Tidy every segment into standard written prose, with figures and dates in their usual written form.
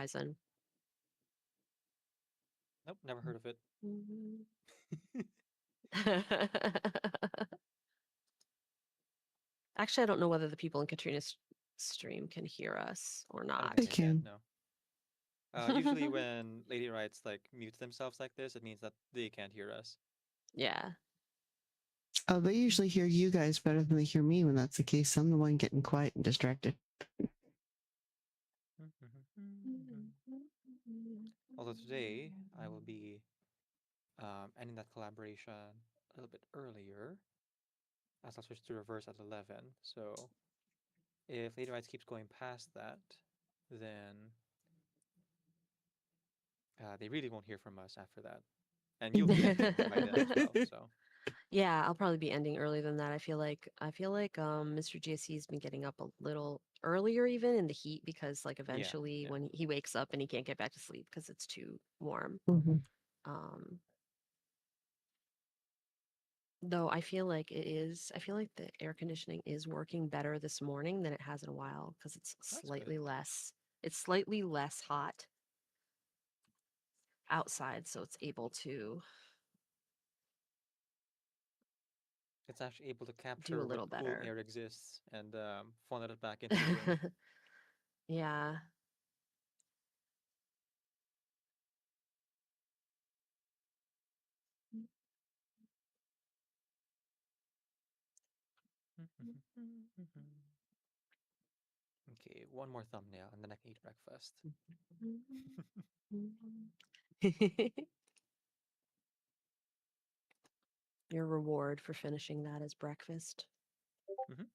Horizon. Nope, never heard of it. Mhm. Actually, I don't know whether the people in Katrina's stream can hear us or I don't not. think They they can. can. No. Usually when Lady Writes like mutes themselves like this, it means that they can't hear us. Yeah. Oh, they usually hear you guys better than they hear me when that's the case. I'm the one getting quiet and distracted. Although today I will be ending that collaboration a little bit earlier, as I'll switch to reverse at 11. So if Lady Writes keeps going past that, then they really won't hear from us after that. And you'll be ending by then as well. So Yeah, I'll probably be ending earlier than that. I feel like Mr. GSC's been getting up a little earlier even in the heat because like yeah, eventually yeah. when he wakes up and he can't get back to sleep because it's too warm. Mm-hmm. Um though I feel like the air conditioning is working better this morning than it has in a while because That's good. it's slightly less hot outside, so it's able to It's actually able to do a capture where little cool better. air exists and funnel it back into the room. Yeah. Okay, one more thumbnail and then I can eat breakfast. Your reward for finishing that is breakfast. Mhm.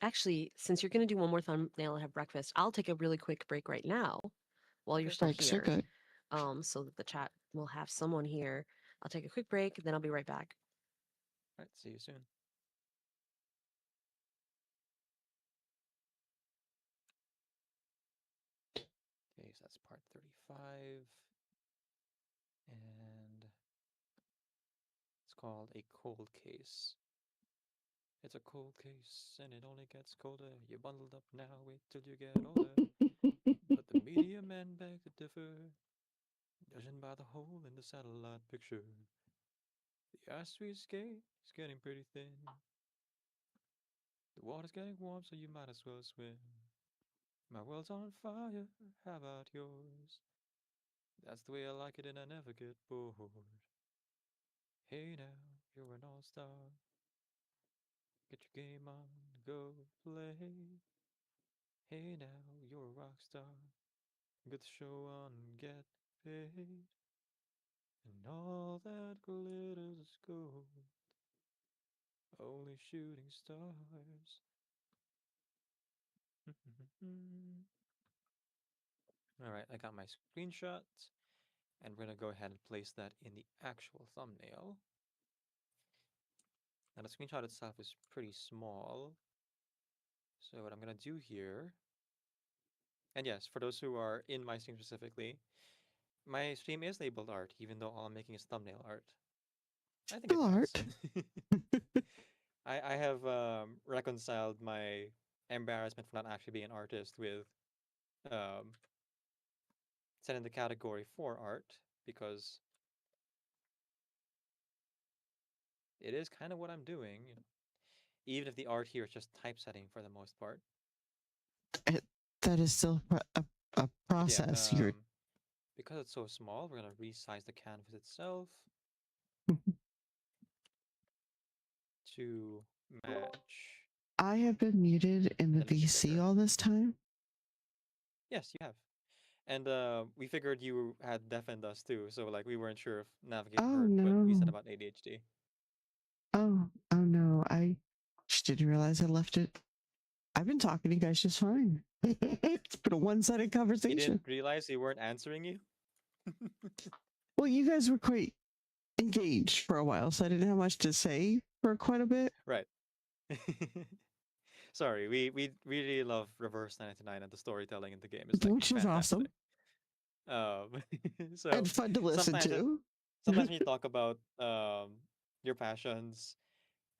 Actually, since you're going to do one more thumbnail and have breakfast, I'll take a really quick break right now while you're Okay. still Breaks are here, good. so that the chat will have someone here. I'll take a quick break, then I'll be right back. All right, see you soon. Okay, so that's part 35. And it's called A Cold Case. It's a cold case and it only gets colder. You're bundled up now, wait till you get older. But the media men beg to differ, judging by the hole in the satellite picture. The ice we skate is getting pretty thin. The water's getting warm, so you might as well swim. My world's on fire, how about yours? That's the way I like it, and I never get bored. Hey now, you're an all-star. Get your game on, go play. Hey now, you're a rock star. Get the show on and get paid. And all that glitters is gold. Only shooting stars. Alright, I got my screenshot. And we're gonna go ahead and place that in the actual thumbnail. Now the screenshot itself is pretty small. So what I'm gonna do here, and yes, for those who are in my stream specifically, my stream is labeled art, even though all I'm making is thumbnail art. I think it counts. Art. I have reconciled my embarrassment for not actually being an artist with um, setting the category for art, because it is kind of what I'm doing, you know, even if the art here is just typesetting for the most part. That is still a But yeah, process. You're because it's so small, we're gonna resize the canvas itself to match. I have been muted in the And make it VC bigger. all this time. Yes, you have. And we figured you had deafened us too, so like we weren't sure if Navigate Oh heard what we said no. about ADHD. Oh no. I just didn't realize I left it. I've been talking to you guys just fine. It's been a one-sided You conversation. didn't realize we weren't answering you? Well, you guys were quite engaged for a while, so I didn't have much to say for quite a bit. Right. Sorry, we really love Reverse 99 and the storytelling in the game is like Which is fantastic. awesome So and fun to listen sometimes to. sometimes when you talk about your passions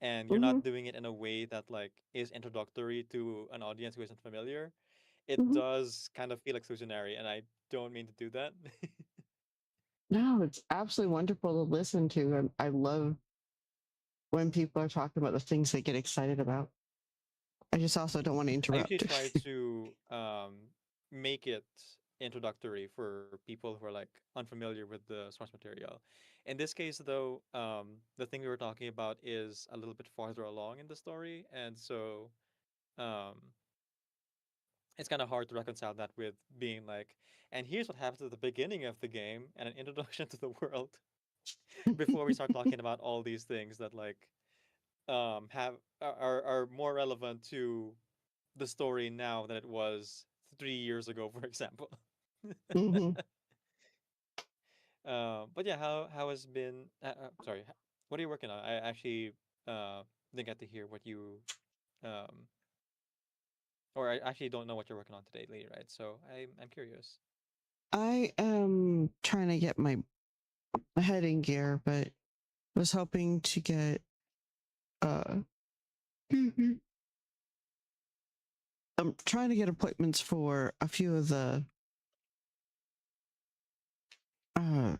and you're Mhm. not doing it in a way that like is introductory to an audience who isn't familiar, it Mhm. does kind of feel exclusionary, and I don't mean to do that. No, it's absolutely wonderful to listen to. And I love when people are talking about the things they get excited about. I just also don't want to I usually interrupt. try to make it introductory for people who are like unfamiliar with the source material. In this case, though, the thing we were talking about is a little bit farther along in the story, and so um, it's kind of hard to reconcile that with being like, and here's what happens at the beginning of the game and an introduction to the world before we start talking about all these things that like have are more relevant to the story now than it was 3 years ago, for example. Hmm. But yeah, how has been? Sorry, what are you working on? I actually didn't get to hear what you um, or I actually don't know what you're working on today, Lee. Right? So I'm curious. I am trying to get my head in gear, but was hoping to get uh I'm trying to get appointments for a few of the uh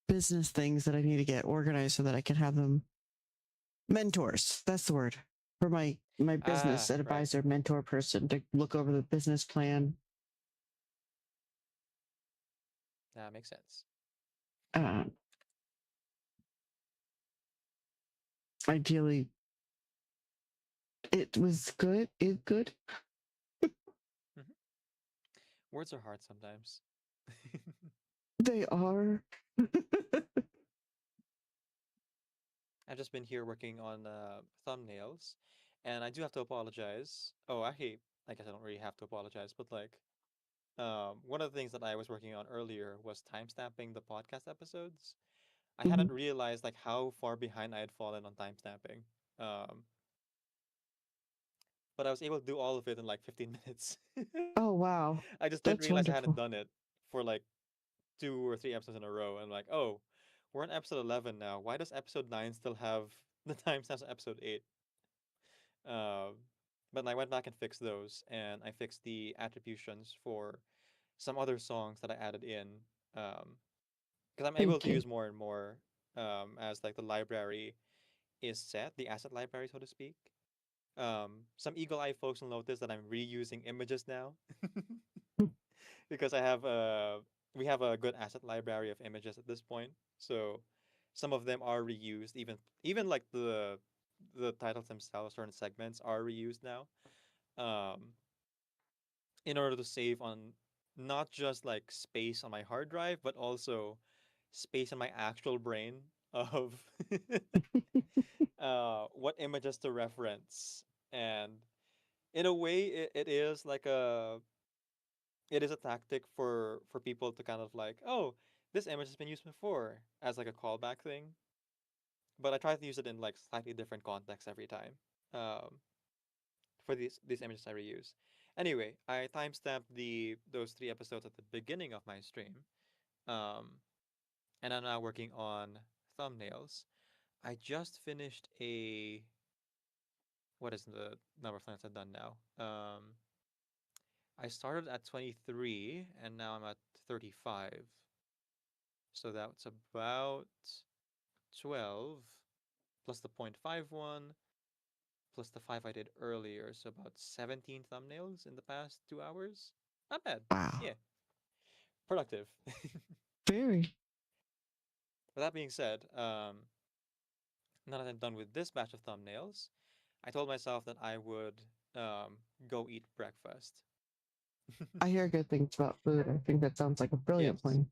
business things that I need to get organized so that I can have them mentors. That's the word for my business Ah, right. advisor, mentor person to look over the business plan. That makes sense. Uh, Ideally, it was good. It's good. Hmm. Words are hard sometimes. They are. I've just been here working on thumbnails, and I do have to apologize. Oh, actually, I guess I don't really have to apologize, but like, one of the things that I was working on earlier was timestamping the podcast episodes. I Mhm. hadn't realized like how far behind I had fallen on timestamping. Um, but I was able to do all of it in like 15 minutes. Oh wow, I just didn't that's realize I hadn't wonderful. done it for like 2 or 3 episodes in a row. And I'm like, oh, we're on episode 11 now. Why does episode 9 still have the timestamps of episode 8? Um, but I went back and fixed those, and I fixed the attributions for some other songs that I added in. Because I'm able Thank to you. use more and more as like the library is set, the asset library, so to speak. Some eagle eye folks will notice that I'm reusing images now because we have a good asset library of images at this point. So some of them are reused, even like the titles themselves, certain segments are reused now. Um, in order to save on not just like space on my hard drive, but also space in my actual brain of what images to reference. And in a way, it is like it is a tactic for people to kind of like, oh, this image has been used before as like a callback thing. But I try to use it in like slightly different contexts every time. Um, for these images I reuse. Anyway, I timestamped those 3 episodes at the beginning of my stream, um, and I'm now working on thumbnails. I just finished a what is the number of thumbnails I've done now? I started at 23 and now I'm at 35. So that's about 12 plus the 0.51 plus the 5 I did earlier. So about 17 thumbnails in the past 2 hours. Not bad. Wow, Yeah, productive. very. With that being said, now that I'm done with this batch of thumbnails, I told myself that I would go eat breakfast. I hear good things about food. I think that sounds like a brilliant Yes. plan.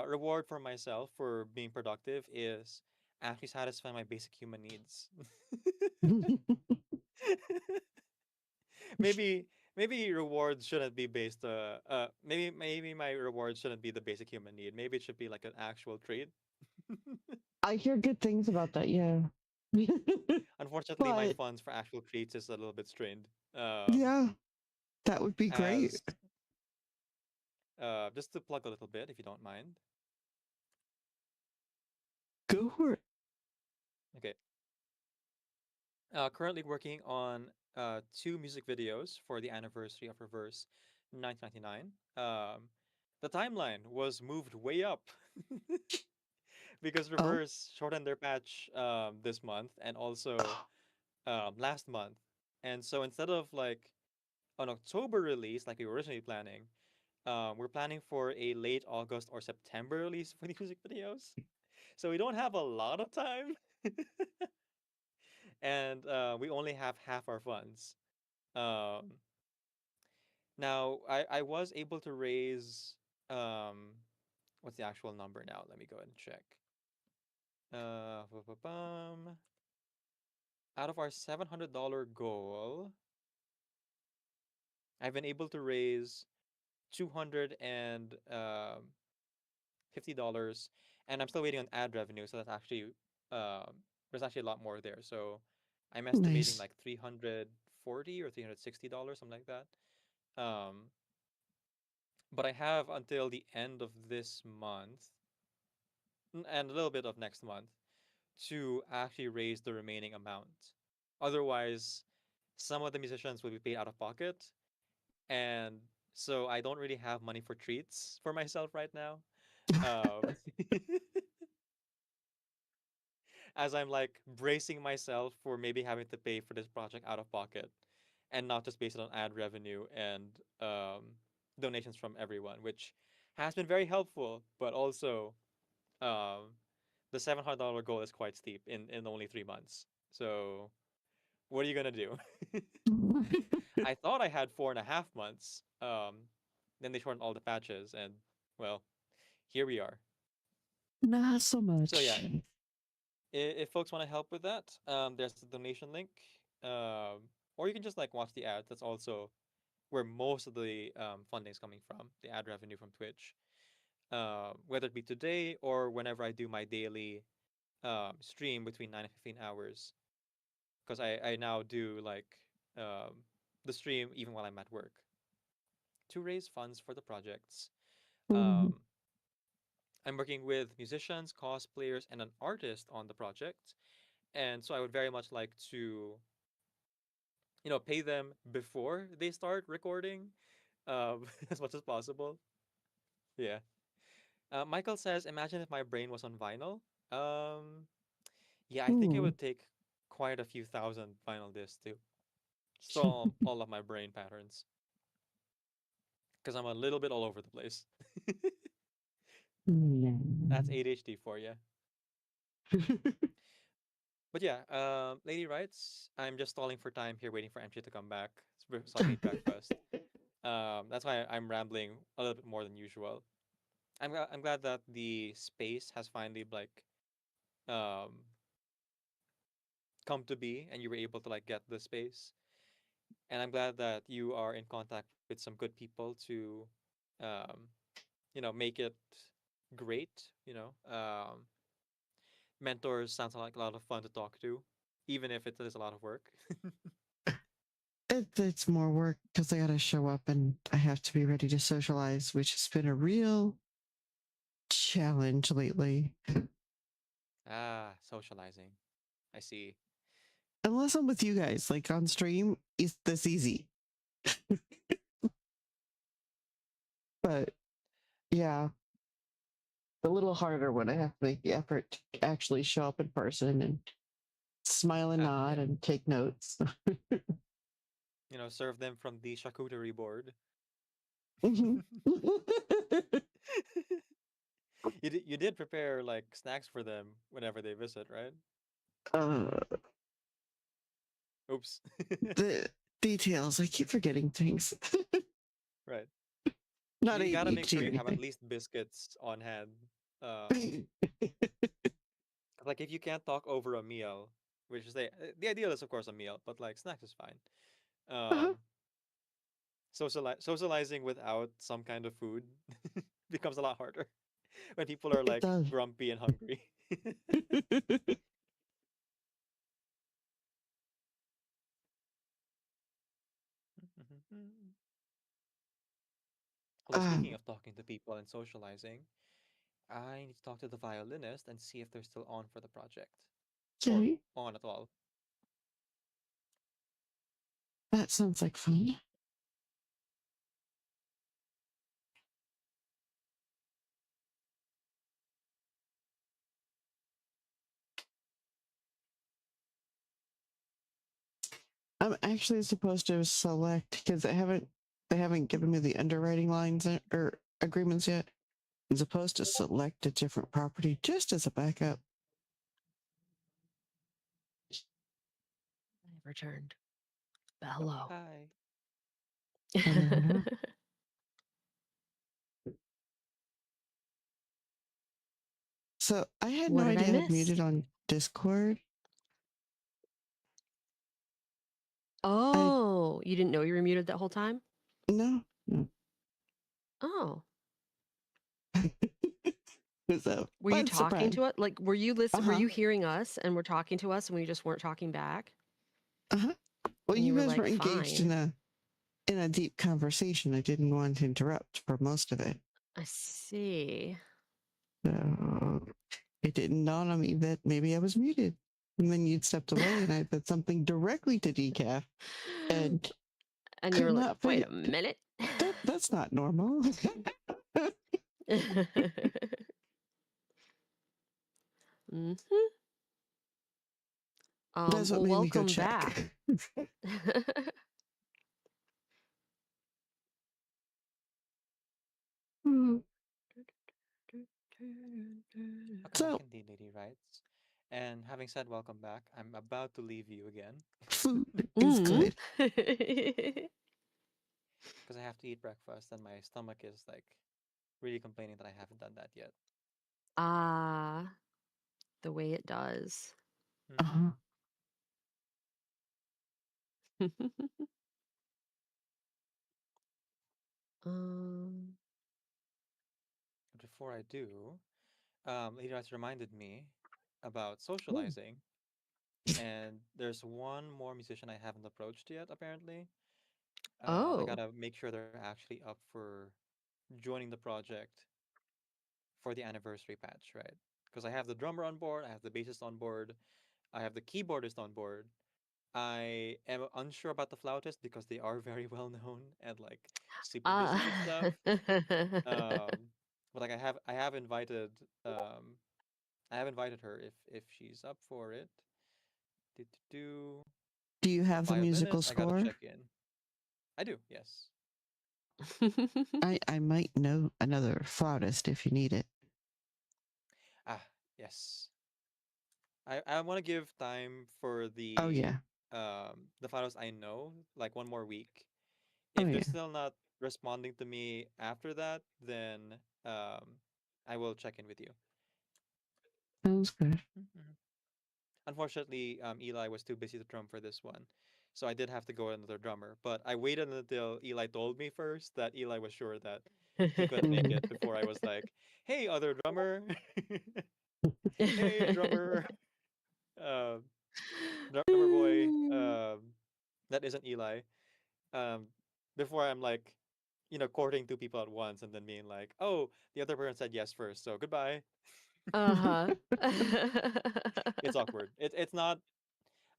Reward for myself for being productive is actually satisfying my basic human needs. maybe maybe rewards shouldn't be based maybe my rewards shouldn't be the basic human need. Maybe it should be like an actual treat. I hear good things about that. Yeah. Unfortunately, my But funds for actual treats is a little bit strained. yeah, that would be great. As just to plug a little bit, if you don't mind. Go for it. Okay. Currently working on two music videos for the anniversary of Reverse 1999. The timeline was moved way up because Oh, Reverse shortened their patch this month and also last month. And so instead of like an October release like we were originally planning, we're planning for a late August or September release for the music videos. So we don't have a lot of time, and we only have half our funds. Um, Now, I was able to raise what's the actual number now? Let me go ahead and check. Bum. Out of our $700 goal, I've been able to raise $250, and I'm still waiting on ad revenue. So that's actually there's actually a lot more there. So I'm estimating nice. like 340 or $360, something like that. But I have until the end of this month and a little bit of next month to actually raise the remaining amount. Otherwise, some of the musicians will be paid out of pocket, and so I don't really have money for treats for myself right now. Um, as I'm like bracing myself for maybe having to pay for this project out of pocket, and not just based on ad revenue and donations from everyone, which has been very helpful, but also um, the $700 goal is quite steep in only 3 months. So what are you gonna do? I thought I had 4.5 months. Then they shortened all the patches, and well, here we are. Not so So yeah, much. if folks want to help with that, there's the donation link. Or you can just like watch the ads. That's also where most of the funding is coming from, the ad revenue from Twitch. Whether it be today or whenever I do my daily stream between 9 and 15 hours, because I now do like um, the stream even while I'm at work to raise funds for the projects. Mhm. Um, I'm working with musicians, cosplayers, and an artist on the project, and so I would very much like to, pay them before they start recording, as much as possible. Yeah. Michael says, "Imagine if my brain was on vinyl." Um, yeah, I think it Hmm. would take quite a few thousand vinyl discs to store all of my brain patterns, because I'm a little bit all over the place. That's Mm. ADHD for you. But yeah, Lady writes, I'm just stalling for time here, waiting for MJ to come back so I can eat breakfast. That's why I'm rambling a little bit more than usual. I'm glad that the space has finally like um come to be, and you were able to like get the space. And I'm glad that you are in contact with some good people to, um, make it great. Mentors sounds like a lot of fun to talk to, even if it is a lot of work. It's more work because I got to show up and I have to be ready to socialize, which has been a real challenge lately. Ah, socializing. I see. Unless I'm with you guys, like on stream, it's this easy. But yeah, a little harder when I have to make the effort to actually show up in person and smile and Ah, nod yeah. and take notes. Serve them from the charcuterie board. Mhm. You did prepare like snacks for them whenever they visit, right? uh, Oops. the details, I keep forgetting things. Right. Not You gotta make ADHD sure or you have at anything. least biscuits on hand. Um, like if you can't talk over a meal, which is the ideal is of course a meal, but like snacks is fine. Uh-huh. Um, socializing without some kind of food becomes a lot harder when people are It like does. grumpy and hungry. Although speaking um, of talking to people and socializing, I need to talk to the violinist and see if they're still on for the project or okay. on at all. That sounds like fun. I'm actually supposed to select because they haven't given me the underwriting lines or agreements yet. I'm supposed to select a different property just as a backup. I have returned. But hello. Hi. Hello, hello. So I had What no did I idea I had miss? muted on Discord. Oh, you didn't know you were muted that whole time? No, no. Oh, It was a were you fun talking surprise. to us? Like, were you listening? Were Uh-huh. you hearing us and were talking to us and we just weren't talking back? Uh-huh. Well, And you you were guys were like, engaged fine. in a deep conversation. I didn't want to interrupt for most of it. I see. So it didn't dawn on me that maybe I was muted. And then you'd stepped away and I said something directly to Decaf and And you could were like, not wait fit. a minute. That's not normal. hmm That's what well, made me go welcome back. check. Welcome So back indeed, Lady Wrights. And having said welcome back, I'm about to leave you again food is good. because I have to eat breakfast and my stomach is like really complaining that I haven't done that yet. Ah, the way it does. Uh-huh. um, But before I do, Lady Wrights reminded me about Ooh. socializing, and there's one more musician I haven't approached yet, apparently. I oh, gotta make sure they're actually up for joining the project for the anniversary patch, right? Because I have the drummer on board, I have the bassist on board, I have the keyboardist on board. I am unsure about the flautist because they are very well known and like super busy with stuff. ah. But like um I have invited her if she's up for it. Do do do. Do you have the musical Violinist, I gotta score? check in. I do, yes. I might know another flautist if you need it. Ah, yes. I want to give time for Oh yeah. the files I know, like one more week. Oh If they're yeah. still not responding to me after that, then I will check in with you. Sounds good. Mhm. Unfortunately, Eli was too busy to drum for this one, so I did have to go with another drummer. But I waited until Eli told me first that Eli was sure that he couldn't make Mhm. it before I was like, "Hey, other drummer, hey, drummer, um, drummer boy, that isn't Eli." Um, Before I'm like, courting two people at once and then being like, "Oh, the other person said yes first, so goodbye." Uh-huh. It's awkward. It's not.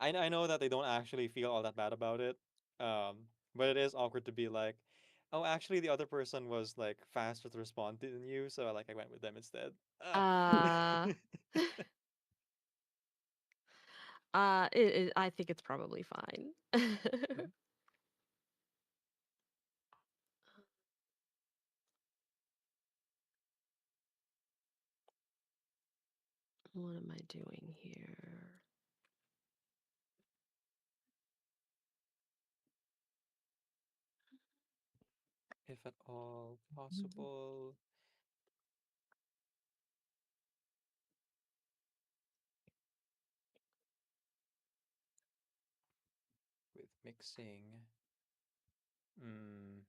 I know that they don't actually feel all that bad about it. But it is awkward to be like, "Oh, actually, the other person was like faster to respond than you, so I went with them instead." Ah. Uh, I think it's probably fine. Mhm. What am I doing here? If at all possible, with mixing. Mm,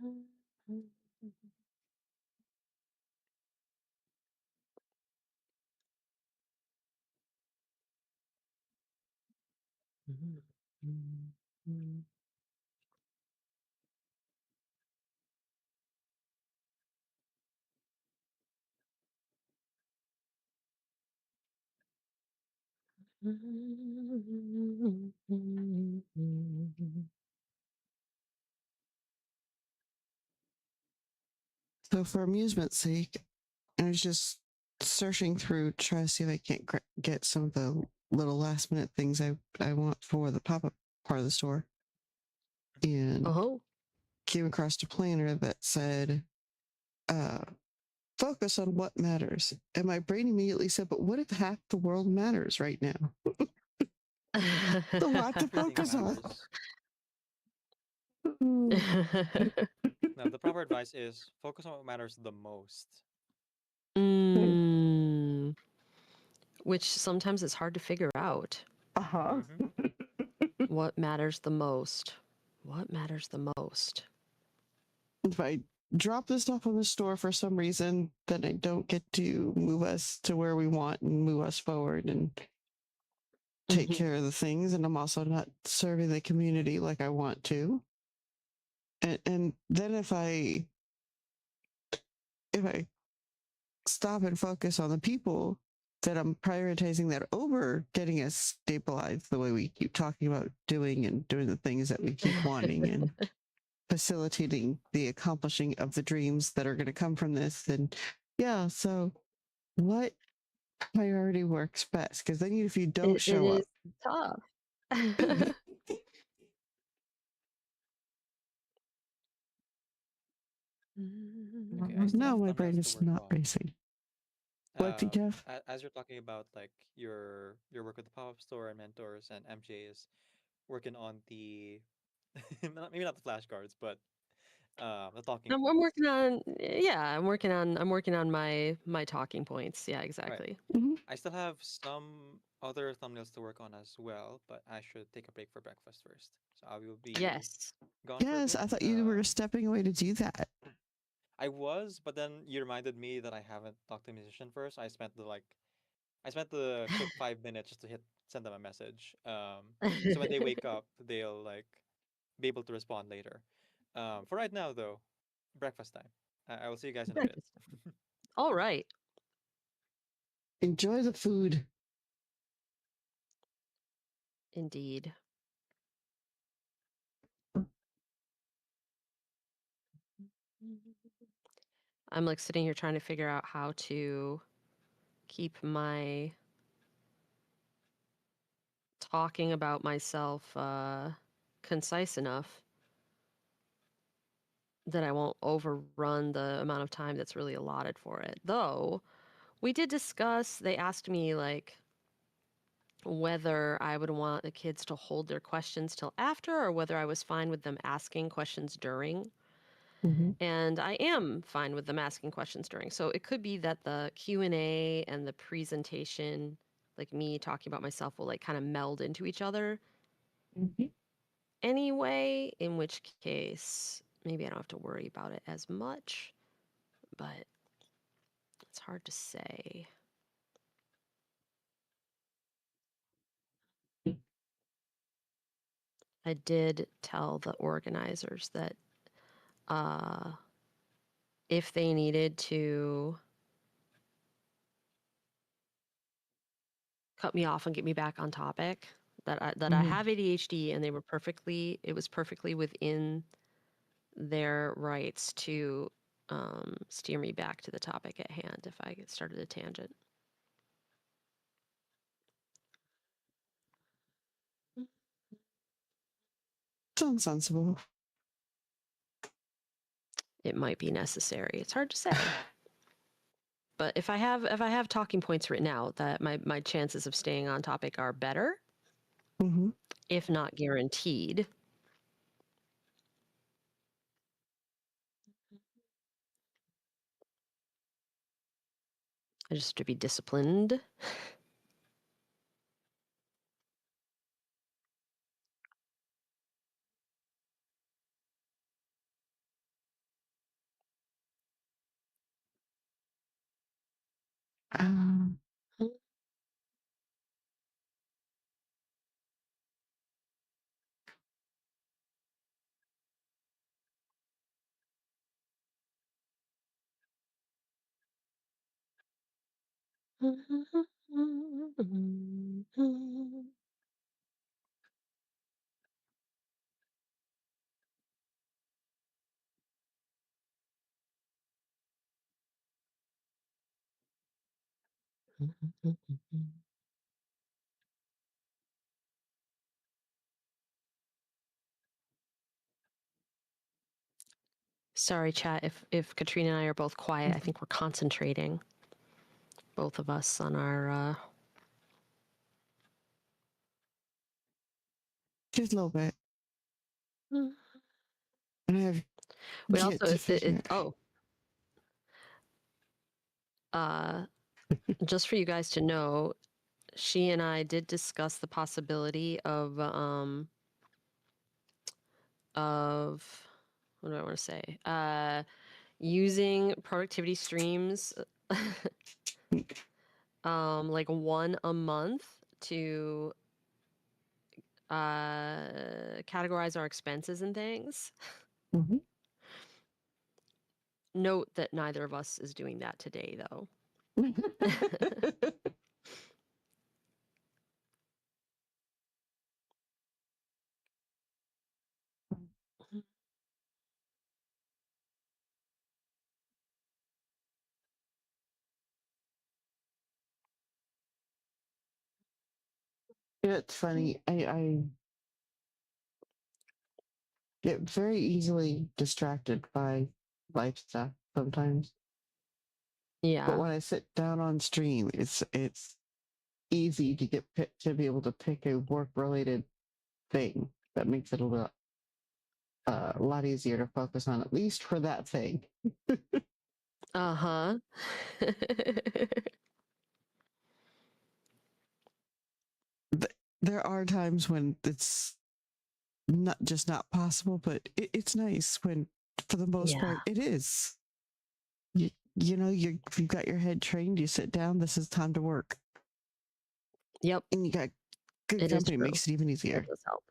So, for amusement's sake, I was just searching through, trying to see if I can't get some of the little last minute things I want for the pop up part of the store. And Oh, came across a planner that said, focus on what matters. And my brain immediately said, but what if half the world matters right now? So what to Everything focus on? matters. No, the proper advice is focus on what matters the most. Mm, which sometimes it's hard to figure out. Uh-huh. What matters the most? What matters the most? If I drop this stuff on the store for some reason, then I don't get to move us to where we want and move us forward and take Mhm. care of the things. And I'm also not serving the community like I want to. And then if I stop and focus on the people, that I'm prioritizing that over getting us stabilized the way we keep talking about doing and doing the things that we keep wanting and facilitating the accomplishing of the dreams that are going to come from this. And yeah, so what priority works best? Because then if you don't It show is up, tough. Okay, I still no, have my brain thumbnails to is work not on. racing. What, Jeff? As you're talking about like your work with the pop-up store and mentors, and MJ is working on the maybe not the flashcards, but the talking I'm points. working on I'm working on my talking points. Yeah, Right. exactly. Mm-hmm. I still have some other thumbnails to work on as well, but I should take a break for breakfast first. So I will be Yes. gone for a Yes, bit. I thought you were stepping away to do that. I was, but then you reminded me that I haven't talked to a musician first. I spent the quick 5 minutes just to hit send them a message. So when they wake up, they'll like be able to respond later. For right now, though, breakfast time. I will see you guys in a bit. Breakfast. All right. Enjoy the food. Indeed. I'm like sitting here trying to figure out how to keep my talking about myself concise enough that I won't overrun the amount of time that's really allotted for it. Though we did discuss, they asked me like whether I would want the kids to hold their questions till after or whether I was fine with them asking questions during. Mm-hmm. And I am fine with them asking questions during. So it could be that the Q&A and the presentation, like me talking about myself, will like kind of meld into each other Mm-hmm. anyway, in which case maybe I don't have to worry about it as much, but it's hard to say. I did tell the organizers that uh, if they needed to cut me off and get me back on topic, that I Mhm. have ADHD and it was perfectly within their rights to steer me back to the topic at hand if I started a tangent. Sounds sensible. It might be necessary. It's hard to say. But if I have talking points written out, that my chances of staying on topic are better, Mm-hmm. if not guaranteed. I just have to be disciplined. Um, Sorry, chat. If Katrina and I are both quiet, I think we're concentrating, both of us, on our. just a little bit. Mm. And I have We yet also to figure. just for you guys to know, she and I did discuss the possibility of what do I want to say? Using productivity streams, like one a month to categorize our expenses and things. Mhm. Note that neither of us is doing that today, though. It's funny. I get very easily distracted by life stuff sometimes. But Yeah. when I sit down on stream, it's easy to to be able to pick a work related thing that makes it a lot easier to focus on, at least for that thing. Uh-huh. There are times when it's not just not possible, but it's nice when, for the most Yeah. part, it is. You know, you've got your head trained. You sit down. This is time to work, Yep. and you got good It is company. true. Makes it even easier. That does help.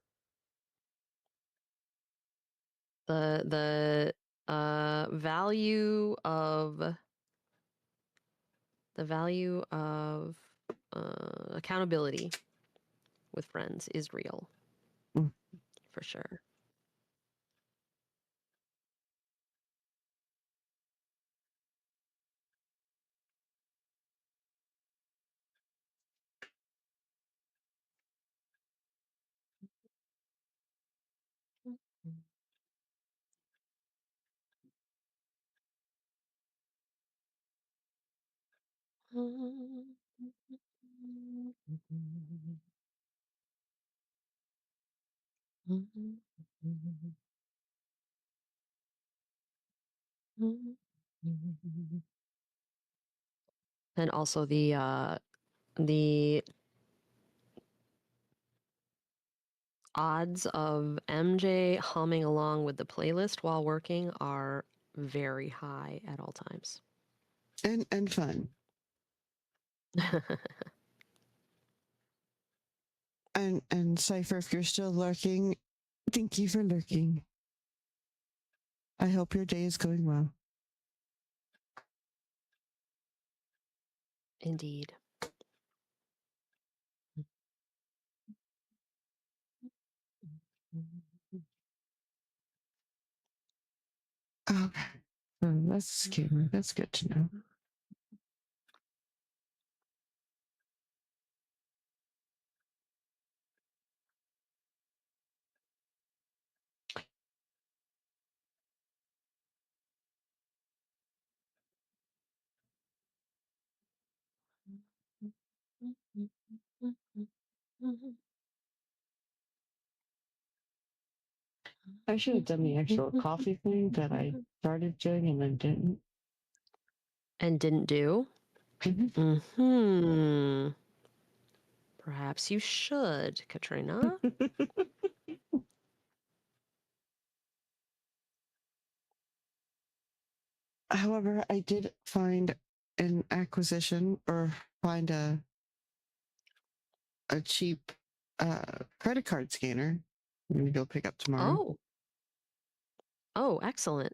The value of accountability with friends is real, Mm. for sure. And also the odds of MJ humming along with the playlist while working are very high at all times. And fun. And Cypher, if you're still lurking, thank you for lurking. I hope your day is going well. Indeed. Okay. That's scary. That's good to know. I should have done the actual coffee thing that I started doing and then didn't. And didn't do? Mhm. Perhaps you should, Katrina. However, I did find an acquisition or find a cheap credit card scanner. Maybe go pick up tomorrow. Oh. Oh, excellent.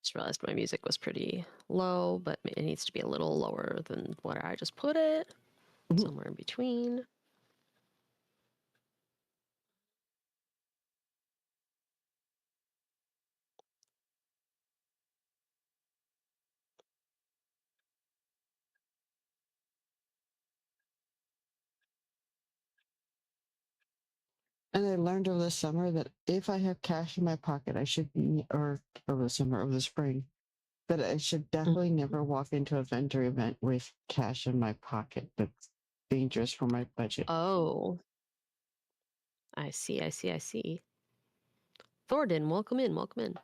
Just realized my music was pretty low, but it needs to be a little lower than where I just put it. Mhm. Somewhere in between. And I learned over the summer that if I have cash in my pocket, I should be, or over the summer, over the spring, that I should definitely never walk into a vendor event with cash in my pocket. That's dangerous for my budget. Oh, I see, I see, I see. Thornton, welcome in, welcome in.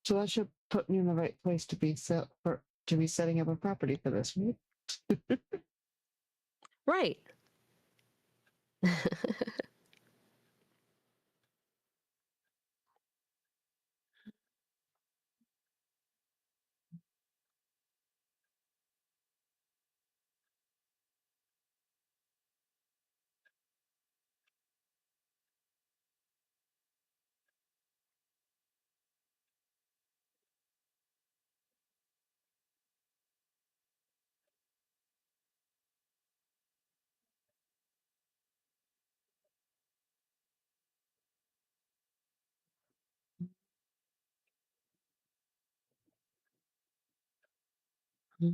So that should put me in the right place to be to be setting up a property for this, right? Right. I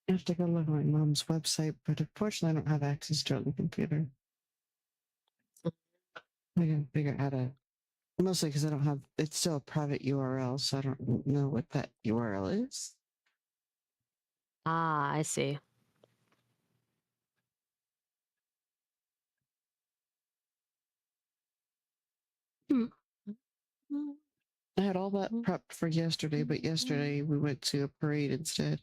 have to go look at my mom's website, but unfortunately, I don't have access to it on the computer. I gotta figure out how to. Mostly because I don't have. It's still a private URL, so I don't know what that URL is. Ah, I see. I had all that prepped for yesterday, but yesterday we went to a parade instead.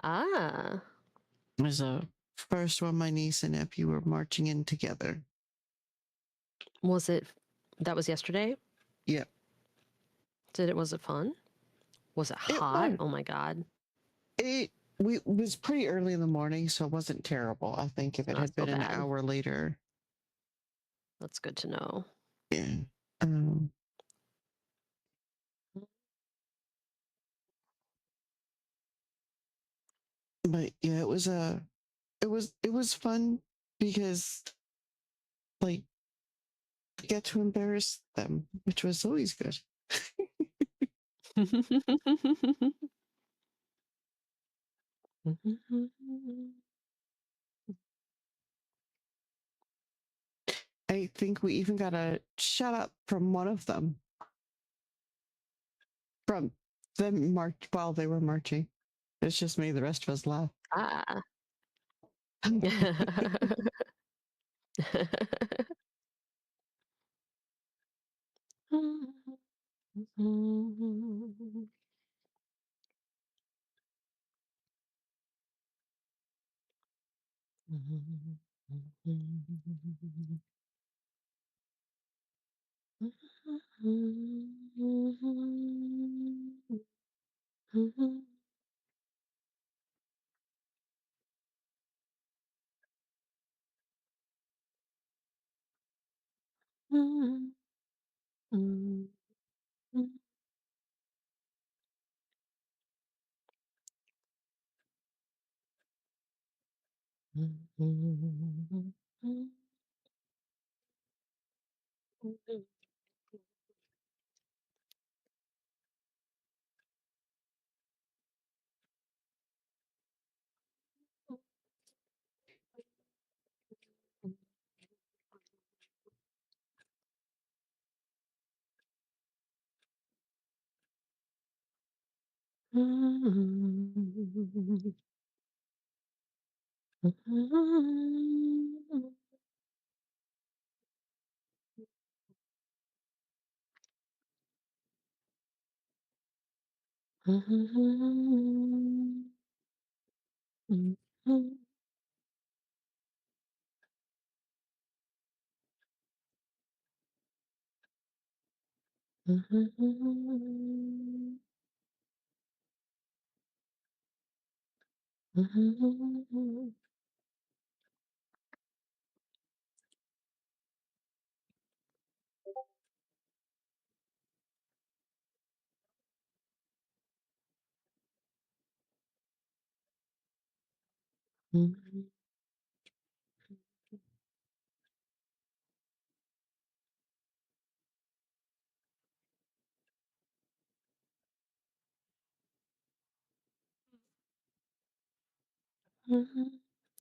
Ah, It was a first one my niece and nephew were marching in together. was it? That was yesterday. Yep. Was it fun? Was it It hot? was. Oh my god, It was pretty early in the morning, so it wasn't terrible. I think if it not had so been an bad. hour later, That's good to know. yeah. Um, but yeah, it was fun because like I get to embarrass them, which was always good. I think we even got a shut up from one of them from them march while they were marching. It's just me. The rest of us laugh. Ah.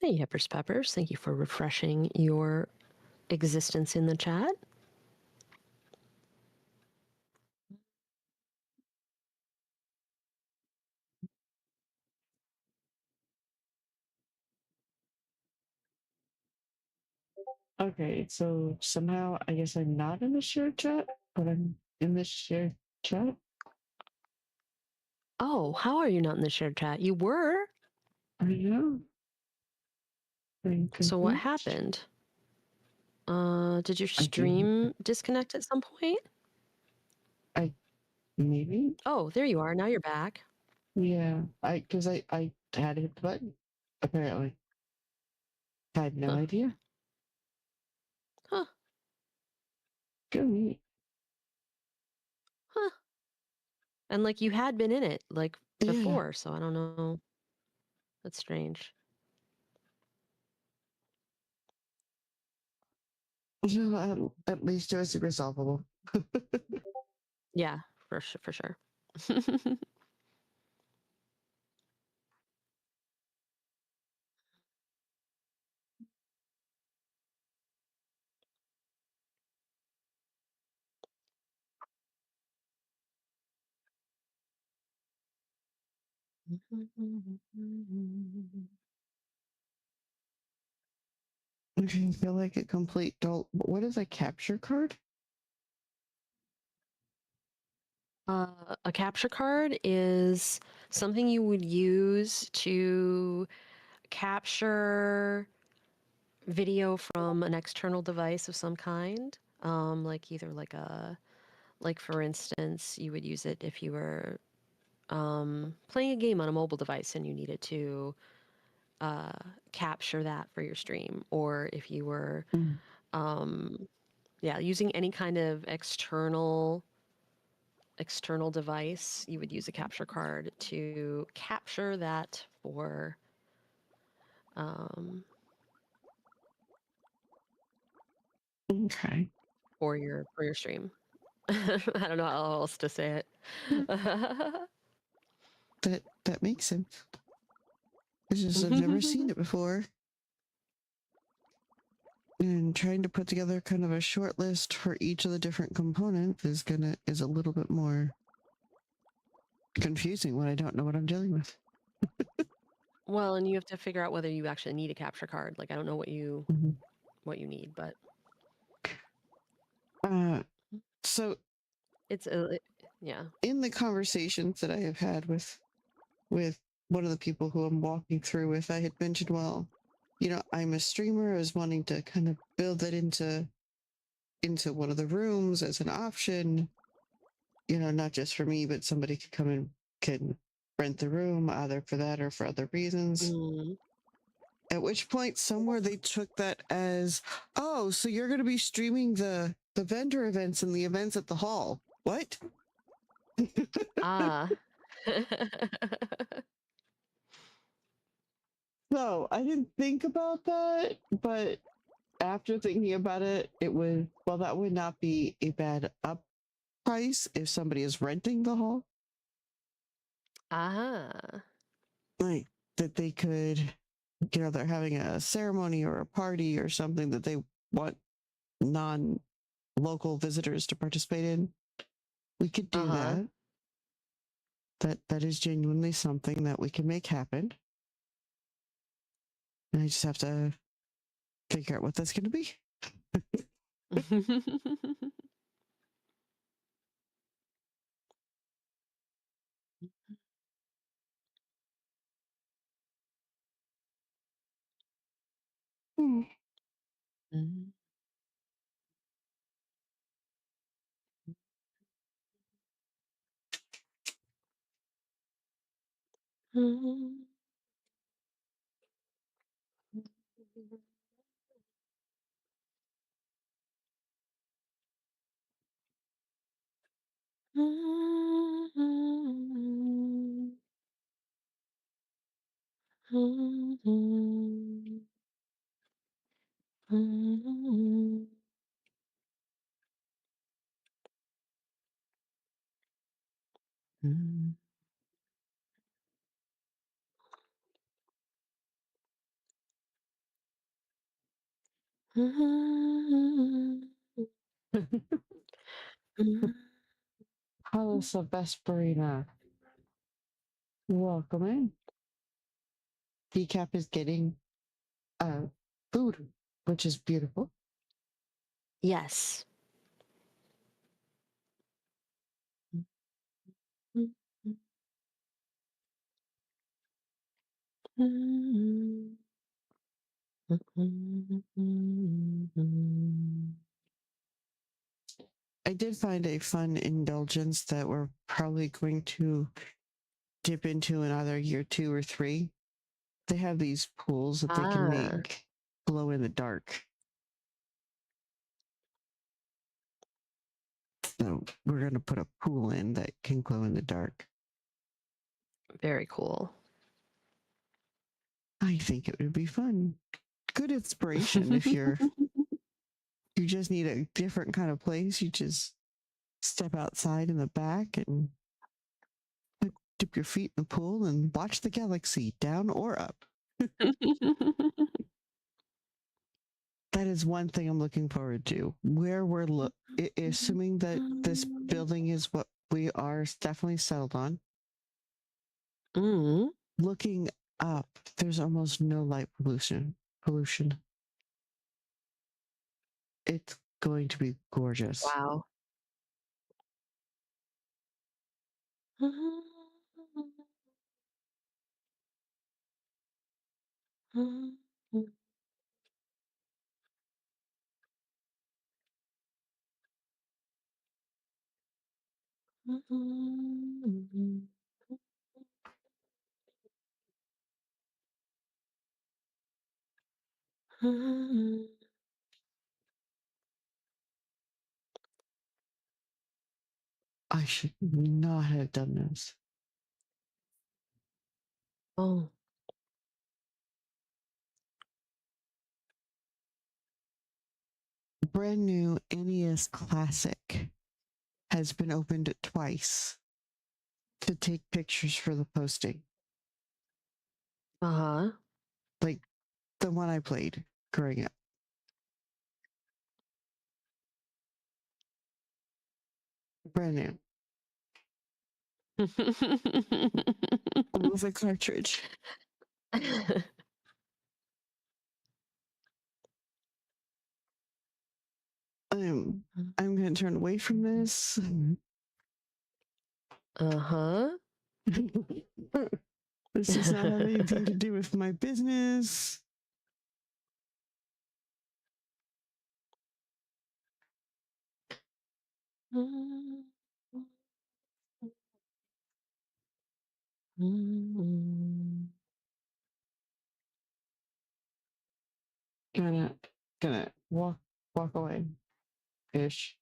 Hey, Hippers Peppers. Thank you for refreshing your existence in the chat. Okay, so somehow I guess I'm not in the shared chat, but I'm in the shared chat. Oh, how are you not in the shared chat? You were. I know. I'm So what confused. happened? Did your I think stream disconnect at some point? I maybe. Oh, there you are. Now you're back. Yeah. I had to hit the button. Apparently. Had no Huh. idea. Huh. Go neat. Huh. And like you had been in it like Yeah. before, so I don't know. That's strange. Well, at least it was resolvable. Yeah, for sure, for sure. Okay, I feel like a complete dolt. What is a capture card? A capture card is something you would use to capture video from an external device of some kind, like either like for instance, you would use it if you were playing a game on a mobile device and you needed to capture that for your stream, or if you were, Mm. yeah, using any kind of external device, you would use a capture card to capture that um, Okay. for your stream. I don't know how else to say Yeah, it. that makes sense. It's just I've never seen it before. And trying to put together kind of a short list for each of the different components is a little bit more confusing when I don't know what I'm dealing with. Well, and you have to figure out whether you actually need a capture card. Like I don't know what you need, but So it's yeah. in the conversations that I have had with one of the people who I'm walking through with, I had mentioned, well, I'm a streamer. I was wanting to kind of build that into one of the rooms as an option, not just for me, but somebody could come and can rent the room either for that or for other reasons. At which point somewhere they took that as, oh, so you're going to be streaming the vendor events and the events at the hall. What? Ah. So I didn't think about that, but after thinking about it, it was, well, that would not be a bad up price if somebody is renting the hall. Ah. Like that they could, they're having a ceremony or a party or something that they want non-local visitors to participate in. We could do that. That is genuinely something that we can make happen. And I just have to figure out what that's going to be. Hmm. Hello, Vesperina. Welcome in. Decap is getting food, which is beautiful. Yes. I did find a fun indulgence that we're probably going to dip into in either year 2 or 3. They have these pools that they can Ah, make glow in the dark. So we're going to put a pool in that can glow in the dark. very cool. I think it would be fun. Good inspiration if you just need a different kind of place. You just step outside in the back and dip your feet in the pool and watch the galaxy down or up. That is one thing I'm looking forward to. Where we're assuming that this building is what we are definitely settled on. Mm. Looking up, there's almost no light pollution. It's going to be gorgeous. Wow. I should not have done this. Oh. Brand new NES Classic has been opened twice to take pictures for the posting. Uh-huh. Like the one I played growing up. Brand new. With a cartridge. I'm going to turn away from this. Uh-huh. This does not have anything to do with my business. Gonna walk away ish.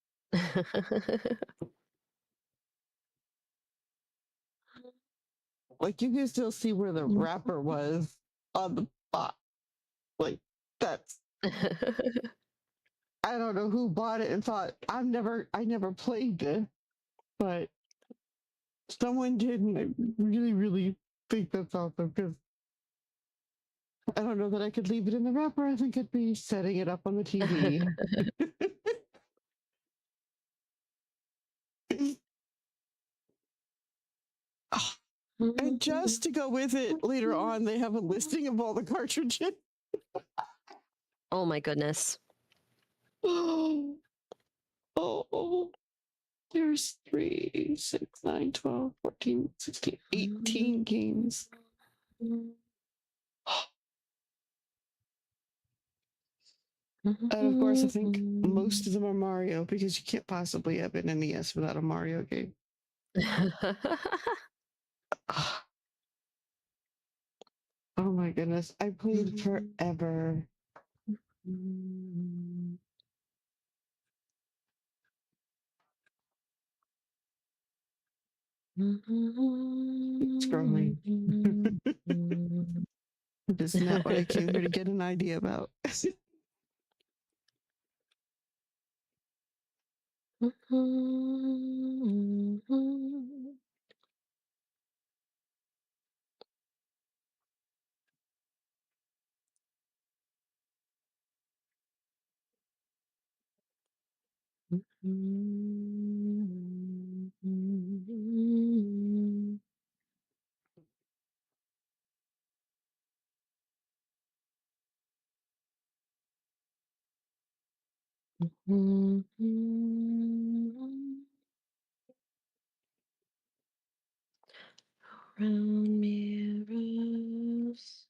Like you can still see where the wrapper was on the box. Like that's I don't know who bought it and thought I never played this, but someone did, and I really, really think that's awesome because I don't know that I could leave it in the wrapper. I think I'd be setting it up on the TV. And just to go with it, later on, they have a listing of all the cartridges. Oh my goodness. Oh, there's 3, 6, 9, 12, 14, 16, 18 games. And of course, I think most of them are Mario because you can't possibly have an NES without a Mario game. Oh my goodness. I played forever. Scrolling. That's not what I came here to get an idea about. Round mirrors.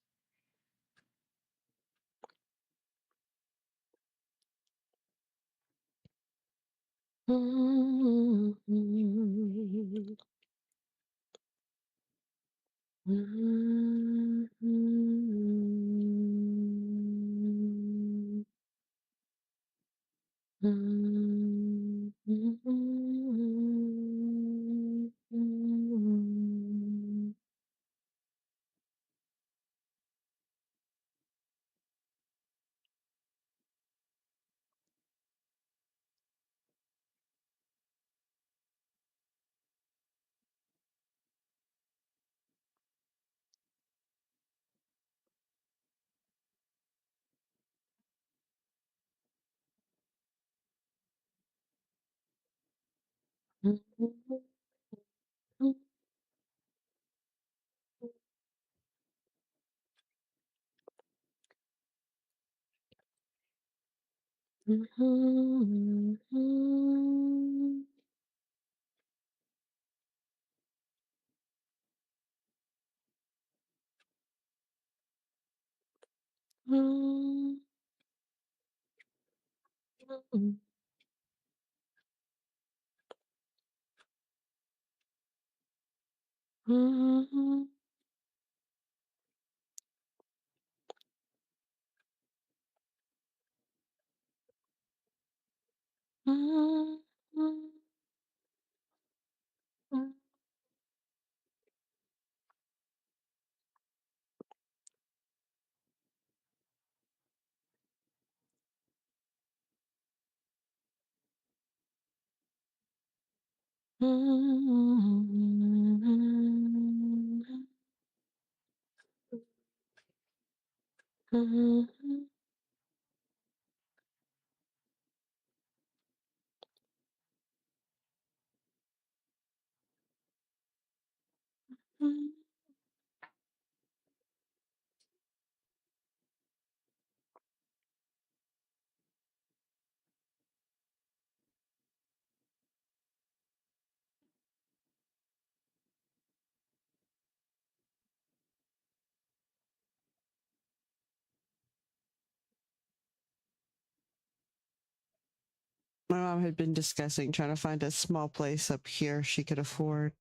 My mom had been discussing trying to find a small place up here she could afford.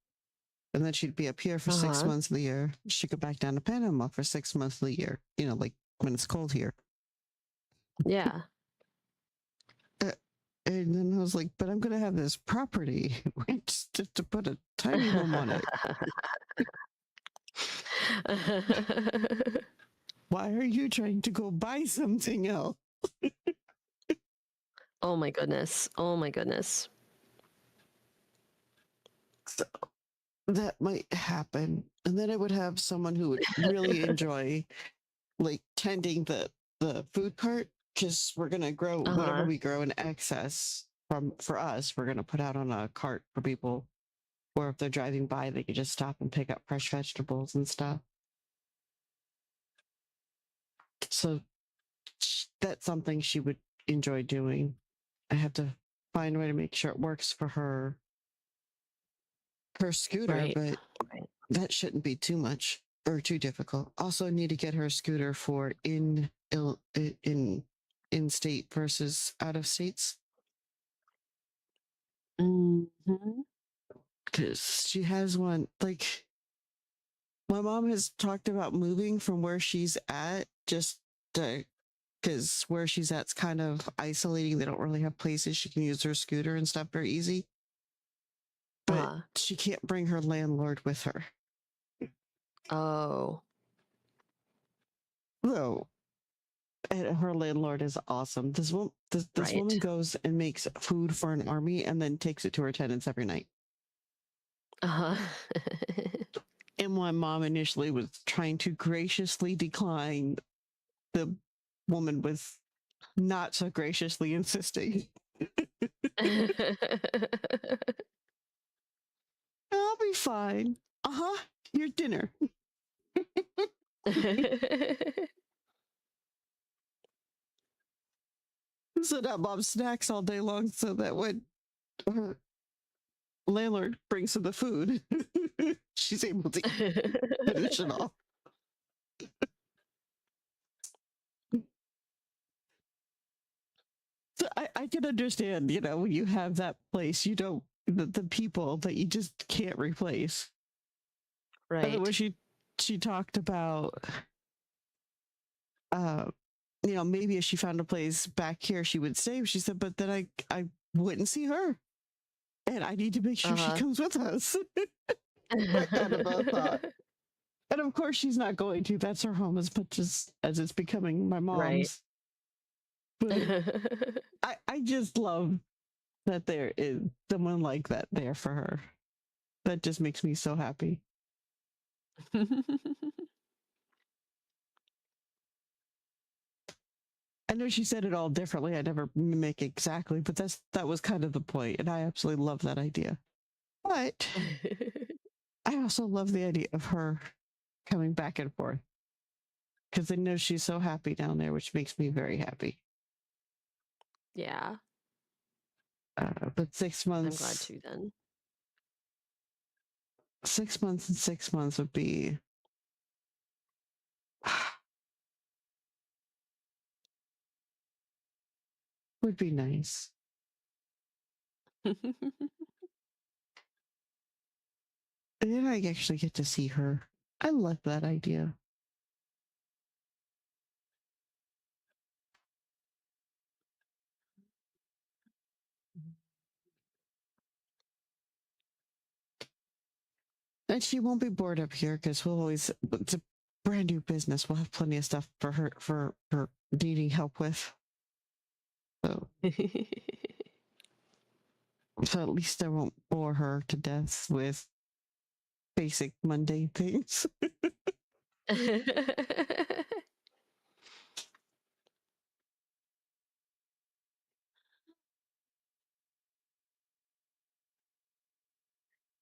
And then she'd be up here for 6 months of the year. She could back down to Panama for 6 months of the year, you know, like when it's cold here. Yeah. And then I was like, but I'm going to have this property. Just to put a tiny home on it. Why are you trying to go buy something else? Oh my goodness. Oh my goodness. So that might happen. And then I would have someone who would really enjoy like tending the food cart, because we're going to grow whatever we grow in excess for us, we're going to put out on a cart for people. or if they're driving by, they could just stop and pick up fresh vegetables and stuff. So that's something she would enjoy doing. I have to find a way to make sure it works for her scooter, Right. but Right. that shouldn't be too much or too difficult. Also, need to get her a scooter for in state versus out of states Mm-hmm. because she has one. Like my mom has talked about moving from where she's at just because where she's at's kind of isolating. They don't really have places she can use her scooter and stuff very easy. But she can't bring her landlord with her. Oh. So, and her landlord is awesome. This Right. woman goes and makes food for an army and then takes it to her tenants every night. Uh-huh. And my mom initially was trying to graciously decline, the woman was not so graciously insisting. I'll be fine. Uh-huh. Your dinner. So that mom snacks all day long so that when her landlord brings her the food, she's able to finish it off. So I can understand, when you have that place, you don't, the people that you just can't replace. Right. When she talked about, maybe if she found a place back here, she would stay. She said, but then I wouldn't see her. And I need to make sure she comes with us. That kind of a thought. And of course, she's not going to. That's her home as much as it's becoming my mom's. Right. But I just love that there is someone like that there for her. That just makes me so happy. I know she said it all differently. I never mimic exactly, but that was kind of the point, and I absolutely love that idea. But I also love the idea of her coming back and forth because I know she's so happy down there, which makes me very happy. Yeah. But 6 months. I'm glad too then. 6 months and 6 months would be. Would be nice. And then I actually get to see her. I love that idea. And she won't be bored up here because it's a brand new business. We'll have plenty of stuff for her needing help with. So at least I won't bore her to death with basic mundane things.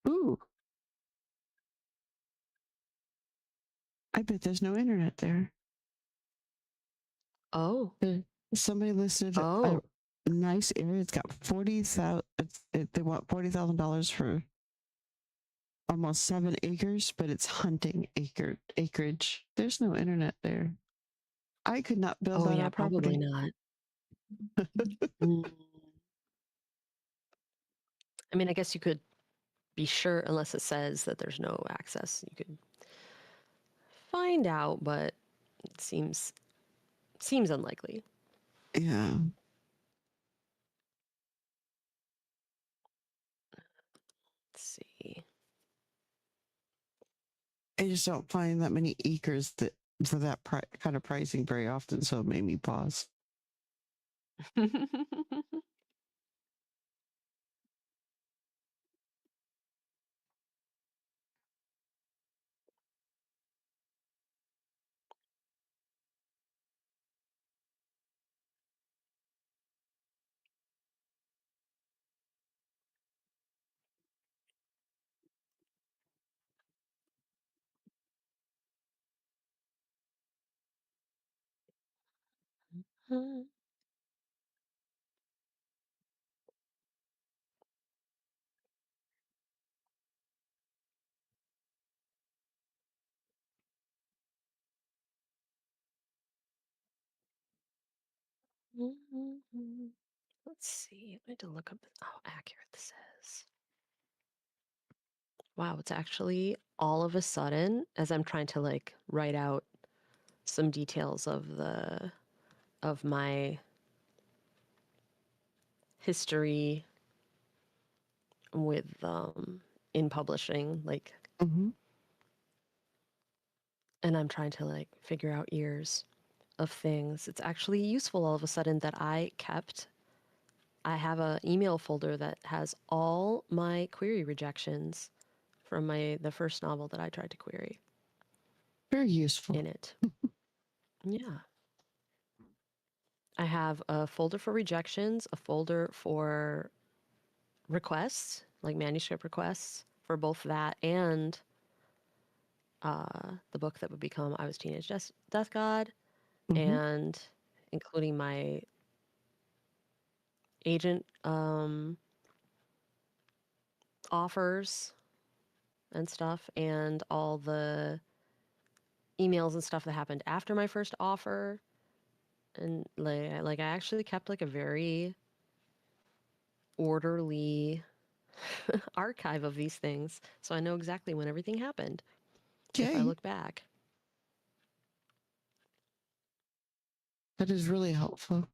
Ooh. I bet there's no internet there. Oh. Somebody listed Oh. a nice area. It's got 40,000. They want $40,000 for almost 7 acres, but it's hunting acreage. There's no internet there. I could not build Oh on yeah, our property. probably not. Mm. I mean, I guess you could be sure, unless it says that there's no access. You could find out, but it seems unlikely. Yeah. Let's see. I just don't find that many acres that for that kind of pricing very often, so it made me pause. Let's see. I need to look up how accurate this is. Wow, it's actually all of a sudden, as I'm trying to like write out some details of my history with in publishing, like, Mm-hmm. and I'm trying to like figure out years of things. It's actually useful all of a sudden that I have a email folder that has all my query rejections from the first novel that I tried to query Very useful. in it. Yeah. I have a folder for rejections, a folder for requests, like manuscript requests for both that and the book that would become I Was Teenage Death God, Mm-hmm. and including my agent offers and stuff, and all the emails and stuff that happened after my first offer. And like I actually kept like a very orderly archive of these things, so I know exactly when everything happened if I Okay, look back. that is really helpful.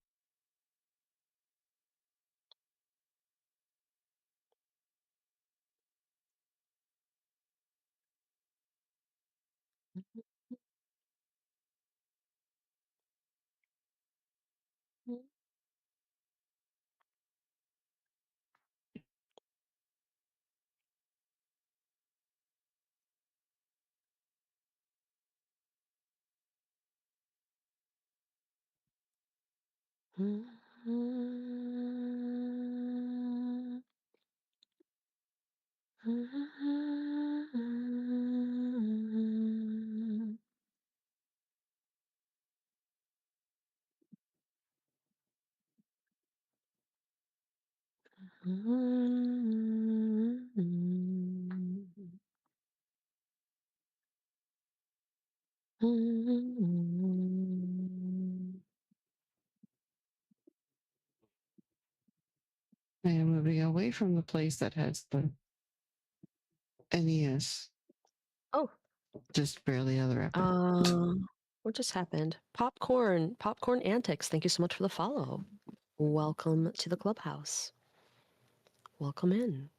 I am moving away from the place that has the NES, Oh, just barely other epic. what just happened? Popcorn Antics. Thank you so much for the follow. Welcome to the clubhouse. Welcome in.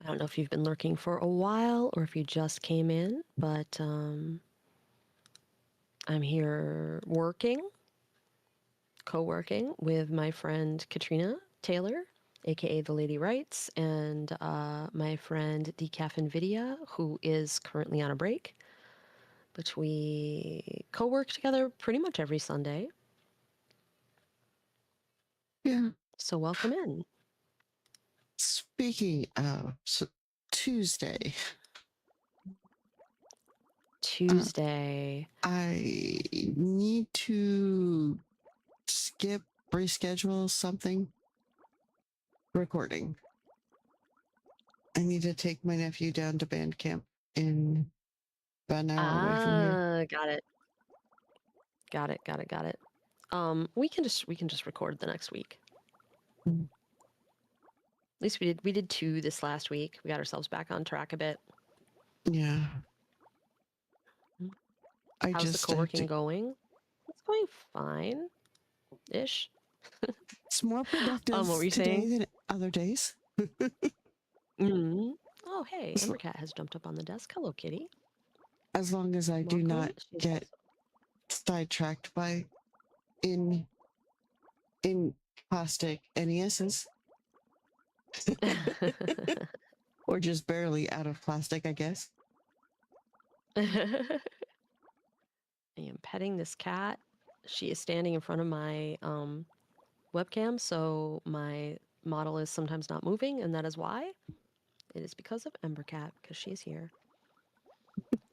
I don't know if you've been lurking for a while or if you just came in, but I'm here co-working with my friend Katrina Taylor, aka the Lady Writes, and my friend Decaf Nvidia, who is currently on a break. But we co-work together pretty much every Sunday. Yeah. So welcome in. Speaking of Tuesday, Tuesday. I need to reschedule something recording. I need to take my nephew down to band camp in about an hour away from here. Got it. Got it. We can just record the next week. Mm. At least we did 2 this last week. We got ourselves back on track a bit. Yeah. I How's the just have co-working to. going? It's going fine-ish. It's more productive What were you today saying? than other days. Mm. Oh, hey, Embercat has jumped up on the desk. Hello, kitty. As long as I do Welcome. not She's get sidetracked by in plastic NESs. also... Or just barely out of plastic, I guess. I am petting this cat. She is standing in front of my webcam, so my model is sometimes not moving, and that is why. It is because of Embercat, because she's here.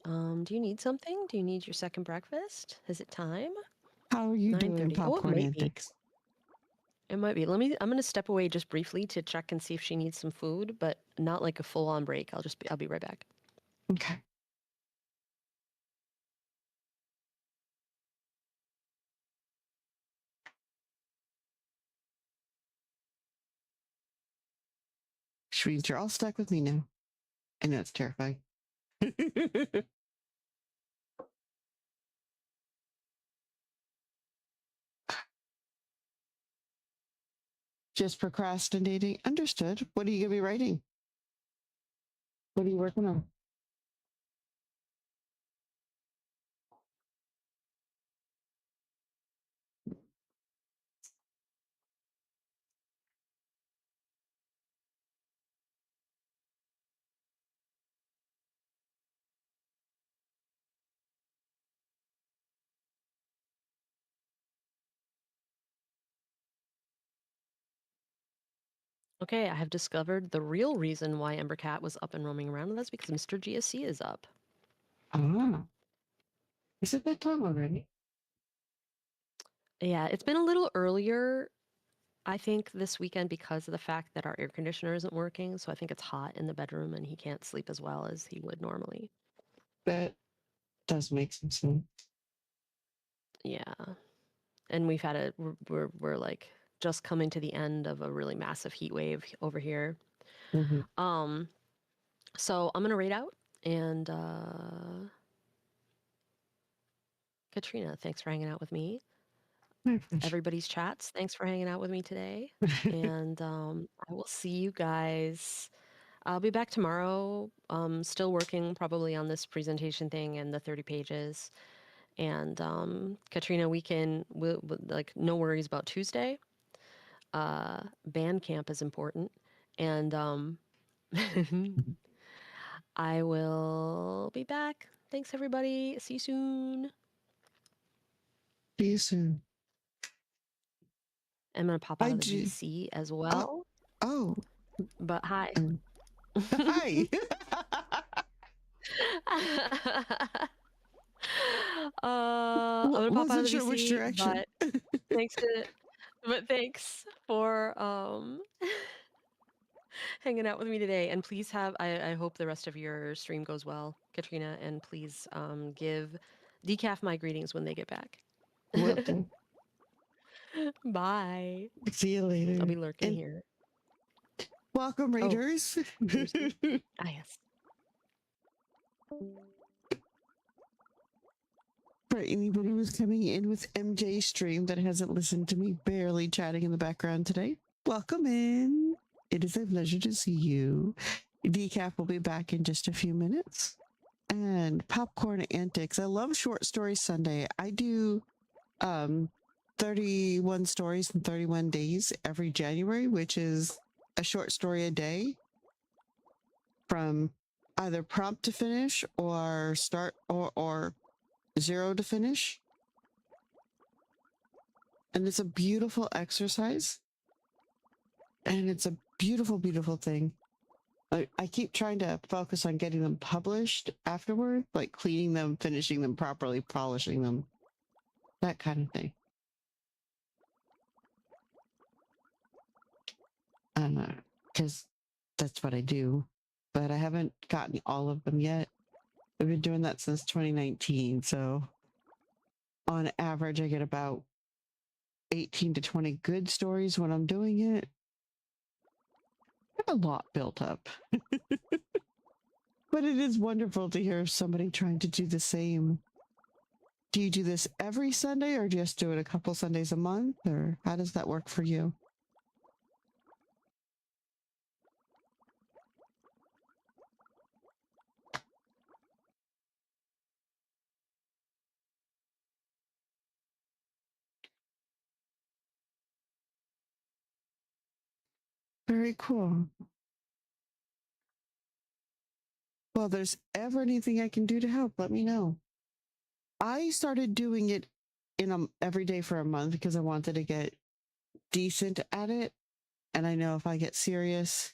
Do you need something? Do you need your second breakfast? Is it time? How are you doing, 9:30. Oh, it popcorn might be. antics? It might be. I'm gonna step away just briefly to check and see if she needs some food, but not like a full-on break. I'll be right back. Okay. Which means you're all stuck with me now. I know it's terrifying. Just procrastinating. Understood. What are you going to be writing? What are you working on? Okay, I have discovered the real reason why Embercat was up and roaming around, and that's because Mr. GSC is up. Ah. Is it that time already? Yeah, it's been a little earlier, I think, this weekend because of the fact that our air conditioner isn't working. So I think it's hot in the bedroom and he can't sleep as well as he would normally. That does make some sense. Yeah. And we've had we're like just coming to the end of a really massive heat wave over here. Mm-hmm. So I'm gonna rate out and Katrina, thanks for hanging out with me. Everybody's chats, thanks for hanging out with me today. And I will see you guys. I'll be back tomorrow. Still working probably on this presentation thing and the 30 pages. And Katrina, we'll like no worries about Tuesday. Band camp is important, and I will be back. Thanks, everybody. See you soon. See you soon. I'm gonna pop out of the VC as well. Oh. But hi. Hi. I'm gonna pop out of the sure VC, which direction. but thanks for hanging out with me today. And please I hope the rest of your stream goes well, Katrina. And please give Decaf my greetings when they get back. Will do. Bye. See you later. I'll be lurking here. Welcome, Raiders. Yes. For anybody who's coming in with MJ stream that hasn't listened to me barely chatting in the background today, welcome in. It is a pleasure to see you. Decaf will be back in just a few minutes. And Popcorn Antics. I love Short Story Sunday. I do 31 stories in 31 days every January, which is a short story a day from either prompt to finish or start or zero to finish. And it's a beautiful exercise. And it's a beautiful, beautiful thing. I keep trying to focus on getting them published afterward, like cleaning them, finishing them properly, polishing them, that kind of thing. Because that's what I do. But I haven't gotten all of them yet. I've been doing that since 2019. So on average, I get about 18 to 20 good stories when I'm doing it. I have a lot built up. But it is wonderful to hear somebody trying to do the same. Do you do this every Sunday or just do it a couple Sundays a month? Or how does that work for you? Very cool. Well, if there's ever anything I can do to help, let me know. I started doing it every day for a month because I wanted to get decent at it. And I know if I get serious,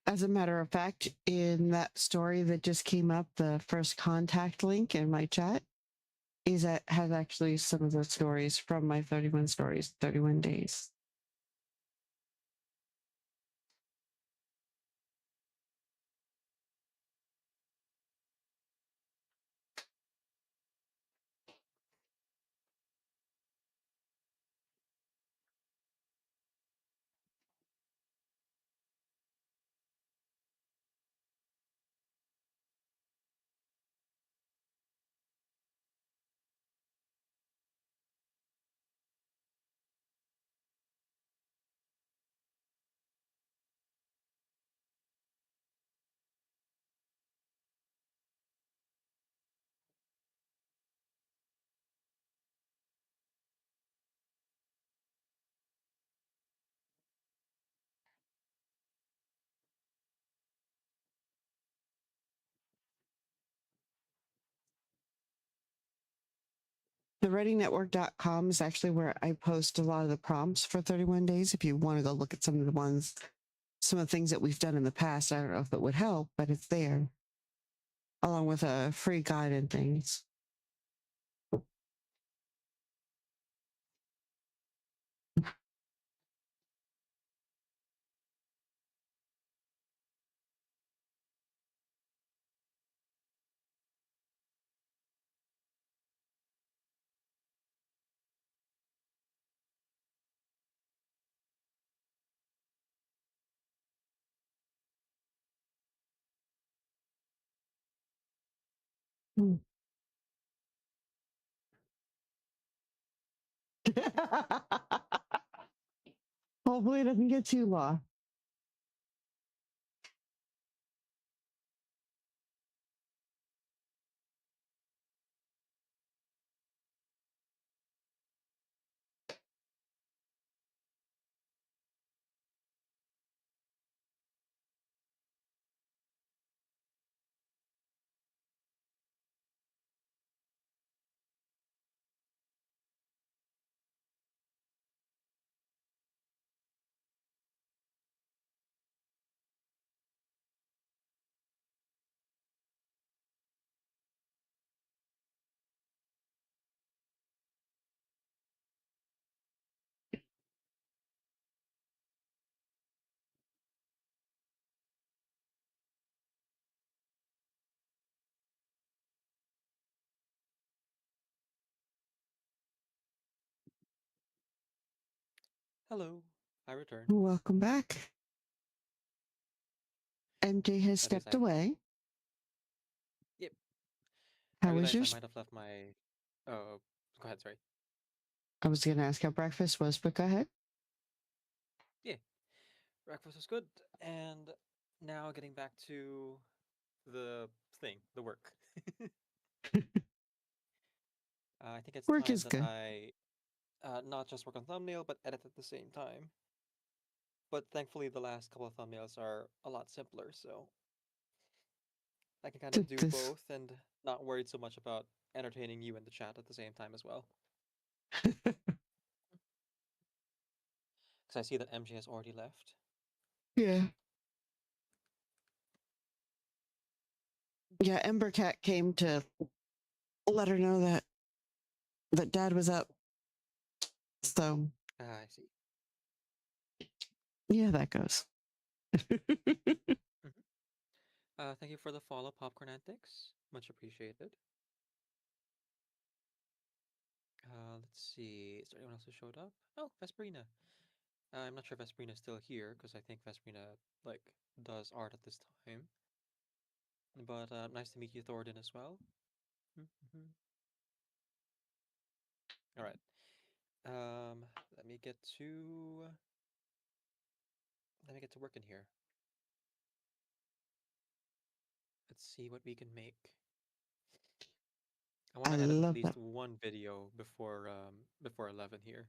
As a matter of fact, in that story that just came up, the first contact link in my chat is that has actually some of the stories from my 31 stories, 31 days. TheWritingNetwork.com is actually where I post a lot of the prompts for 31 days. If you want to go look at some of the ones, some of the things that we've done in the past, I don't know if it would help, but it's there along with a free guide and things. Hmm. Hopefully it doesn't get too long. Hello, I returned. Welcome back. MJ has At least stepped I. away. Yep. I How was realized your? I might have left my. Oh, go ahead. Sorry. I was going to ask how breakfast was, but go ahead. Yeah, breakfast was good, and now getting back to the thing, the work. I think it's Work time is that good. I not just work on thumbnail, but edit at the same time. But thankfully, the last couple of thumbnails are a lot simpler, so I can kind of do This. both and not worried so much about entertaining you in the chat at the same time as well. Because I see that MJ has already left. Yeah. Yeah, Ember Cat came to let her know that Dad was up. So Ah, I see. yeah, that goes. Mhm. Thank you for the follow, Popcorn Antics. Much appreciated. Let's see. Is there anyone else who showed up? Oh, Vesperina. I'm not sure if Vesperina's still here because I think Vesperina like does art at this time. But nice to meet you, Thornton, as well. Mhm. All right. Let me get to work in here. Let's see what we can make. I want I to edit at love that. least one video before 11 here.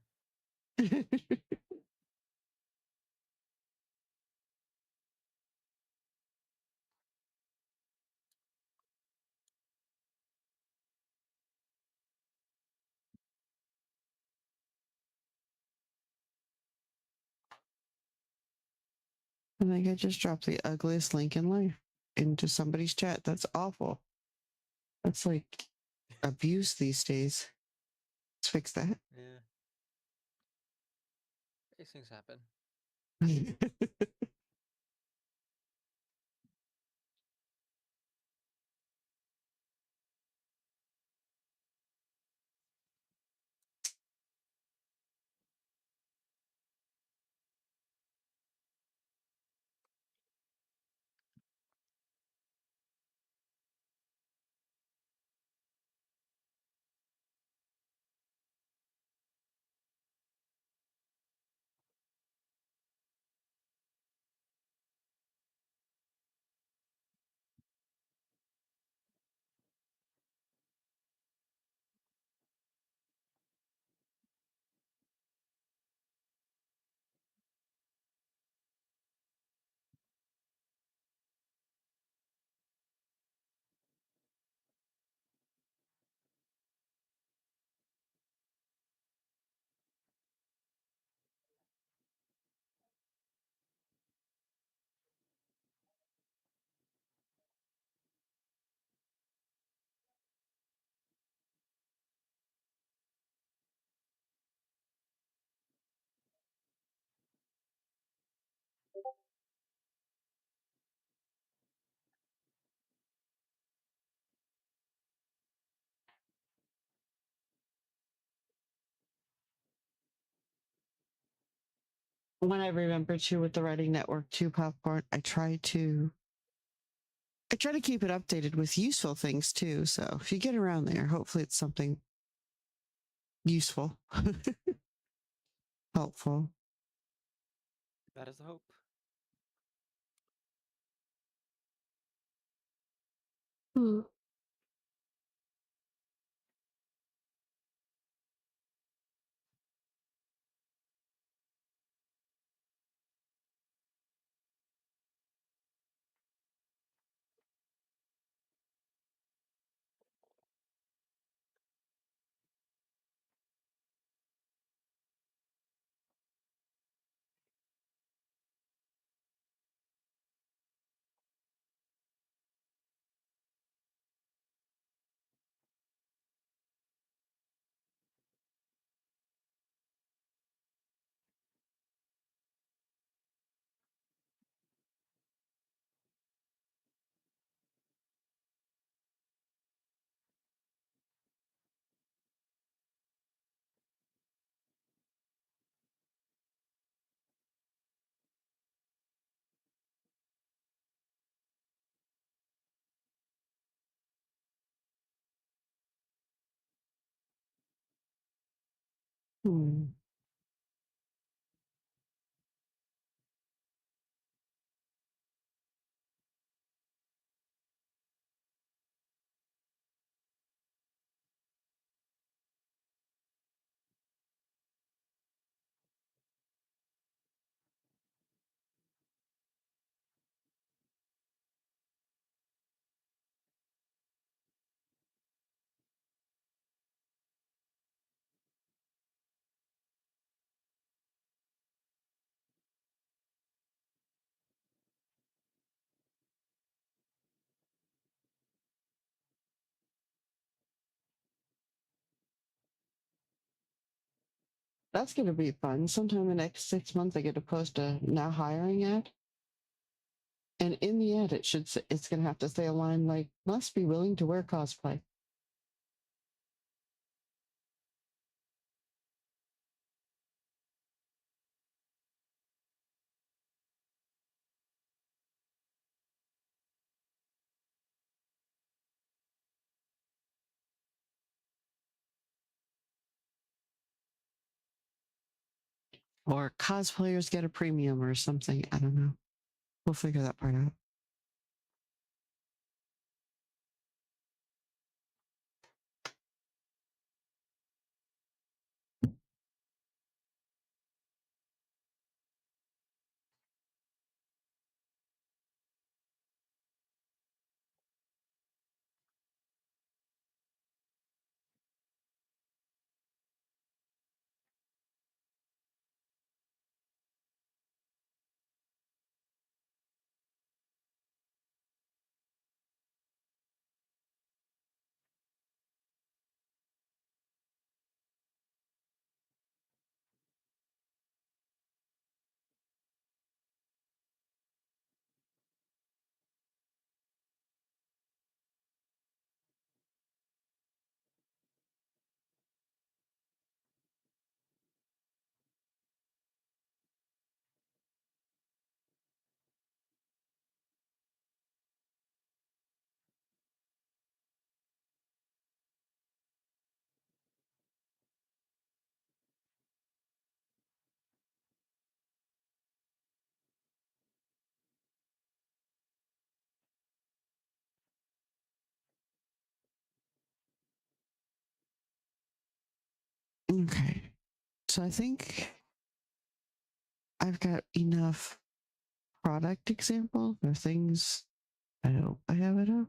I think I just dropped the ugliest link in life into somebody's chat. That's awful. That's like abuse these days. Let's fix that. Yeah. These things happen. When I remember to with the writing network to popcorn, I try to keep it updated with useful things too. So if you get around there, hopefully it's something useful, helpful. That is the hope. Hmm. Hmm. That's going to be fun. Sometime in the next 6 months, I get to post a now hiring ad. And in the ad, it's going to have to say a line like, must be willing to wear cosplay. Or cosplayers get a premium or something. I don't know. We'll figure that part out. So I think I've got enough product example or things. I hope I have it up.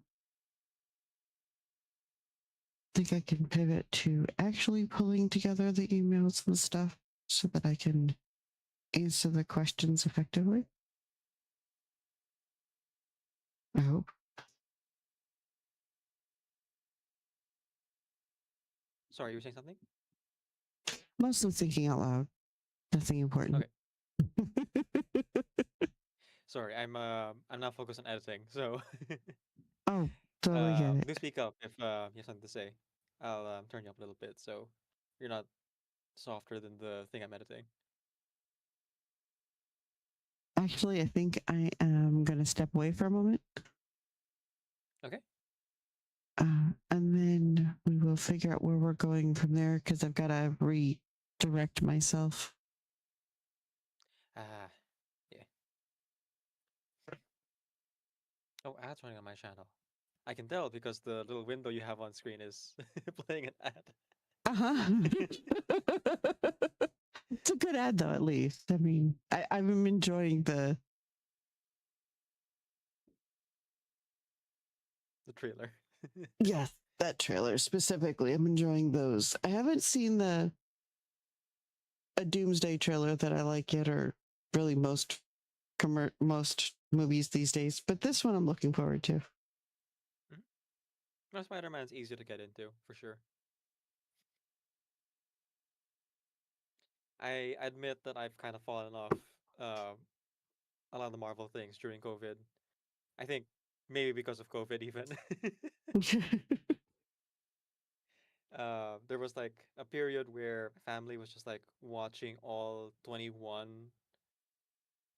I think I can pivot to actually pulling together the emails and stuff so that I can answer the questions effectively. I hope. Sorry, you were saying something? Mostly thinking out loud. Nothing important. Sorry, I'm not focused on editing, so Oh, totally get it. do speak up if you have something to say. I'll turn you up a little bit so you're not softer than the thing I'm editing. Actually, I think I am going to step away for a moment. Okay. And then we will figure out where we're going from there because I've got to redirect myself. Ah, yeah. Oh, ads running on my channel. I can tell because the little window you have on screen is playing an ad. Uh-huh. It's a good ad though, at least. I mean, I'm enjoying the trailer. yes, that trailer specifically. I'm enjoying those. I haven't seen a Doomsday trailer that I like yet, or really most movies these days. But this one I'm looking forward to. No, Spider-Man's easier to get into for sure. I admit that I've kind of fallen off a lot of the Marvel things during COVID. I think maybe because of COVID even. There was like a period where my family was just like watching all 21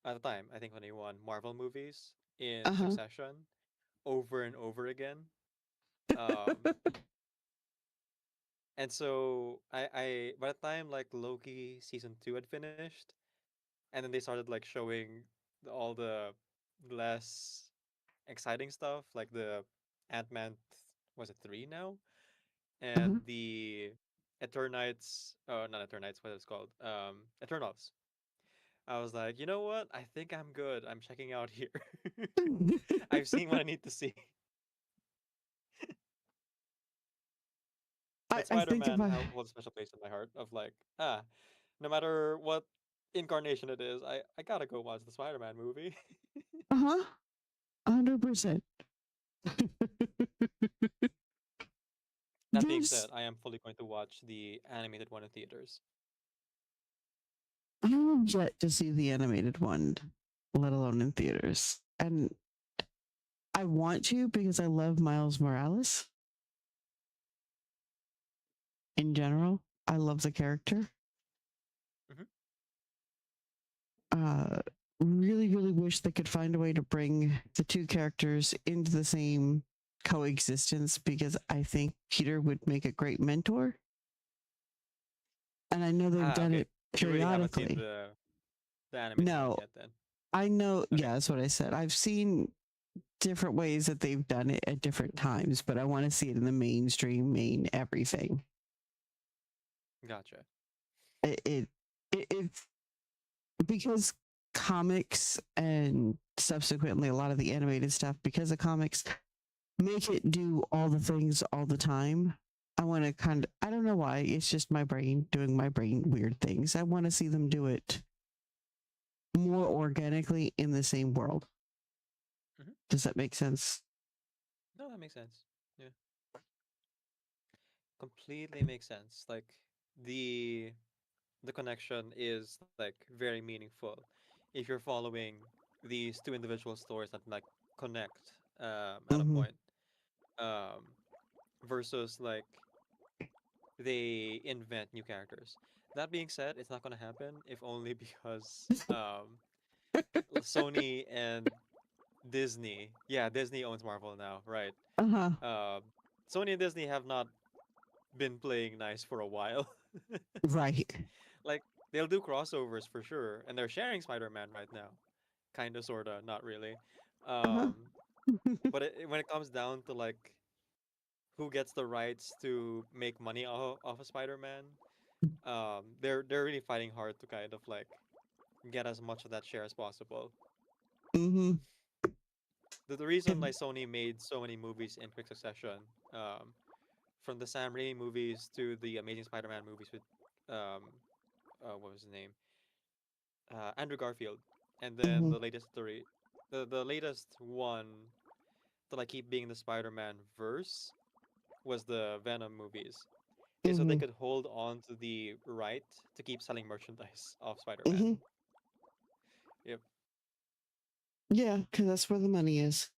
at the time, I think 21 Marvel movies in Uh-huh. succession over and over again. Um, and so I by the time like Loki season 2 had finished, and then they started like showing all the less exciting stuff, like the Ant-Man, was it 3 now? And Uh-huh. the Eternites, oh, not Eternites, what it's called? Eternals. I was like, you know what? I think I'm good. I'm checking out here. I've seen what I need to see. But I think if Spider-Man I holds a special place in my heart of like, no matter what incarnation it is, I gotta go watch the Spider-Man movie. uh-huh 100%. That being There's said, I am fully going to watch the animated one in theaters. I have yet to see the animated one, let alone in theaters. And I want to because I love Miles Morales. In general, I love the character. Mhm. Really, really wish they could find a way to bring the two characters into the same coexistence because I think Peter would make a great mentor. And I know they've done Okay. it You really haven't seen periodically. the animated one No, yet then. I know. Okay. Yeah, that's what I said. I've seen different ways that they've done it at different times, but I want to see it in the mainstream, main everything. Gotcha. It's because comics and subsequently a lot of the animated stuff, because of comics, make it do all the things all the time. I want to I don't know why, it's just my brain doing my brain weird things. I want to see them do it more organically in the same world. Mhm. Does that make sense? No, that makes sense. Yeah. Completely makes sense. Like the the connection is like very meaningful if you're following these two individual stories that like connect at a Mm-hmm. point um versus like they invent new characters. That being said, it's not going to happen if only because Sony and Disney, yeah, Disney owns Marvel now, right? Uh-huh. Sony and Disney have not been playing nice for a while. Right. Like they'll do crossovers for sure, and they're sharing Spider-Man right now, kind of, sorta, not really. Uh-huh. Um, but when it comes down to, like, who gets the rights to make money off of Spider-Man, they're really fighting hard to kind of like get as much of that share as possible. Mm-hmm. The reason like Sony made so many movies in quick succession, um, from the Sam Raimi movies to the Amazing Spider-Man movies with, um, what was his name? Andrew Garfield, and then Mm-hmm. the latest three, the latest one to like keep being the Spider-Man verse was the Venom movies. Okay, so they Mm-hmm. could hold on to the right to keep selling merchandise of Spider-Man. Mm-hmm. Yep, Yeah, because that's where the money is.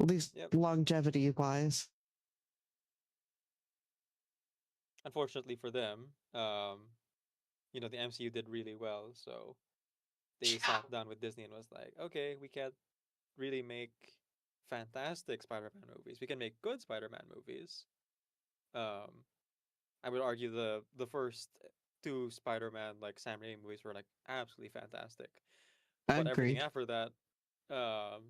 At least yep. longevity wise. Unfortunately for them, the MCU did really well, so they sat down with Disney and was like, okay, we can't really make fantastic Spider-Man movies. We can make good Spider-Man movies. Um, I would argue the first two Spider-Man like Sam Raimi movies were like absolutely fantastic, but everything Agreed. after that, um,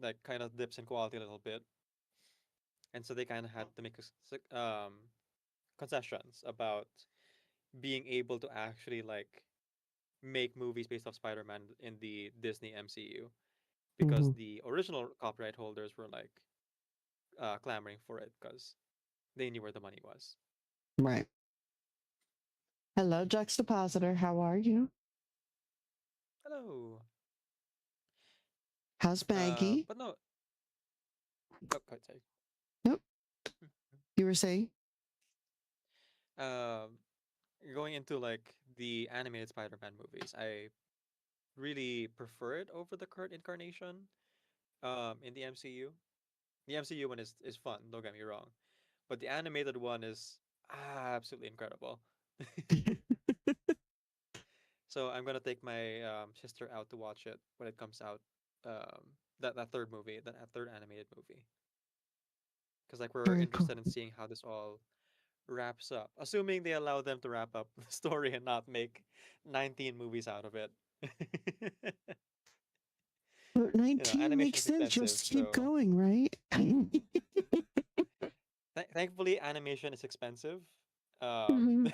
like kind of dips in quality a little bit, and so they kind of had to make concessions about being able to actually like make movies based off Spider-Man in the Disney MCU because Mm-hmm. the original copyright holders were like clamoring for it because they knew where the money was. Right. Hello, Juxtapositor. How are you? Hello. How's Maggie? But no. Oh, quite sorry. Nope. You were saying? Um, Going into like the animated Spider-Man movies, I really prefer it over the current incarnation. In the MCU, the MCU one is fun. Don't get me wrong, but the animated one is absolutely incredible. So I'm gonna take my sister out to watch it when it comes out. That third movie, that third animated movie, because like we're Very cool. interested in seeing how this all wraps up. Assuming they allow them to wrap up the story and not make 19 movies out of it. But 19 Animation makes is sense. expensive, Just keep so going, right? thankfully animation is expensive. Mhm.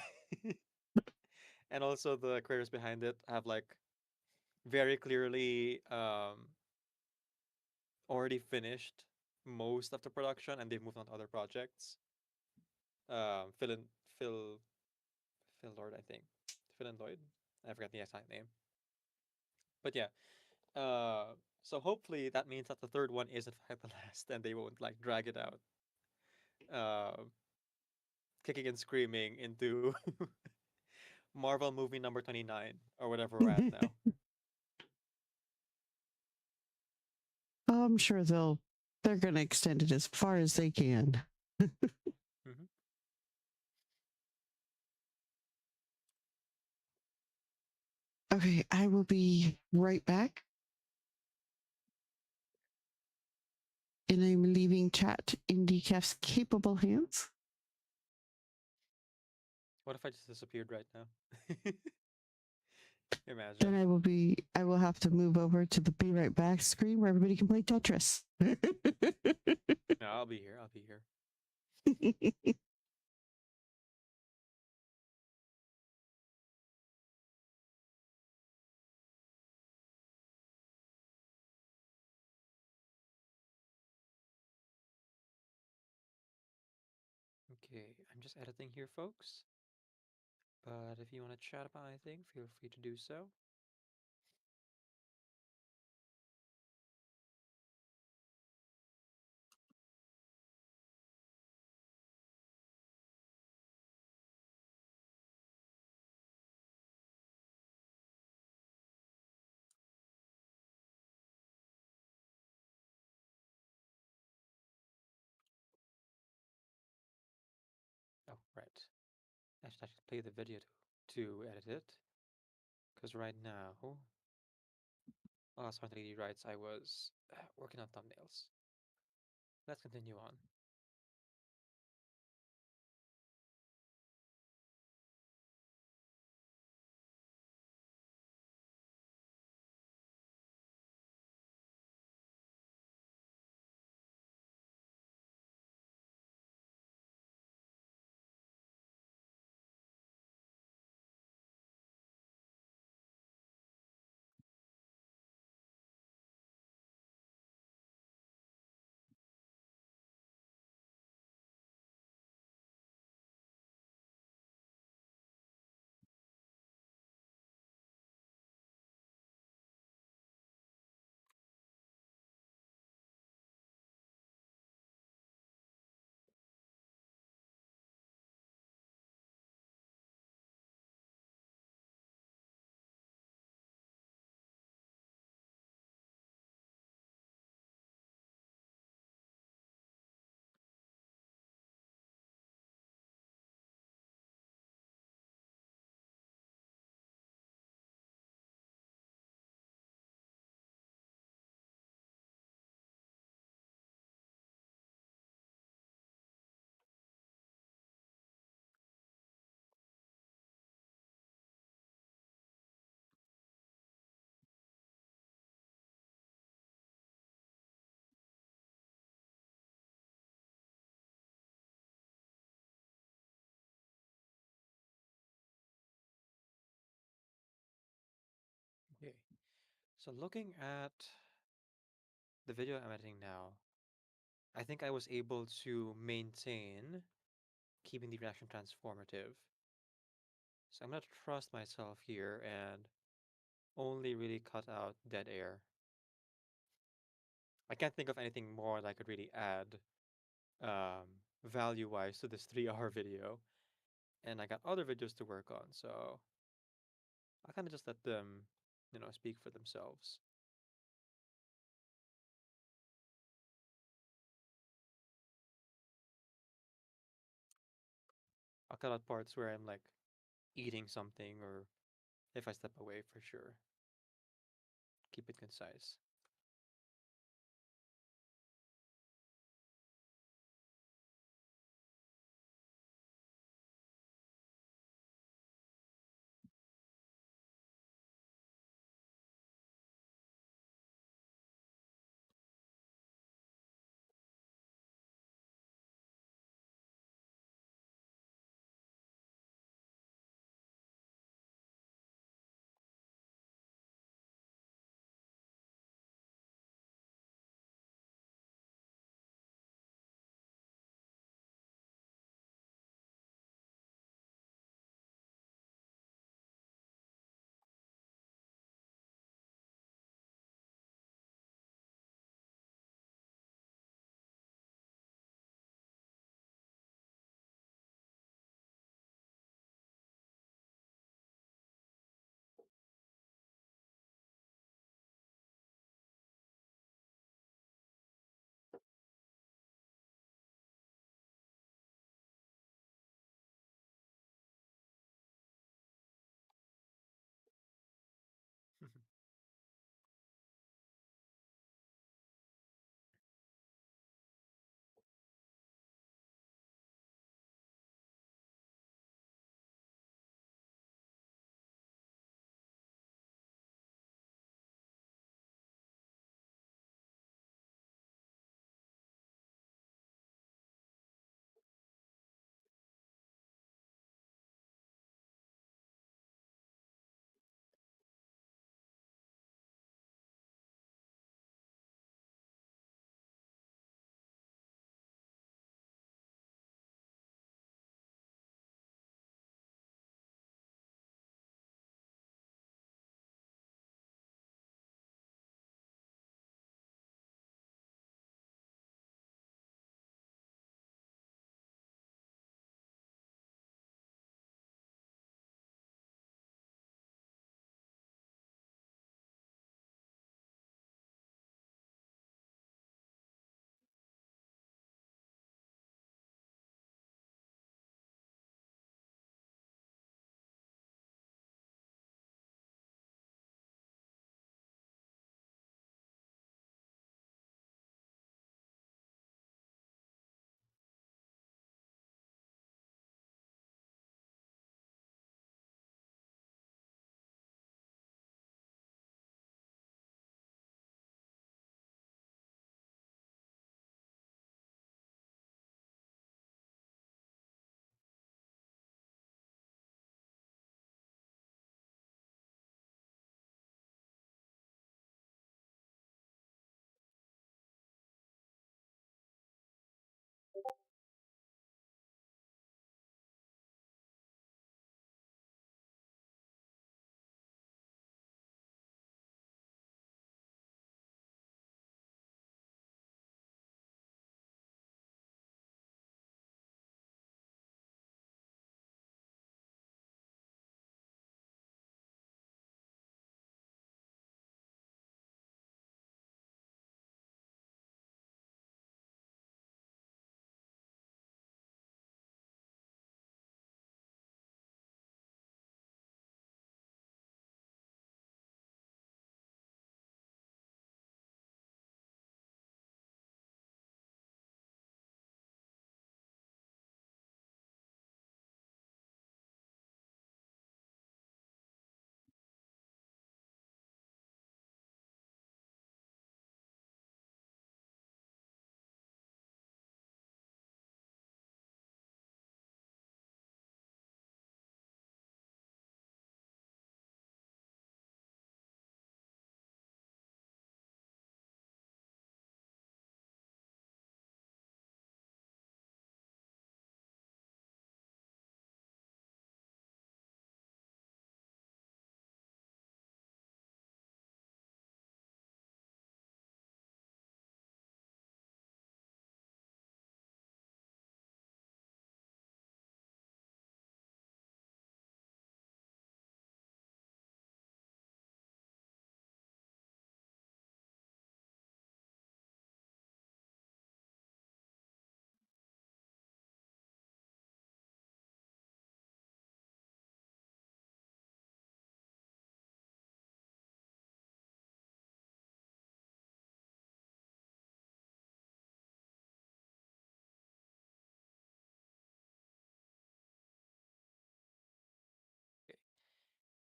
And also the creators behind it have like very clearly already finished most of the production and they've moved on to other projects. Phil and Phil Lord, I think. Phil and Lloyd. I forgot the exact name. But yeah. So hopefully that means that the third one is in fact the last and they won't like drag it out. Uh, Kicking and screaming into Marvel movie number 29 or whatever we're at now. I'm sure they're gonna extend it as far as they can. Hmm. Okay, I will be right back. And I'm leaving chat in Decaf's capable hands. What if I just disappeared right now? Then Imagine. I will have to move over to the be right back screen where everybody can play Tetris. No, I'll be here. I'll be here. Okay, I'm just editing here, folks. But if you want to chat about anything, feel free to do so. Oh, right. I should actually play the video to edit it. Because right now, last 180 rights, I was working on thumbnails. Let's continue on. So looking at the video I'm editing now, I think I was able to maintain keeping the reaction transformative. So I'm gonna trust myself here and only really cut out dead air. I can't think of anything more that I could really add value-wise to this 3-hour video. And I got other videos to work on, so I kind of just let them, speak for themselves. I'll cut out parts where I'm like eating something or if I step away for sure. Keep it concise.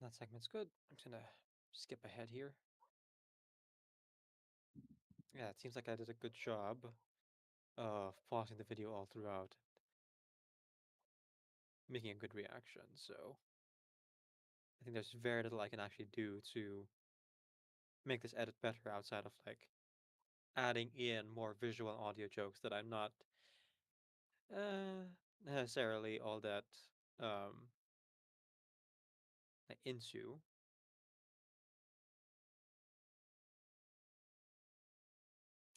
That segment's good. I'm just gonna skip ahead here. Yeah, it seems like I did a good job of pausing the video all throughout, making a good reaction. So I think there's very little I can actually do to make this edit better outside of like adding in more visual and audio jokes that I'm not uh, necessarily all that um, like into.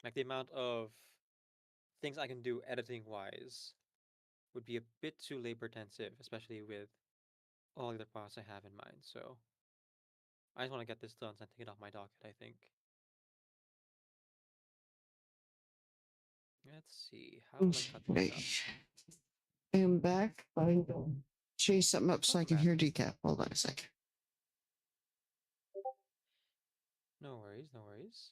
Like the amount of things I can do editing wise would be a bit too labor intensive, especially with all the other projects I have in mind. So I just want to get this done so I take it off my docket, I think. Let's see. How will I cut Okay. this up? I am back. I'm going to chase something up so I can Welcome hear back. decaf. Hold on a second. No worries, no worries.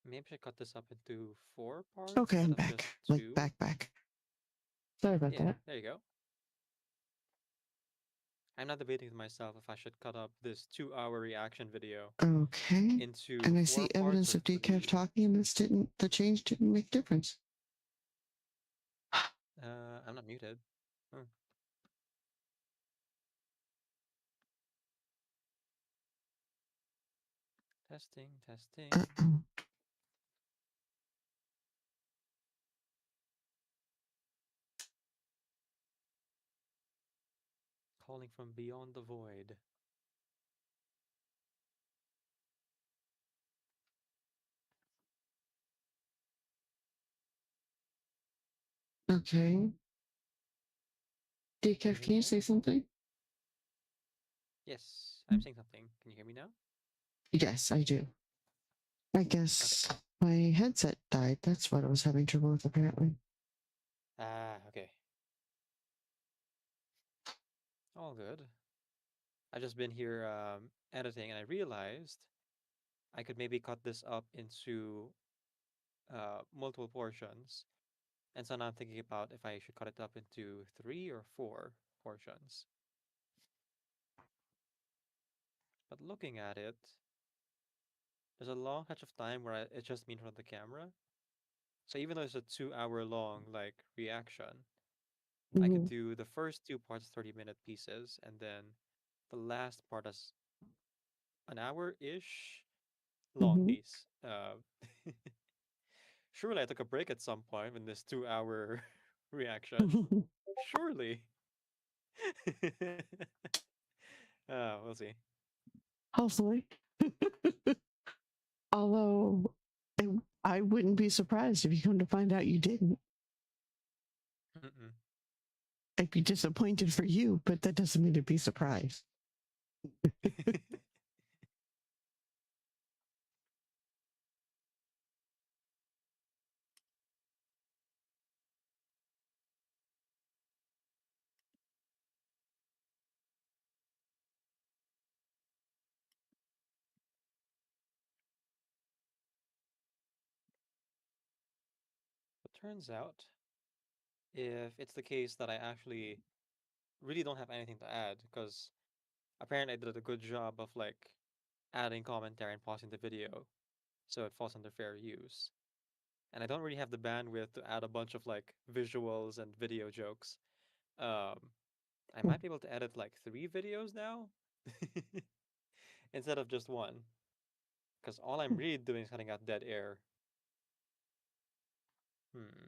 Maybe I should cut this up into 4 parts Okay, I'm instead of back. just Like 2. back. Sorry about Yeah, that. there you go. I'm not debating with myself if I should cut up this 2-hour reaction video Okay. into And I 4 see parts evidence or of decaf 3. talking, and the change didn't make a difference. I'm not muted. Hmm. Testing, testing. Uh-oh. Calling from beyond the void. Okay. Decaf, Anything can you there? say something? Yes, I'm saying something. Can you hear me now? Yes, I do. I guess my headset died. That's what I was having trouble with, apparently. Ah, okay. All good. I've just been here editing and I realized I could maybe cut this up into multiple portions. And so now I'm thinking about if I should cut it up into 3 or 4 portions. But looking at it, there's a long stretch of time where it's just me in front of the camera. So even though it's a 2-hour long like reaction, I could Mhm. do the first 2 parts 30-minute pieces and then the last part as an hour-ish long Mhm. piece. Surely I took a break at some point in this 2-hour reaction. Surely. We'll see. Hopefully. Although I wouldn't be surprised if you come to find out you didn't. Mm-mm. I'd be disappointed for you, but that doesn't mean to be surprised. It turns out, if it's the case that I actually really don't have anything to add, because apparently I did a good job of like adding commentary and pausing the video, so it falls under fair use. And I don't really have the bandwidth to add a bunch of like visuals and video jokes. Um, I might be able to edit like 3 videos now instead of just 1, because all I'm really doing is cutting out dead air. Hmm.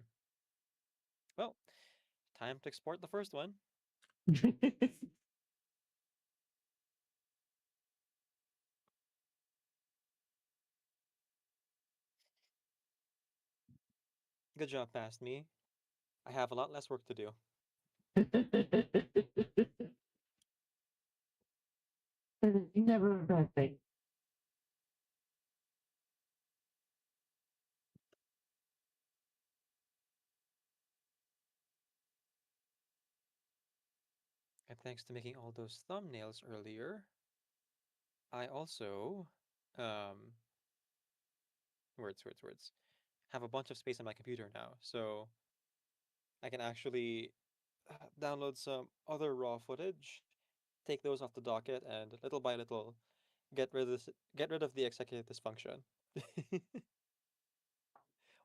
Well, time to export the first one. Good job, past me. I have a lot less work to do. Never a bad thing. And thanks to making all those thumbnails earlier, I also, um, words, have a bunch of space on my computer now. So I can actually download some other raw footage, take those off the docket, and little by little, get rid of the executive dysfunction,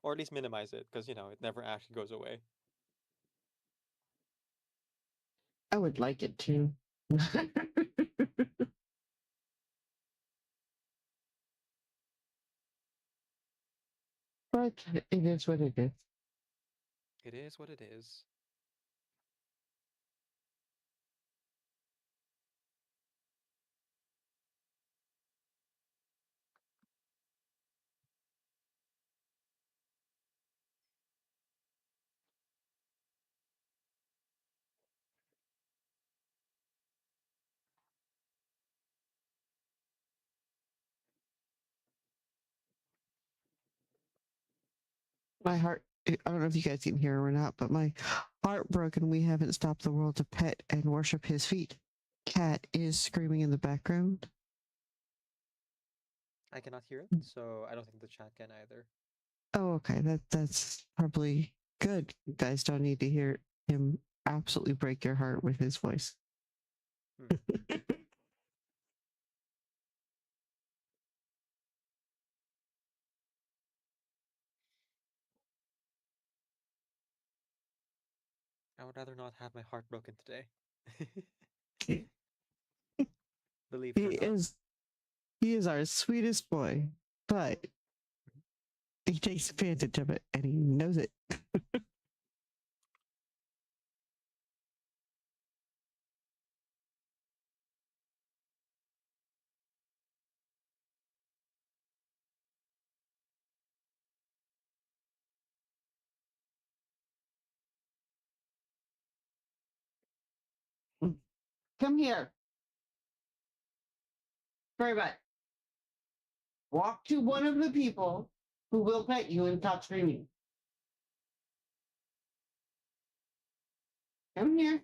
or at least minimize it, because it never actually goes away. I would like it to. But it is what it is. It is what it is. My heart, I don't know if you guys can hear or not, but my heart broken. We haven't stopped the world to pet and worship his feet. Cat is screaming in the background. I cannot hear it, so I don't think the chat can either. Oh, okay. That's probably good. You guys don't need to hear him absolutely break your heart with his voice. I would rather not have my heart broken today. Believe he it or not. he is our sweetest boy, but he takes advantage of it and he knows it. Come here. Very much. Walk to one of the people who will pet you and stop screaming. Come here.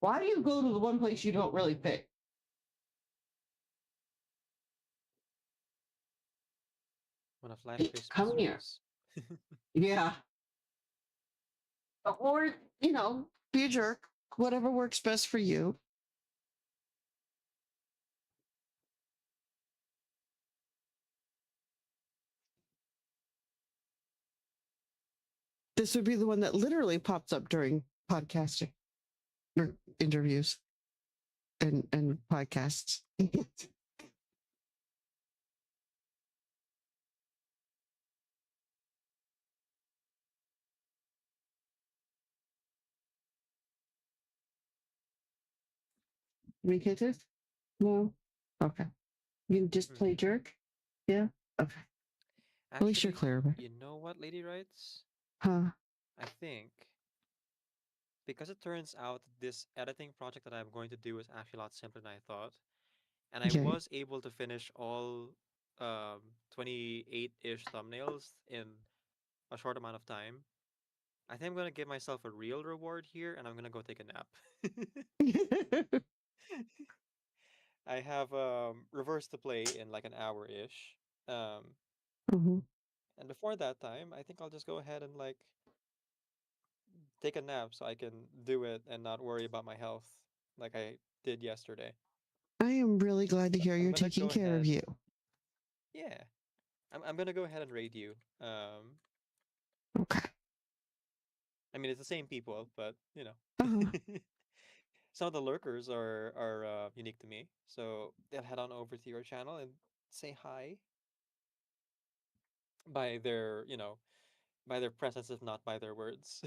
Why do you go to the one place you don't really fit? One of life's greatest Come here. mysteries. Yeah. Or, be a jerk. Whatever works best for you. This would be the one that literally pops up during podcasting or interviews and podcasts. Communicative? No. Okay. You just play jerk? Yeah? Okay. At least you're Actually, clear about it. you know what, Lady Writes? Huh? I think because it turns out that this editing project that I'm going to do is actually a lot simpler than I thought, and I Okay. was able to finish all 28-ish thumbnails in a short amount of time. I think I'm gonna give myself a real reward here, and I'm gonna go take a nap. I have reverse to play in like an hour-ish. Mhm. And before that time, I think I'll just go ahead and like take a nap so I can do it and not worry about my health like I did yesterday. I am really glad to So hear I'm you're gonna taking go care of ahead. you. Yeah, I'm gonna go ahead and raid you. Okay. I mean it's the same people, but Uh-huh. some of the lurkers are unique to me, so they'll head on over to your channel and say hi by their presence, if not by their words.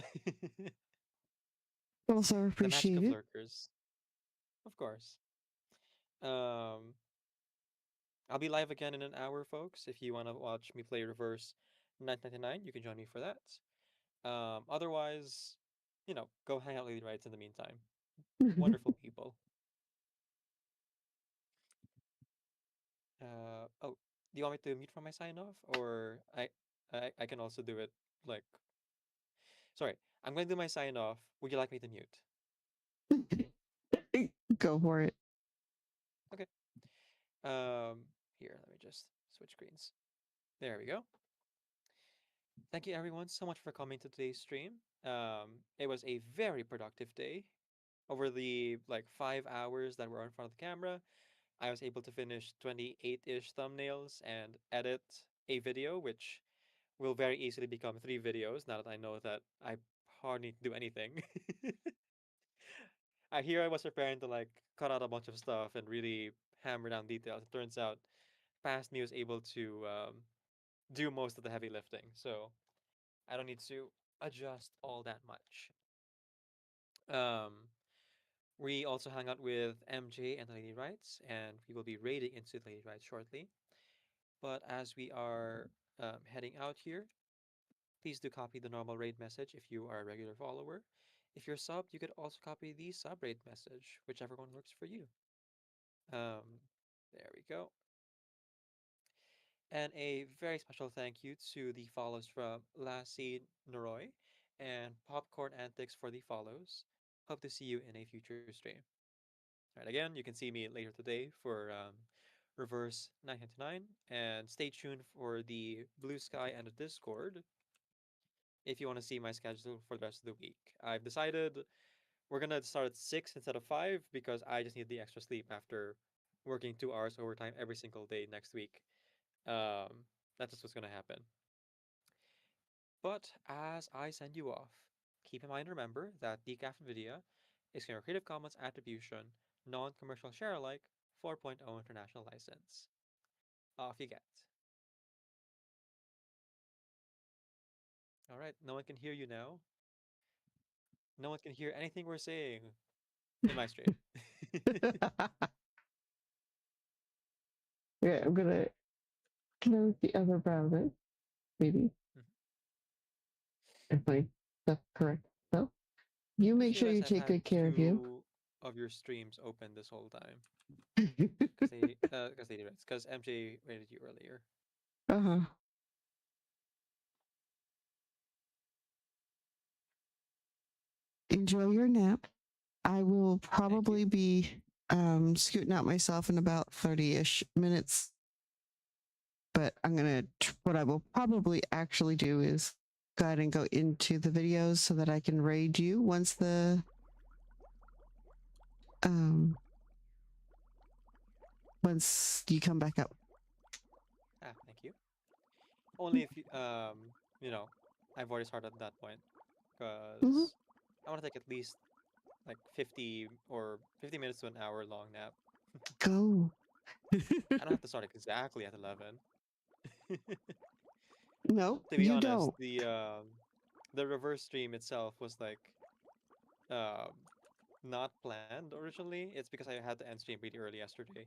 Also The magic appreciate of it. lurkers, of course. Um, I'll be live again in an hour, folks. If you want to watch me play Reverse 999, you can join me for that. Otherwise, go hang out with Lady Rights in the meantime. Wonderful people. Oh, do you want me to mute from my sign off, or I can also do it like. Sorry, I'm going to do my sign off. Would you like me to mute? Go for it. Okay. Here, let me just switch screens. There we go. Thank you everyone so much for coming to today's stream. It was a very productive day. Over the like 5 hours that were in front of the camera, I was able to finish 28-ish thumbnails and edit a video, which will very easily become 3 videos now that I know that I hardly need to do anything. I was preparing to like cut out a bunch of stuff and really hammer down details. It turns out Past Me was able to do most of the heavy lifting, so I don't need to adjust all that much. Um, we also hung out with MJ and the Lady Rights, and we will be raiding into the Lady Rights shortly. But as we are heading out here, please do copy the normal raid message if you are a regular follower. If you're subbed, you could also copy the sub raid message, whichever one works for you. There we go. And a very special thank you to the follows from Lassie Noroi and Popcorn Antics for the follows. Hope to see you in a future stream. All right, again, you can see me later today for Reverse 999, and stay tuned for the Blue Sky and the Discord if you want to see my schedule for the rest of the week. I've decided we're gonna start at 6 instead of 5 because I just need the extra sleep after working 2 hours overtime every single day next week. Um, that's just what's gonna happen. But as I send you off, keep in mind, remember that Decaf Nvidia is your Creative Commons Attribution, non-commercial share alike 4.0 international license. Off you get. All right, no one can hear you now. No one can hear anything we're saying in my stream. Yeah, I'm gonna close the other browser, maybe, Mhm. if my stuff correct. So you I make just sure you realized I've take had good care of you. 2 of your streams open this whole time because MJ rated you earlier. Uh-huh. Enjoy your nap. I will Thank you. probably be scooting out myself in about 30-ish minutes. But I'm gonna what I will probably actually do is go ahead and go into the videos so that I can raid you once the once you come back up. Thank you. Only if you you know, I've already started at that point Mm-hmm. because I want to take at least like 50 minutes to an hour long nap. Go. I don't have to start exactly at 11. No, To be you honest, don't. the reverse stream itself was like um not planned originally. It's because I had to end stream really early yesterday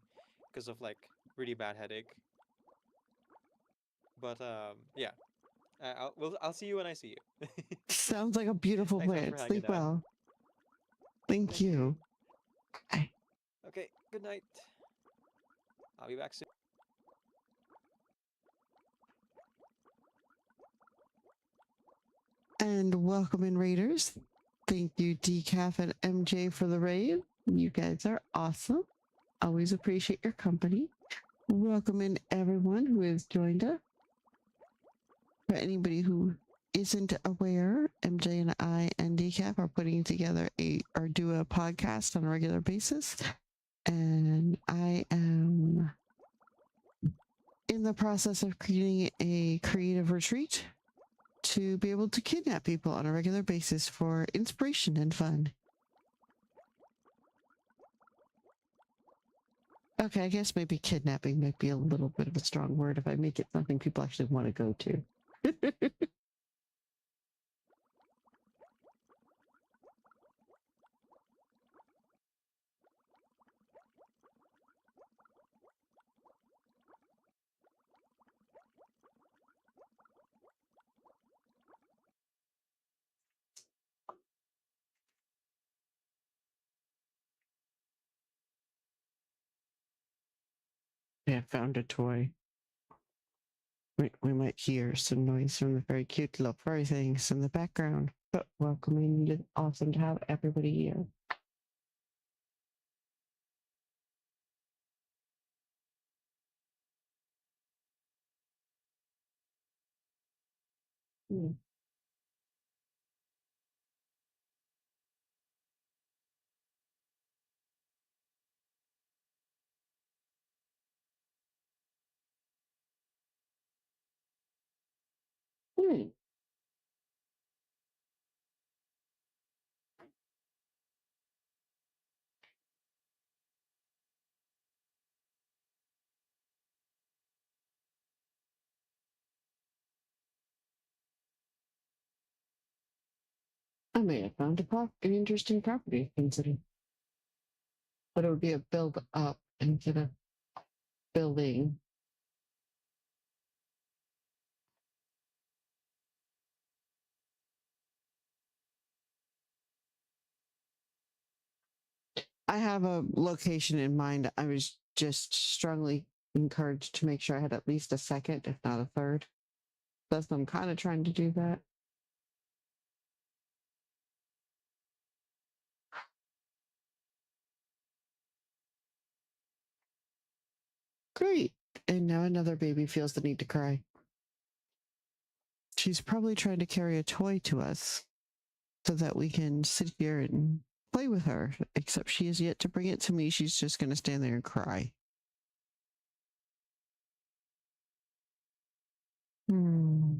because of like really bad headache. But yeah, I'll see you when I see you. Sounds like a beautiful Thanks so much plan. for hanging Sleep out. well. Thank Thank you. you. Bye. Okay, good night. I'll be back soon. And welcome in, Raiders. Thank you, Decaf and MJ, for the raid. You guys are awesome. Always appreciate your company. Welcome in everyone who has joined us. For anybody who isn't aware, MJ and I and Decaf are putting together or do a podcast on a regular basis. And I am in the process of creating a creative retreat to be able to kidnap people on a regular basis for inspiration and fun. Okay, I guess maybe kidnapping might be a little bit of a strong word if I make it something people actually want to go to. Yeah, found a toy. We might hear some noise from the very cute little furry things in the background. But welcoming, it's awesome to have everybody here. Hmm. Good. I may have found an interesting property to consider, but it would be a build up instead of building. I have a location in mind. I was just strongly encouraged to make sure I had at least a second, if not a third. Thus, I'm kind of trying to do that. Great. And now another baby feels the need to cry. She's probably trying to carry a toy to us so that we can sit here and play with her, except she has yet to bring it to me. She's just going to stand there and cry. Hmm.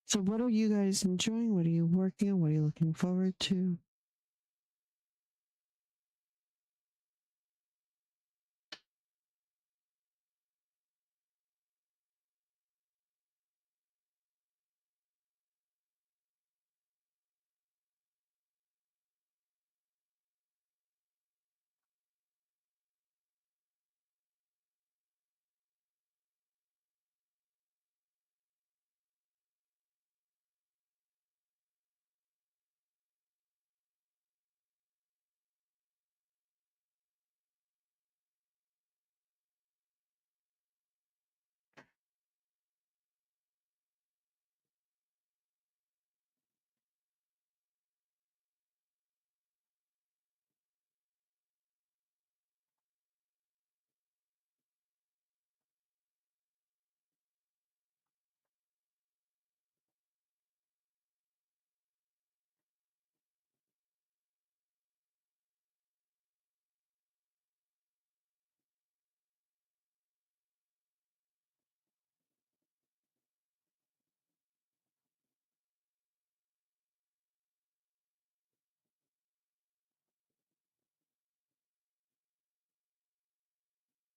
So, what are you guys enjoying? What are you working on? What are you looking forward to?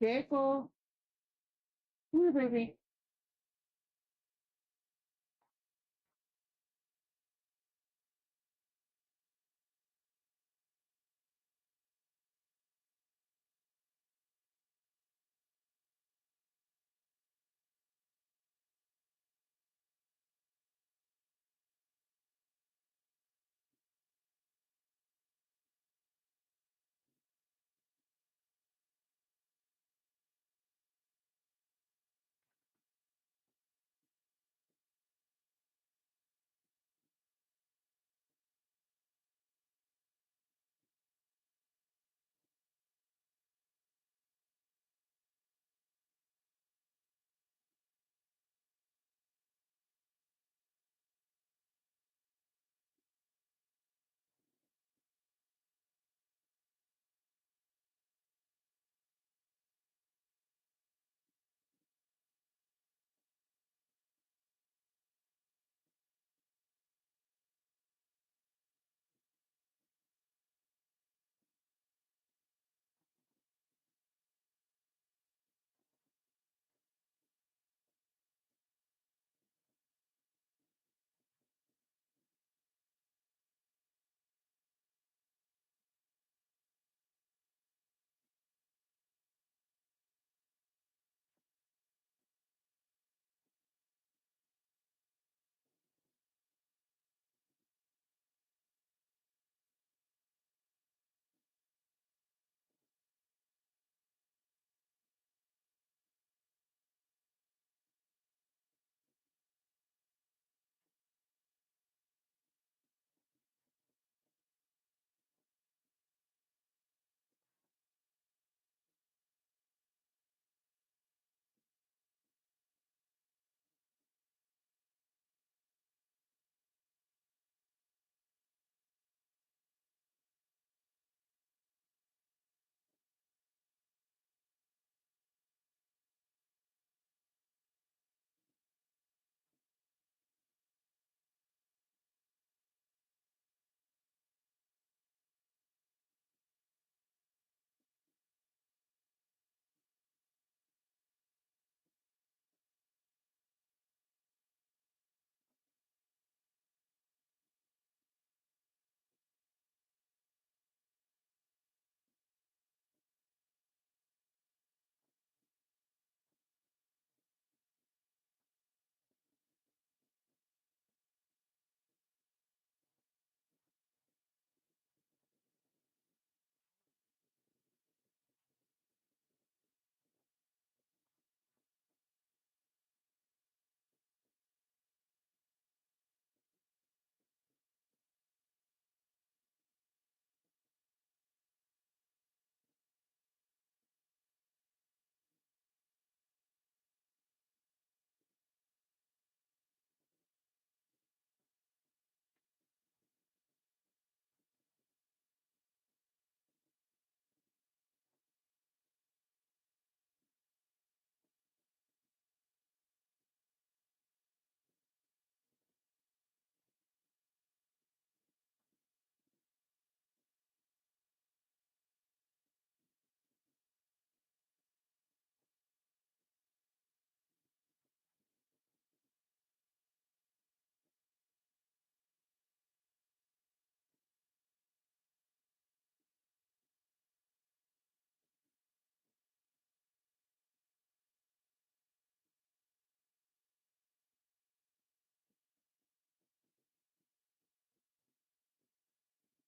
Careful. Come here, baby.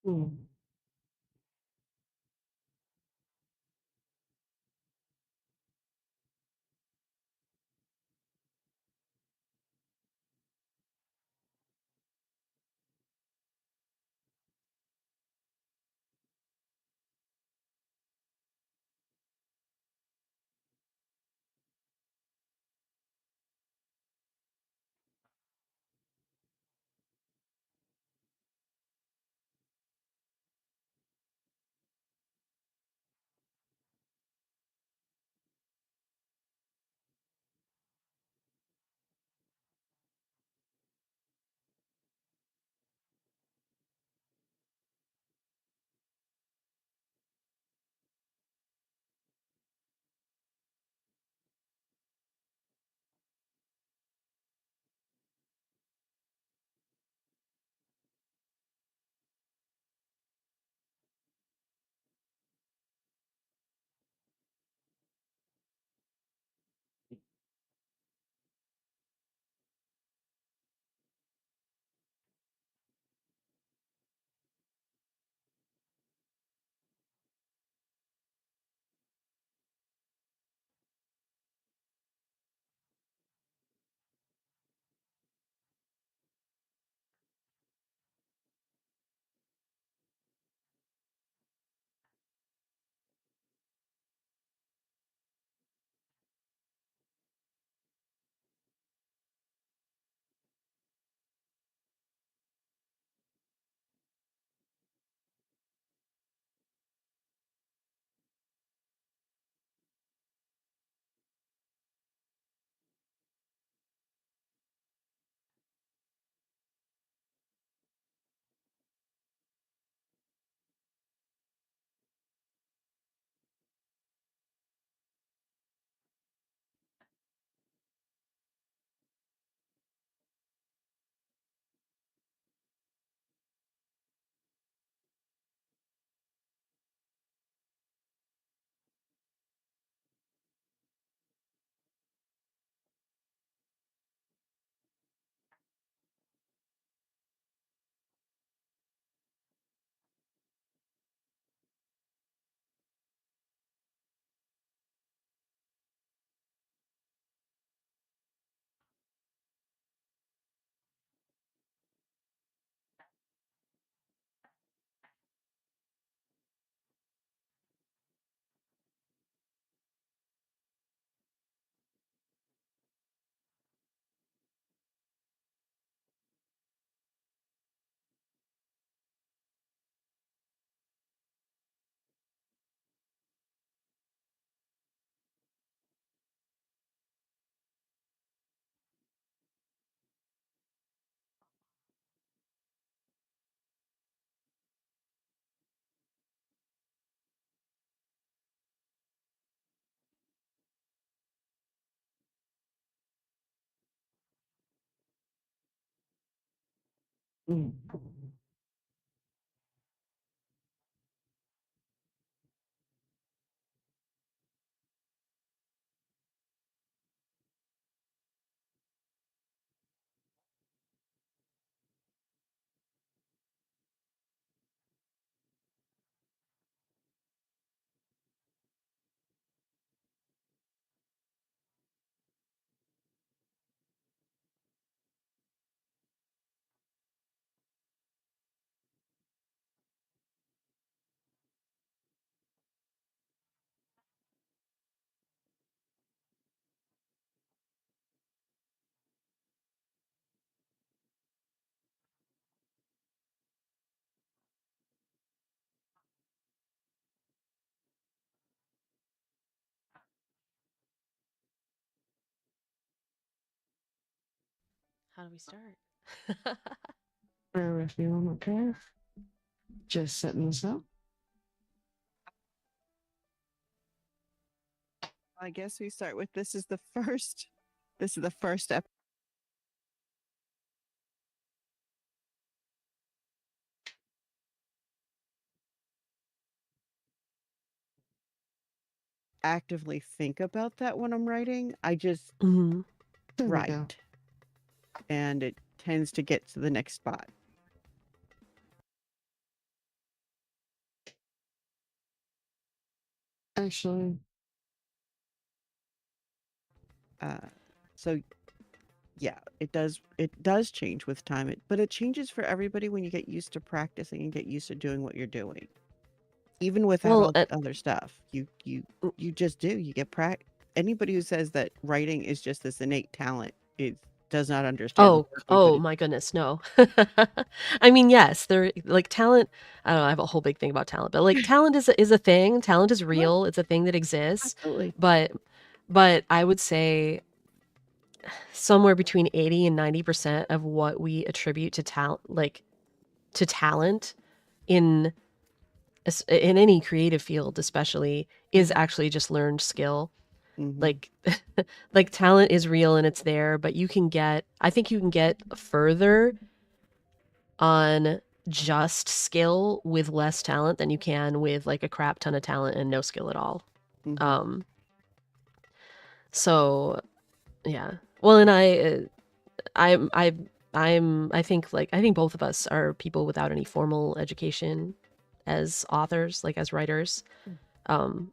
Mm. Mm. How do we start? Bear with me a moment, okay? Just setting this up. I guess we start with this is the first episode. Actively think about that when I'm writing. I just Mm-hmm. There we go. write. And it tends to get to the next spot. Actually, So yeah, it does change with time. But it changes for everybody when you get used to practicing and get used to doing what you're doing. Even without Well, all the other stuff. You just do. You get anybody who says that writing is just this innate talent does not understand the work we put oh in. my goodness, no. I mean, yes, there like talent. I don't know. I have a whole big thing about talent, but like talent is a thing. Talent is Oh, real. It's a thing that exists. absolutely. But I would say somewhere between 80 and 90% of what we attribute to talent in in any creative field especially is actually just learned skill. Mhm. Like like talent is real and it's there, but I think you can get further on just skill with less talent than you can with like a crap ton of talent and no skill at all. Mhm. So yeah. Well, and I think both of us are people without any formal education as authors, like as writers, um,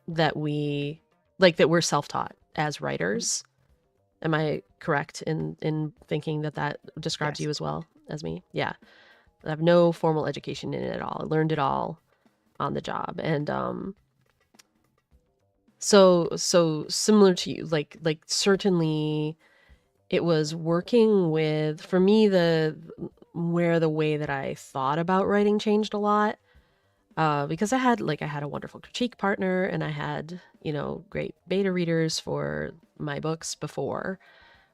that we're self-taught as writers. Am I correct in thinking that describes Yes. you as well as me? Yeah. I have no formal education in it at all. I learned it all on the job. And so similar to you, like certainly it was working with, for me, the way that I thought about writing changed a lot. Because I had a wonderful critique partner and I had, great beta readers for my books before,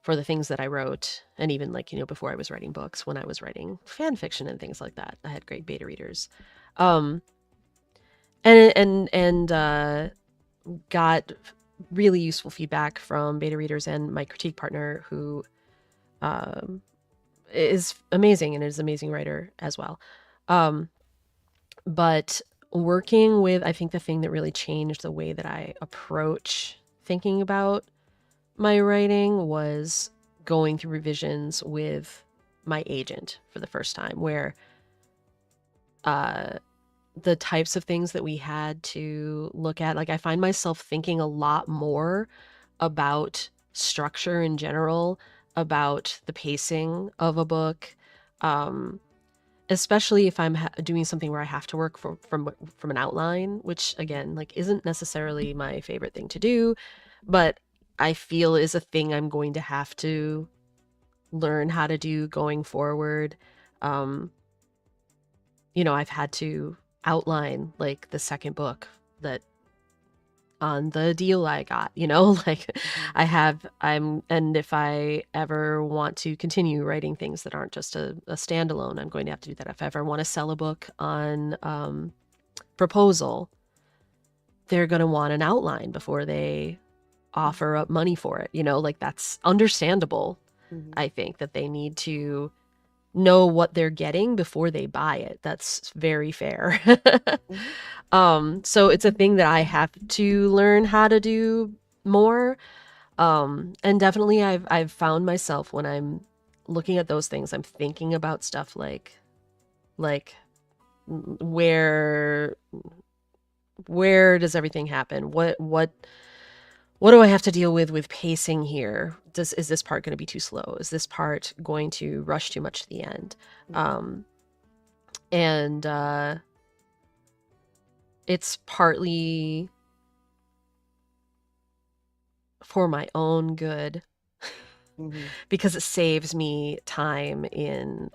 for the things that I wrote, and even before I was writing books, when I was writing fan fiction and things like that, I had great beta readers. And got really useful feedback from beta readers and my critique partner, who is amazing and is an amazing writer as well. But working with, I think the thing that really changed the way that I approach thinking about my writing was going through revisions with my agent for the first time, where the types of things that we had to look at, like I find myself thinking a lot more about structure in general, about the pacing of a book, especially if I'm doing something where I have to work from an outline, which again, like isn't necessarily my favorite thing to do, but I feel is a thing I'm going to have to learn how to do going forward. I've had to outline like the second book that on the deal I got, like and if I ever want to continue writing things that aren't just a standalone, I'm going to have to do that. If I ever want to sell a book on proposal, they're going to want an outline before they offer up money for it, like that's understandable. I think that they need to know what they're getting before they buy it. That's very fair. So it's a thing that I have to learn how to do more. And definitely I've found myself when I'm looking at those things, I'm thinking about stuff like where does everything happen? What do I have to deal with pacing here? Is this part going to be too slow? Is this part going to rush too much to the end? And it's partly for my own good because it saves me time in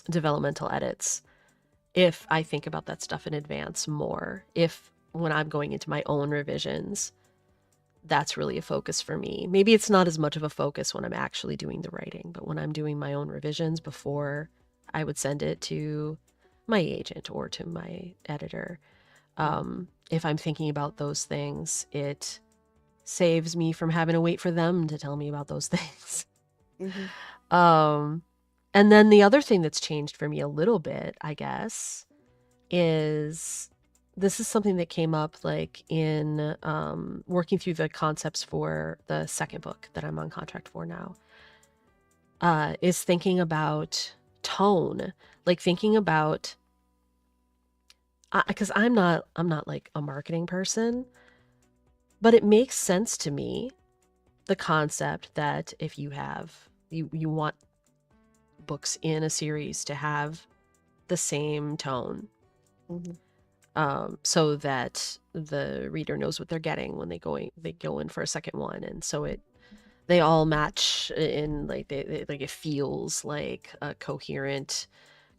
developmental edits if I think about that stuff in advance more. If when I'm going into my own revisions, that's really a focus for me. Maybe it's not as much of a focus when I'm actually doing the writing, but when I'm doing my own revisions before I would send it to my agent or to my editor, if I'm thinking about those things, it saves me from having to wait for them to tell me about those things. And then the other thing that's changed for me a little bit, I guess, is this is something that came up like in working through the concepts for the second book that I'm on contract for now, is thinking about tone, like thinking about because I'm not like a marketing person, but it makes sense to me, the concept that if you want books in a series to have the same tone, so that the reader knows what they're getting when they go in for a second one, and so they all match in like like it feels like a coherent,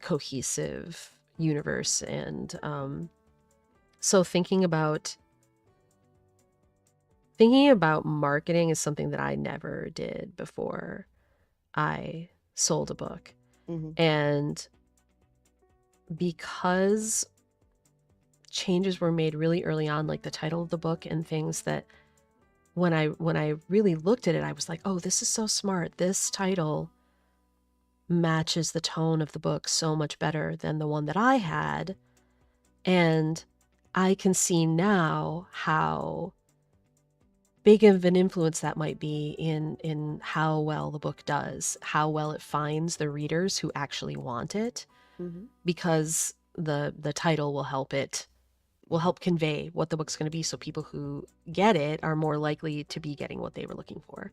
cohesive universe. And so thinking about marketing is something that I never did before I sold a book. And because changes were made really early on, like the title of the book and things that when I really looked at it, I was like, oh, this is so smart. This title matches the tone of the book so much better than the one that I had. And I can see now how big of an influence that might be in how well the book does, how well it finds the readers who actually want it, because the title will help convey what the book's going to be, so people who get it are more likely to be getting what they were looking for.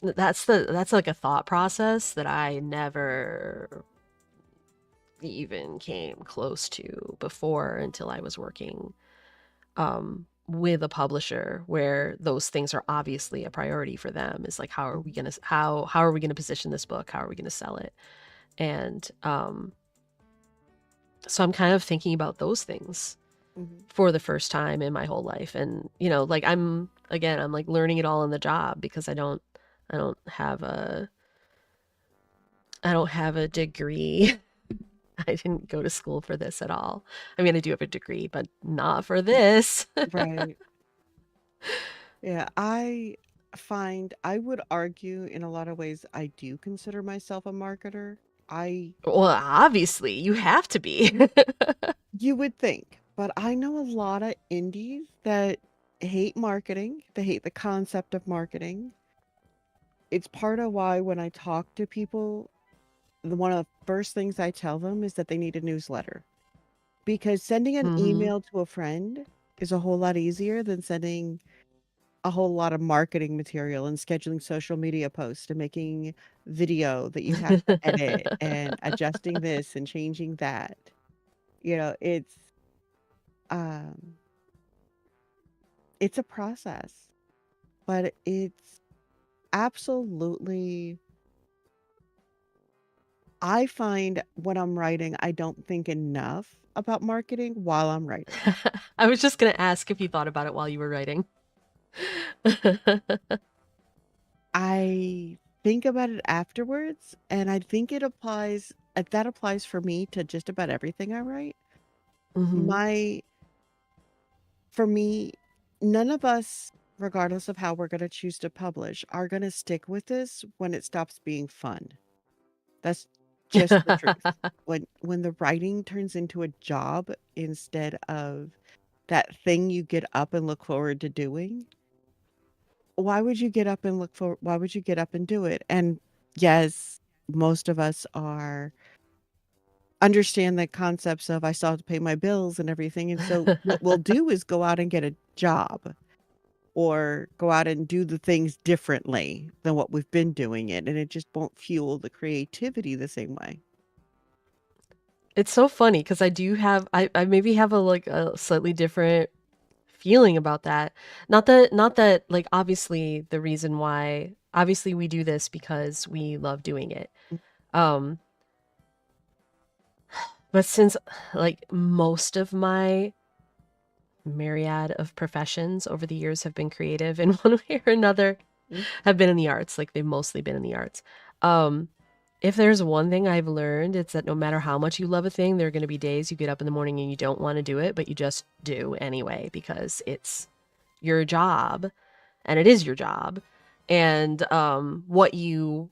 That's like a thought process that I never even came close to before, until I was working with a publisher where those things are obviously a priority for them. Is like, how are we gonna position this book? How are we gonna sell it? And so I'm kind of thinking about those things for the first time in my whole life. And like I'm like learning it all on the job, because I don't have a degree. I didn't go to school for this at all. I mean, I do have a degree, but not for this. Right. Yeah, I would argue in a lot of ways I do consider myself a marketer. Well, obviously, you have to be. You would think, but I know a lot of indies that hate marketing. They hate the concept of marketing. It's part of why when I talk to people, one of the first things I tell them is that they need a newsletter. Because sending an email to a friend is a whole lot easier than sending a whole lot of marketing material and scheduling social media posts and making video that you have to edit and adjusting this and changing that. It's a process, but it's absolutely, I find when I'm writing, I don't think enough about marketing while I'm writing. I was just gonna ask if you thought about it while you were writing. I think about it afterwards, and I think that applies for me to just about everything I write. For me, none of us, regardless of how we're going to choose to publish, are going to stick with this when it stops being fun. That's just the truth. When the writing turns into a job instead of that thing you get up and look forward to doing, why would you get up and do it? And yes, most of us understand the concepts of I still have to pay my bills and everything. And so what we'll do is go out and get a job or go out and do the things differently than what we've been doing it. And it just won't fuel the creativity the same way. It's so funny because I maybe have a slightly different feeling about that. Not that like, obviously the reason why, obviously we do this because we love doing it. But since like most of my myriad of professions over the years have been creative in one way or another, have been in the arts, like they've mostly been in the arts. If there's one thing I've learned, it's that no matter how much you love a thing, there are going to be days you get up in the morning and you don't want to do it, but you just do anyway, because it's your job and it is your job. And what you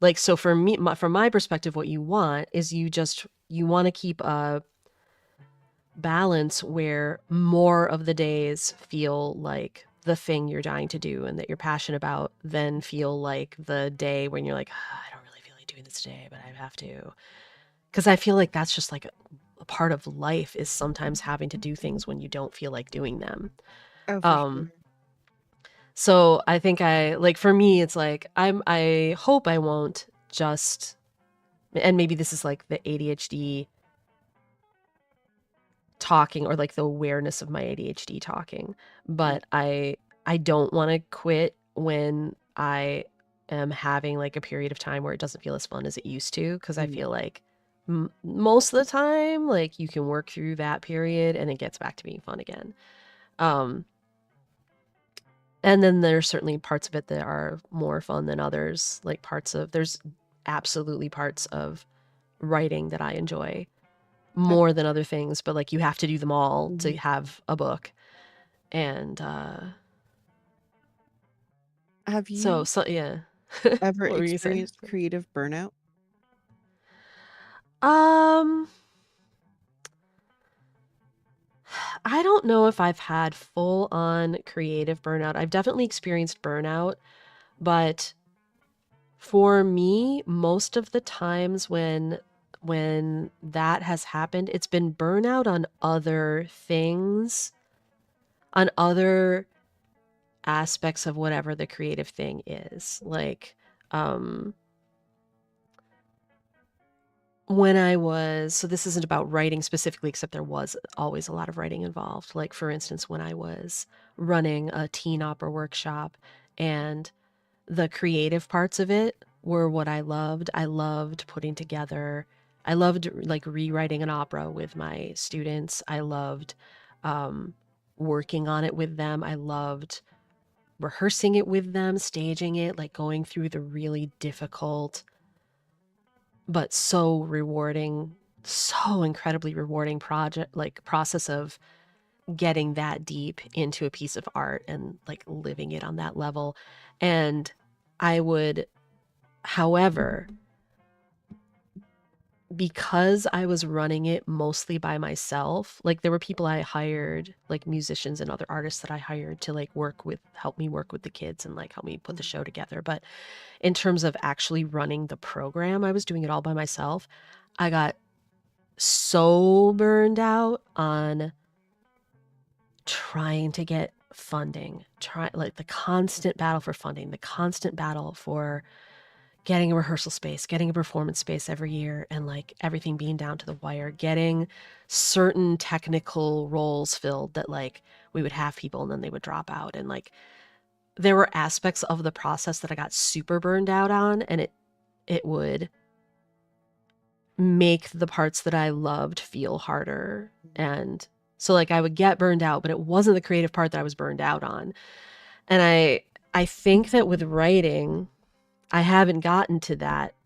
like, so for me, from my perspective, what you want is you want to keep a balance where more of the days feel like the thing you're dying to do and that you're passionate about, than feel like the day when you're like, I don't really feel like doing this today, but I have to. Because I feel like that's just like a part of life is sometimes having to do things when you don't feel like doing them. Oh, for Um, sure. So I think for me, it's like I hope I won't just, and maybe this is like the ADHD talking, or like the awareness of my ADHD talking, but I don't want to quit when I am having like a period of time where it doesn't feel as fun as it used to, because I feel like most of the time, like, you can work through that period and it gets back to being fun again. And then there's certainly parts of it that are more fun than others. Like there's absolutely parts of writing that I enjoy more than other things, but like you have to do them all to have a book. And Have you so yeah. ever What were you saying? experienced creative burnout? I don't know if I've had full on creative burnout. I've definitely experienced burnout, but for me, most of the times when that has happened, it's been burnout on other things, on other aspects of whatever the creative thing is. Like, when I was, so this isn't about writing specifically, except there was always a lot of writing involved. Like, for instance, when I was running a teen opera workshop, and the creative parts of it were what I loved. I loved putting together, I loved like rewriting an opera with my students. I loved working on it with them. I loved rehearsing it with them, staging it, like going through the really difficult but so rewarding, so incredibly rewarding process of getting that deep into a piece of art and like living it on that level. And I would, however, because I was running it mostly by myself, like there were people I hired, like musicians and other artists that I hired to like help me work with the kids and like help me put the show together. But in terms of actually running the program, I was doing it all by myself. I got so burned out on trying to get funding, like the constant battle for funding, the constant battle for getting a rehearsal space, getting a performance space every year, and like everything being down to the wire, getting certain technical roles filled that like we would have people and then they would drop out. And like there were aspects of the process that I got super burned out on, and it would make the parts that I loved feel harder. And so like I would get burned out, but it wasn't the creative part that I was burned out on. And I think that with writing, I haven't gotten to that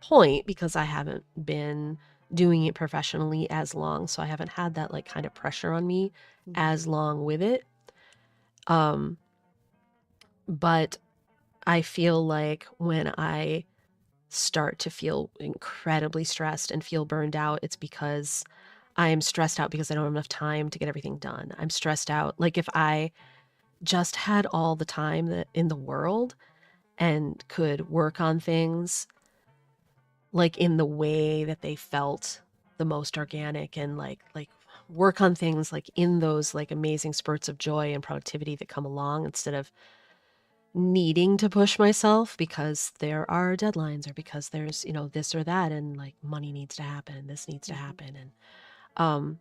point because I haven't been doing it professionally as long, so I haven't had that like kind of pressure on me as long with it. But I feel like when I start to feel incredibly stressed and feel burned out, it's because I am stressed out because I don't have enough time to get everything done. I'm stressed out. Like if I just had all the time that in the world and could work on things like in the way that they felt the most organic, and like work on things like in those like amazing spurts of joy and productivity that come along, instead of needing to push myself because there are deadlines or because there's, this or that, and like money needs to happen and this needs to happen. And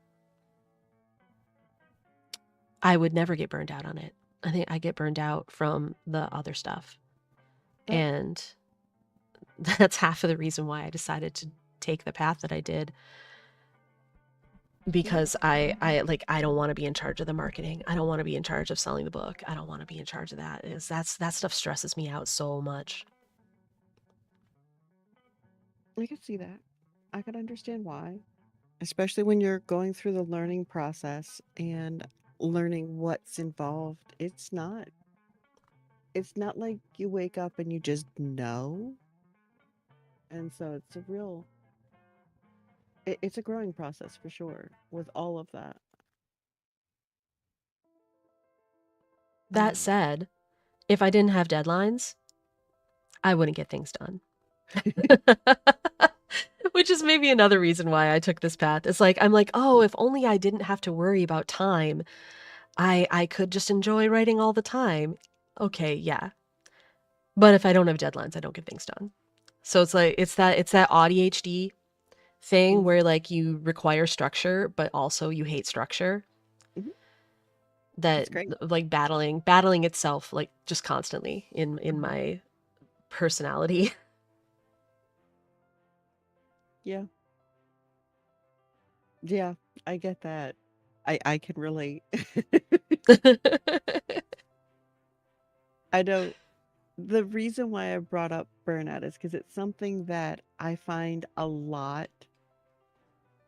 I would never get burned out on it. I think I get burned out from the other stuff. And that's half of the reason why I decided to take the path that I did, because I don't want to be in charge of the marketing. I don't want to be in charge of selling the book. I don't want to be in charge of that. That stuff stresses me out so much. I can see that. I can understand why. Especially when you're going through the learning process and learning what's involved. It's not like you wake up and you just know. And so it's a growing process for sure with all of that. That said, if I didn't have deadlines, I wouldn't get things done. Which is maybe another reason why I took this path. It's like I'm like, oh, if only I didn't have to worry about time, I could just enjoy writing all the time. Okay, yeah. But if I don't have deadlines, I don't get things done. So it's like it's that ADHD thing Mhm. where like you require structure, but also you hate structure. Mhm. That great. like battling itself like just constantly in Mhm. my personality. Yeah. Yeah, I get that. I can relate. I know the reason why I brought up burnout is because it's something that I find a lot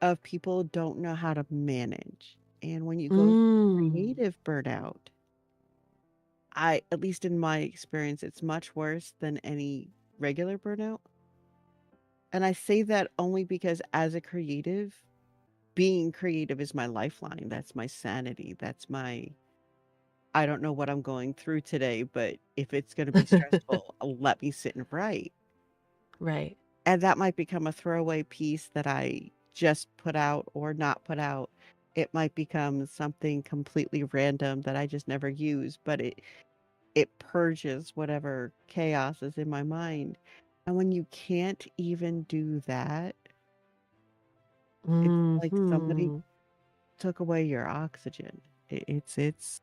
of people don't know how to manage. And when you go through Mm. creative burnout, at least in my experience, it's much worse than any regular burnout. And I say that only because as a creative, being creative is my lifeline. That's my sanity. That's my, I don't know what I'm going through today, but if it's going to be stressful, let me sit and write. Right. And that might become a throwaway piece that I just put out or not put out. It might become something completely random that I just never use, but it purges whatever chaos is in my mind. And when you can't even do that, it's like somebody Mhm. took away your oxygen. It's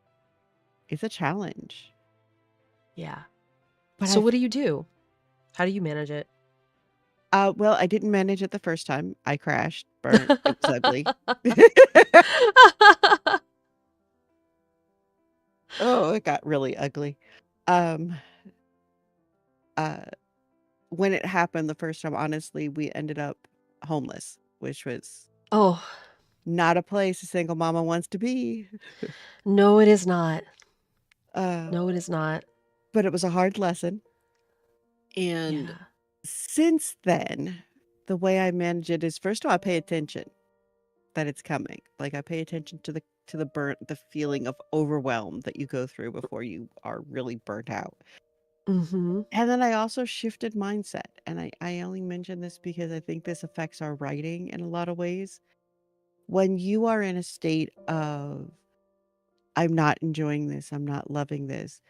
a challenge. Yeah. But So what do you do? How do you manage it? well, I didn't manage it the first time. I crashed, burnt. It was ugly. Oh, it got really ugly. Um, uh, when it happened the first time, honestly, we ended up homeless, which was Oh, not a place a single mama wants to be. no, it is not. Uh, No, it is not. but it was a hard lesson. And Yeah. since then, the way I manage it is first of all, I pay attention that it's coming. Like I pay attention to the burnt, the feeling of overwhelm that you go through before you are really burnt out. Mhm. And then I also shifted mindset. And I only mention this because I think this affects our writing in a lot of ways. When you are in a state of, I'm not enjoying this, I'm not loving this,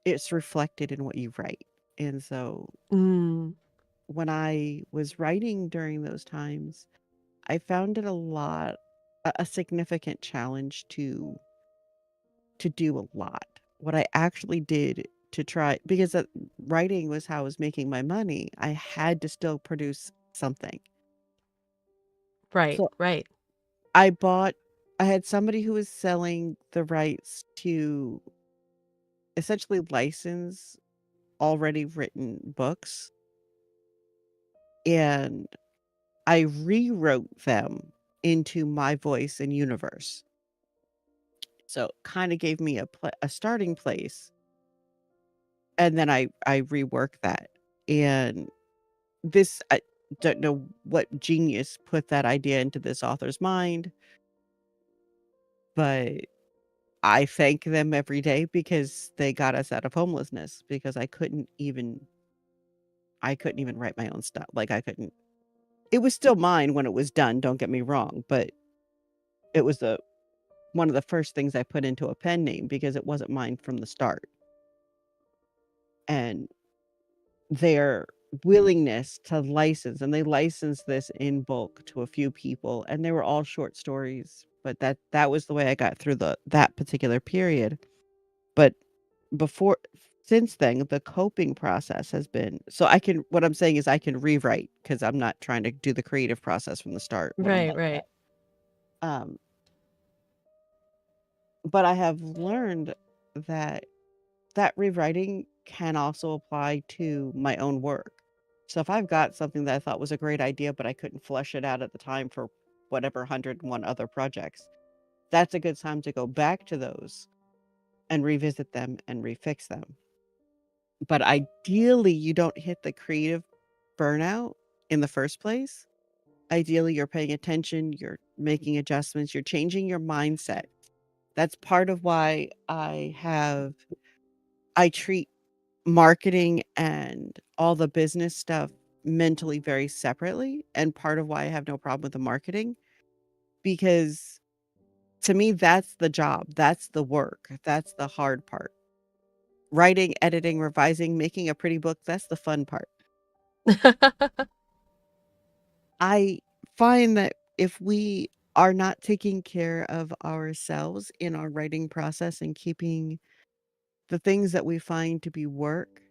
it's reflected in what you write. And so Mm. when I was writing during those times, I found it a significant challenge to do a lot. What I actually did to try, because writing was how I was making my money, I had to still produce something. Right, So right. I bought, I had somebody who was selling the rights to essentially license already written books, and I rewrote them into my voice and universe. So kind of gave me a starting place, and then I reworked that. And this I don't know what genius put that idea into this author's mind, but I thank them every day because they got us out of homelessness because I couldn't even write my own stuff. Like I couldn't. It was still mine when it was done, don't get me wrong, but it was one of the first things I put into a pen name because it wasn't mine from the start. And their willingness to license, and they licensed this in bulk to a few people, and they were all short stories, but that was the way I got through that particular period. But before since then, the coping process has been, so I can, what I'm saying is I can rewrite because I'm not trying to do the creative process from the start when I'm Right, like right. that. Um, but I have learned that rewriting can also apply to my own work. So if I've got something that I thought was a great idea, but I couldn't flesh it out at the time for whatever 101 other projects, that's a good time to go back to those and revisit them and refix them. But ideally, you don't hit the creative burnout in the first place. Ideally, you're paying attention, you're making adjustments, you're changing your mindset. That's part of why I treat marketing and all the business stuff mentally very separately, and part of why I have no problem with the marketing, because to me that's the job, that's the work, that's the hard part. Writing, editing, revising, making a pretty book, that's the fun part. I find that if we are not taking care of ourselves in our writing process and keeping the things that we find to be work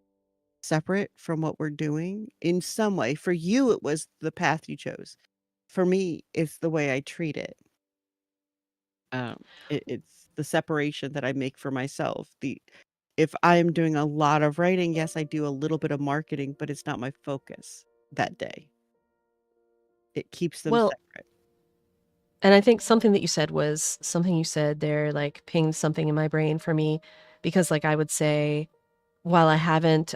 separate from what we're doing in some way, for you, it was the path you chose. For me, it's the way I treat it. It's the separation that I make for myself. If I'm doing a lot of writing, yes, I do a little bit of marketing, but it's not my focus that day. It keeps them Well, separate. and I think something that you said was something you said there, like pinged something in my brain for me, because like I would say, while I haven't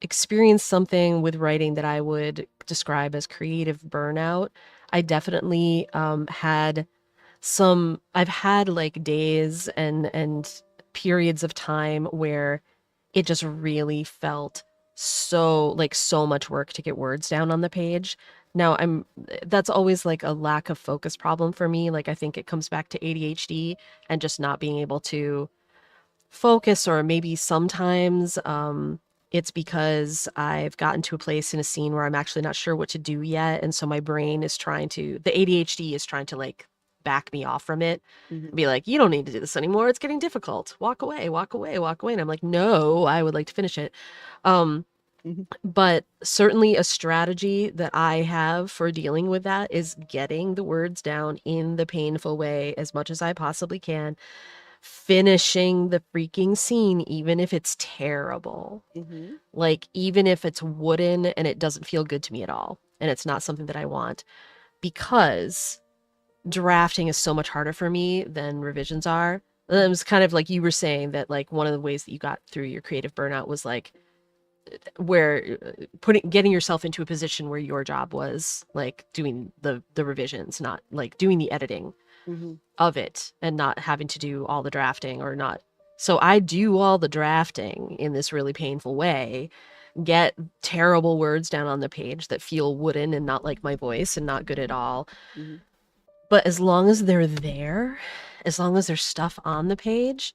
experienced something with writing that I would describe as creative burnout, I definitely I've had like days and periods of time where it just really felt so much work to get words down on the page. Now that's always like a lack of focus problem for me. Like I think it comes back to ADHD and just not being able to focus, or maybe sometimes it's because I've gotten to a place in a scene where I'm actually not sure what to do yet, and so my brain is the ADHD is trying to like back me off from it and Mhm. be like, you don't need to do this anymore, it's getting difficult, walk away, walk away, walk away. And I'm like, no, I would like to finish it. um Mhm. but certainly a strategy that I have for dealing with that is getting the words down in the painful way as much as I possibly can, finishing the freaking scene, even if it's terrible. Mhm. Like, even if it's wooden and it doesn't feel good to me at all, and it's not something that I want, because drafting is so much harder for me than revisions are. And it was kind of like you were saying that, like, one of the ways that you got through your creative burnout was like where getting yourself into a position where your job was like doing the revisions, not like doing the editing Mhm. of it, and not having to do all the drafting, or not. So I do all the drafting in this really painful way, get terrible words down on the page that feel wooden and not like my voice and not good at all. Mhm. But as long as they're there, as long as there's stuff on the page,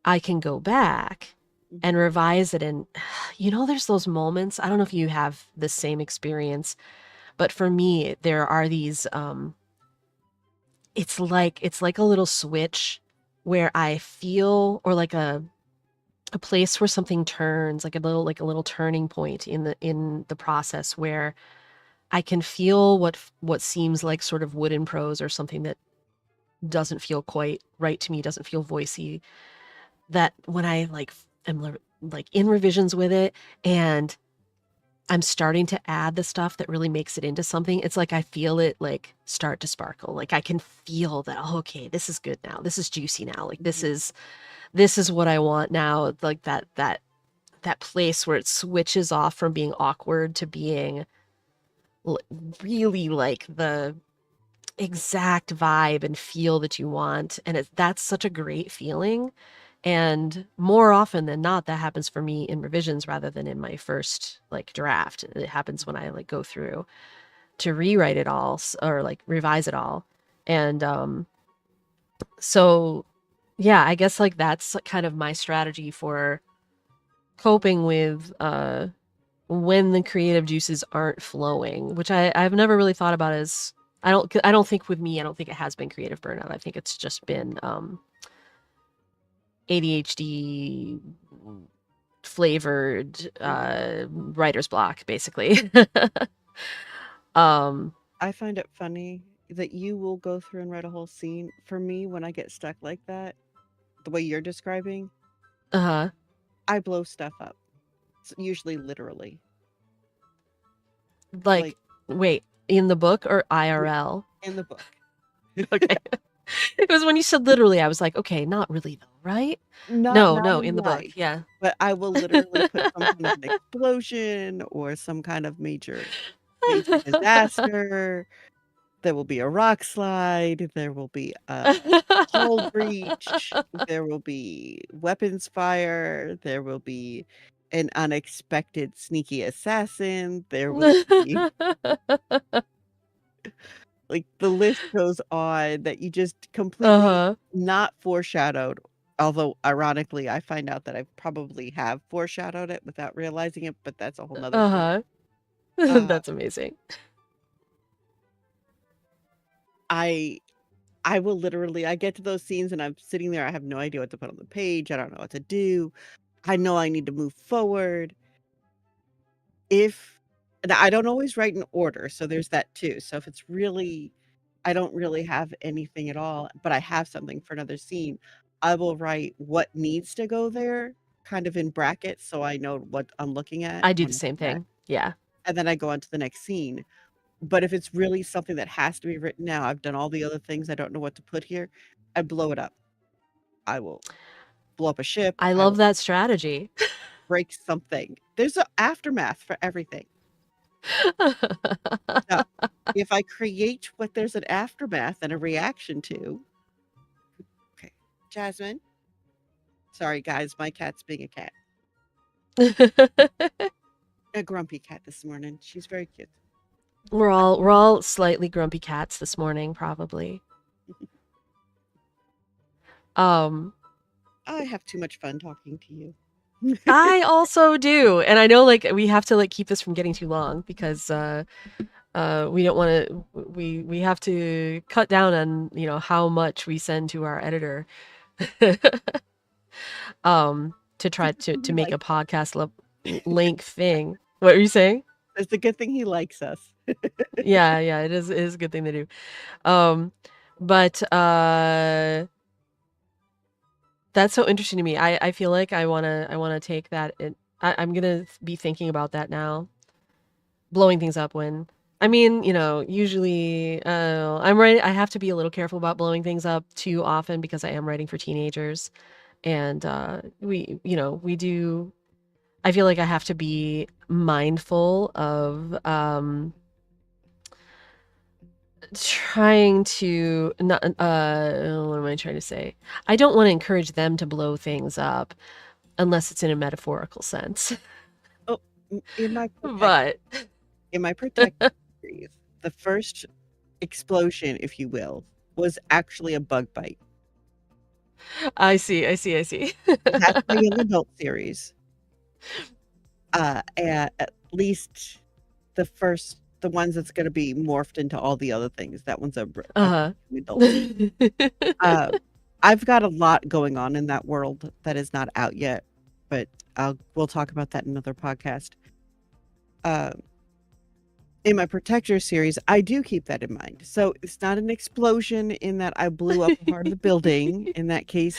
I can go back and Mhm. revise it. And there's those moments. I don't know if you have the same experience, but for me, there are these it's like a little switch where I feel, or like a place where something turns, like a little turning point in the process, where I can feel what seems like sort of wooden prose, or something that doesn't feel quite right to me, doesn't feel voicey, that when I like am like in revisions with it, and I'm starting to add the stuff that really makes it into something, it's like I feel it like start to sparkle. Like I can feel that, oh, okay, this is good now. This is juicy now. Like Mhm. this is what I want now. Like that place where it switches off from being awkward to being really like the exact vibe and feel that you want. And that's such a great feeling. And more often than not, that happens for me in revisions rather than in my first like draft. It happens when I like go through to rewrite it all, or like revise it all. And so yeah, I guess like that's kind of my strategy for coping with when the creative juices aren't flowing, which I've never really thought about as, I don't think with me, I don't think it has been creative burnout. I think it's just been ADHD flavored writer's block, basically. um I find it funny that you will go through and write a whole scene. For me, when I get stuck like that, the way you're describing, uh I blow stuff up. Usually literally. like, Like wait, in the book or IRL? in the book. Okay. It was when you said literally, I was like, okay, not really though, right? Not No, in in the book. life, Yeah. but I will literally put some kind of an explosion or some kind of major disaster. There will be a rock slide, there will be a hull breach, there will be weapons fire, there will be an unexpected sneaky assassin. There will be like the list goes on that you just completely Uh-huh. not foreshadowed. Although ironically, I find out that I probably have foreshadowed it without realizing it, but that's a whole nother story. Uh-huh. That's amazing. I will literally I get to those scenes and I'm sitting there, I have no idea what to put on the page. I don't know what to do. I know I need to move forward. If and I don't always write in order, so there's that too. So if it's really I don't really have anything at all, but I have something for another scene, I will write what needs to go there kind of in brackets so I know what I'm looking at I do when the I same see that, thing. Yeah. and then I go on to the next scene. But if it's really something that has to be written now, I've done all the other things, I don't know what to put here, I blow it up. I will blow up a ship, I I love will that strategy. break something. There's an aftermath for everything. Now, if I create what there's an aftermath and a reaction to okay, Jasmine. Sorry, guys, my cat's being a cat. A grumpy cat this morning. She's very cute. We're all slightly grumpy cats this morning, probably. I have too much fun talking to you. I also do, and I know like we have to like keep this from getting too long because we don't want to we have to cut down on, you know, how much we send to our editor to try to make a podcast length thing. What were you saying? It's a good thing he likes us. Yeah, it is a good thing to do. But that's so interesting to me. I feel like I wanna take that in. I'm gonna be thinking about that now. Blowing things up when I mean, you know, usually I have to be a little careful about blowing things up too often because I am writing for teenagers. And we do I feel like I have to be mindful of trying to not what am I trying to say? I don't want to encourage them to blow things up unless it's in a metaphorical sense. Oh, in my But protective series, the first explosion, if you will, was actually a bug bite. I see. That's my young adult series. At least the ones that's going to be morphed into all the other things. That one's a adult. I've got a lot going on in that world that is not out yet, but we'll talk about that in another podcast. In my Protector series, I do keep that in mind. So it's not an explosion in that I blew up a part of the building. In that case,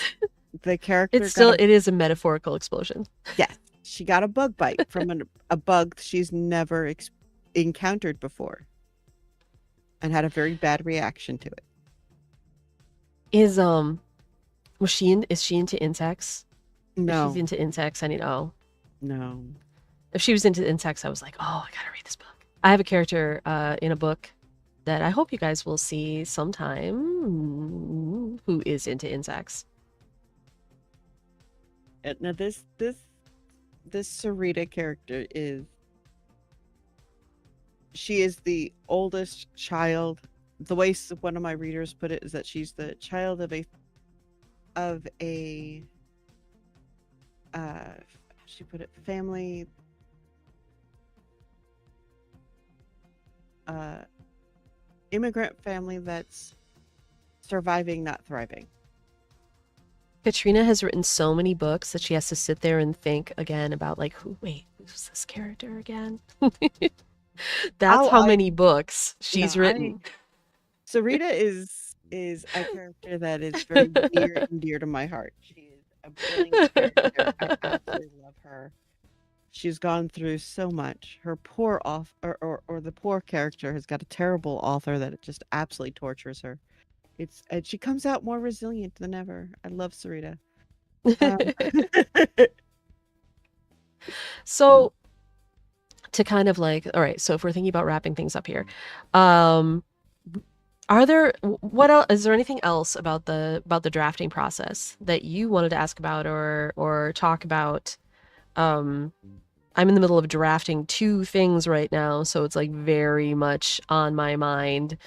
the character it is a metaphorical explosion. Yes, she got a bug bite from a bug she's never encountered before, and had a very bad reaction to it. Is she into insects? No. If she's into insects, I need No. If she was into insects, I was like, oh, I gotta read this book. I have a character in a book that I hope you guys will see sometime who is into insects. Now this Sarita character she is the oldest child. The way one of my readers put it is that she's the child of a she put it family immigrant family that's surviving, not thriving. Katrina has written so many books that she has to sit there and think again about like who's this character again? That's how many books she's written. Sarita is a character that is very near and dear to my heart. She is a brilliant character. I absolutely love her. She's gone through so much. Her poor author, or the poor character, has got a terrible author that it just absolutely tortures her. And she comes out more resilient than ever. I love Sarita. So to kind of like, all right, so if we're thinking about wrapping things up here, is there anything else about the drafting process that you wanted to ask about or talk about I'm in the middle of drafting 2 things right now, so it's like very much on my mind.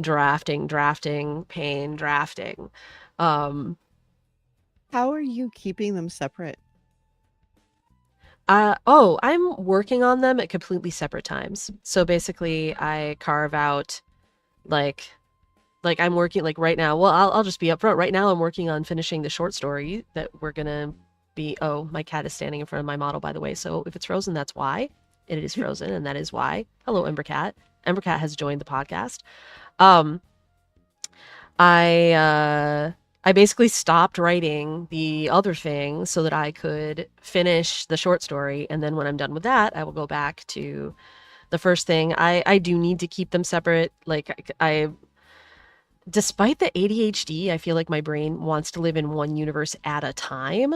Drafting, pain, drafting. How are you keeping them separate? I'm working on them at completely separate times. So basically, I carve out like I'm working like right now. Well, I'll just be upfront. Right now, I'm working on finishing the short story that we're gonna be. Oh, my cat is standing in front of my model, by the way. So if it's frozen, that's why. It is frozen, and that is why. Hello, Embercat. Embercat has joined the podcast. Um, I basically stopped writing the other thing so that I could finish the short story, and then when I'm done with that, I will go back to the first thing. I do need to keep them separate. Like I despite the ADHD, I feel like my brain wants to live in one universe at a time.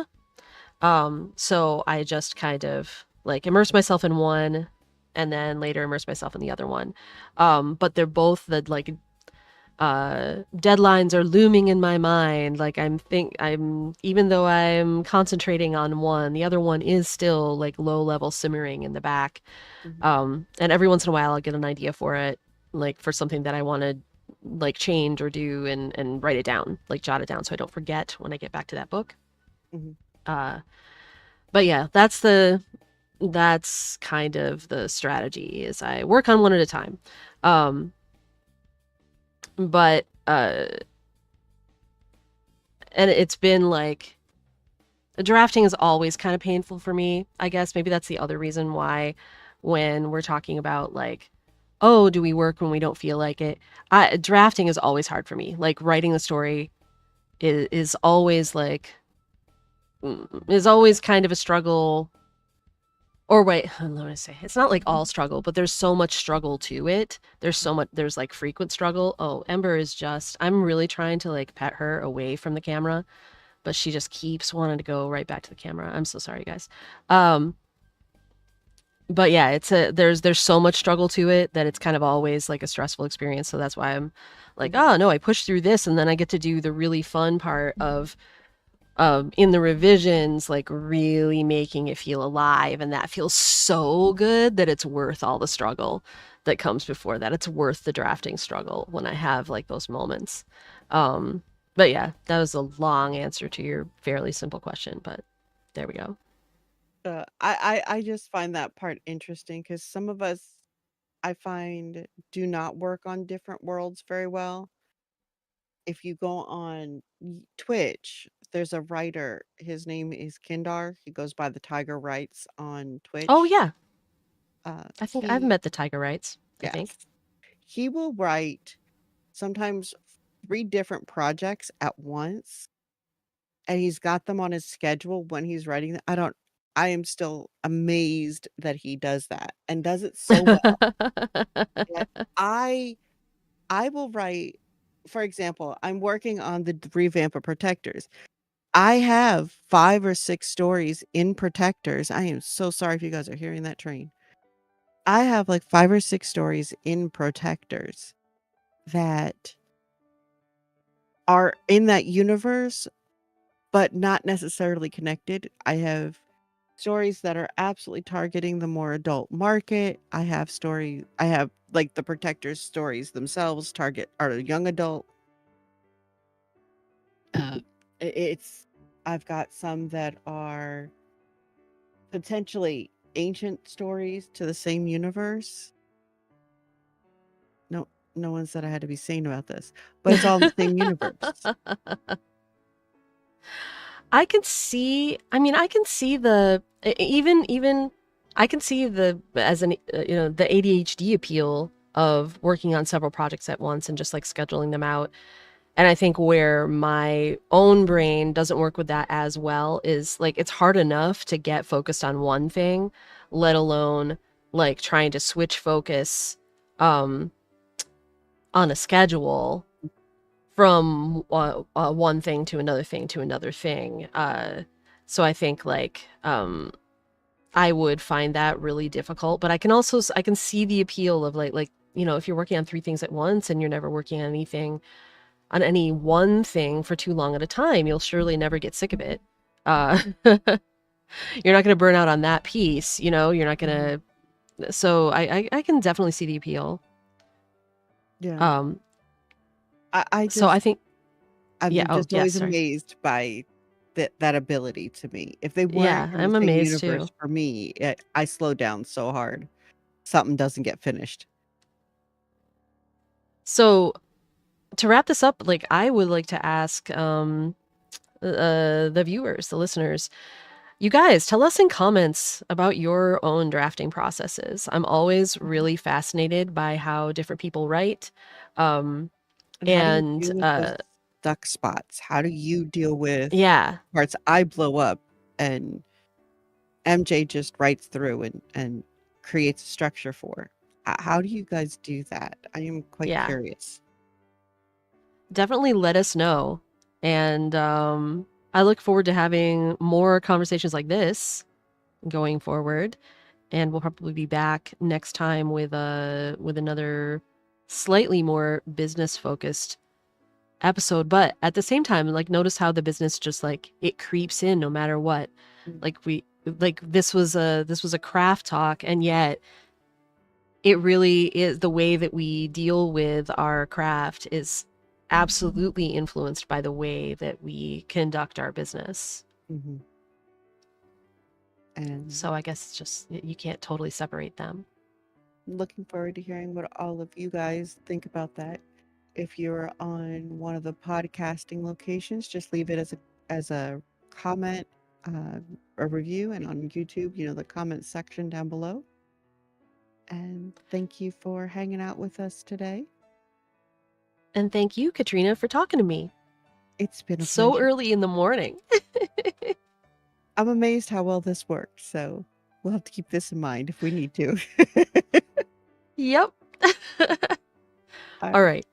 So I just kind of like immerse myself in one and then later immerse myself in the other one. But they're both the like deadlines are looming in my mind. Like I'm even though I'm concentrating on one, the other one is still like low level simmering in the back. Mhm. And every once in a while I'll get an idea for it, like for something that I want to like change or do and write it down, like jot it down so I don't forget when I get back to that book. Mhm. But yeah, that's kind of the strategy is I work on one at a time. But and it's been like drafting is always kind of painful for me. I guess maybe that's the other reason why when we're talking about like, oh, do we work when we don't feel like it? Drafting is always hard for me. Like writing the story is always like is always kind of a struggle. Or wait, let me say, it's not like all struggle, but there's so much struggle to it. There's like frequent struggle. Oh, Ember is just, I'm really trying to like pet her away from the camera, but she just keeps wanting to go right back to the camera. I'm so sorry, guys. But yeah, there's so much struggle to it that it's kind of always like a stressful experience. So that's why I'm like, oh no, I push through this and then I get to do the really fun part of in the revisions, like really making it feel alive, and that feels so good that it's worth all the struggle that comes before that. It's worth the drafting struggle when I have like those moments. But yeah, that was a long answer to your fairly simple question, but there we go. I just find that part interesting because some of us, I find, do not work on different worlds very well. If you go on Twitch, there's a writer. His name is Kindar. He goes by the Tiger Writes on Twitch. Oh yeah, Uh, I think I've he, met the Tiger Rights. I yes, think. he will write sometimes 3 different projects at once, and he's got them on his schedule when he's writing them. I am still amazed that he does that and does it so well. That I will write, for example, I'm working on the revamp of Protectors. I have 5 or 6 stories in Protectors. I am so sorry if you guys are hearing that train. I have like 5 or 6 stories in Protectors that are in that universe, but not necessarily connected. I have stories that are absolutely targeting the more adult market. I have like the Protectors stories themselves are a young adult. Uh, it's I've got some that are potentially ancient stories to the same universe. No one said I had to be sane about this, but it's all in the same universe. I can see. I mean, I can see the even. I can see the as an the ADHD appeal of working on several projects at once and just like scheduling them out. And I think where my own brain doesn't work with that as well is like it's hard enough to get focused on one thing, let alone like trying to switch focus on a schedule from one thing to another thing to another thing. So I think like I would find that really difficult, but I can also I can see the appeal of like if you're working on 3 things at once and you're never working on anything on any one thing for too long at a time, you'll surely never get sick of it. you're not going to burn out on that piece, you know, you're not going Mhm. to. So I can definitely see the appeal. Yeah. Um, I so I just think, yeah. I'm Oh, just yes. always Sorry. amazed by that ability to me. If they weren't Yeah, in the I'm same amazed universe too. for me, I slow down so hard. Something doesn't get finished. So to wrap this up, like I would like to ask the viewers, the listeners, you guys, tell us in comments about your own drafting processes. I'm always really fascinated by how different people write. Um, And how do you and deal with those stuck spots? How do you deal with yeah, parts I blow up and MJ just writes through and creates a structure for? How do you guys do that? I am quite yeah, curious. definitely let us know. And I look forward to having more conversations like this going forward. And we'll probably be back next time with another slightly more business focused episode. But at the same time, like notice how the business just like it creeps in no matter what. Mm. Like this was a craft talk, and yet it really is the way that we deal with our craft is absolutely influenced by the way that we conduct our business. Mhm. And So I guess it's just you can't totally separate them. looking forward to hearing what all of you guys think about that. If you're on one of the podcasting locations, just leave it as a comment, a review, and on YouTube, the comment section down below. And thank you for hanging out with us today. And thank you, Katrina, for talking to me It's been a so pleasure. early in the morning. I'm amazed how well this works, so we'll have to keep this in mind if we need to. Yep. All All right. right.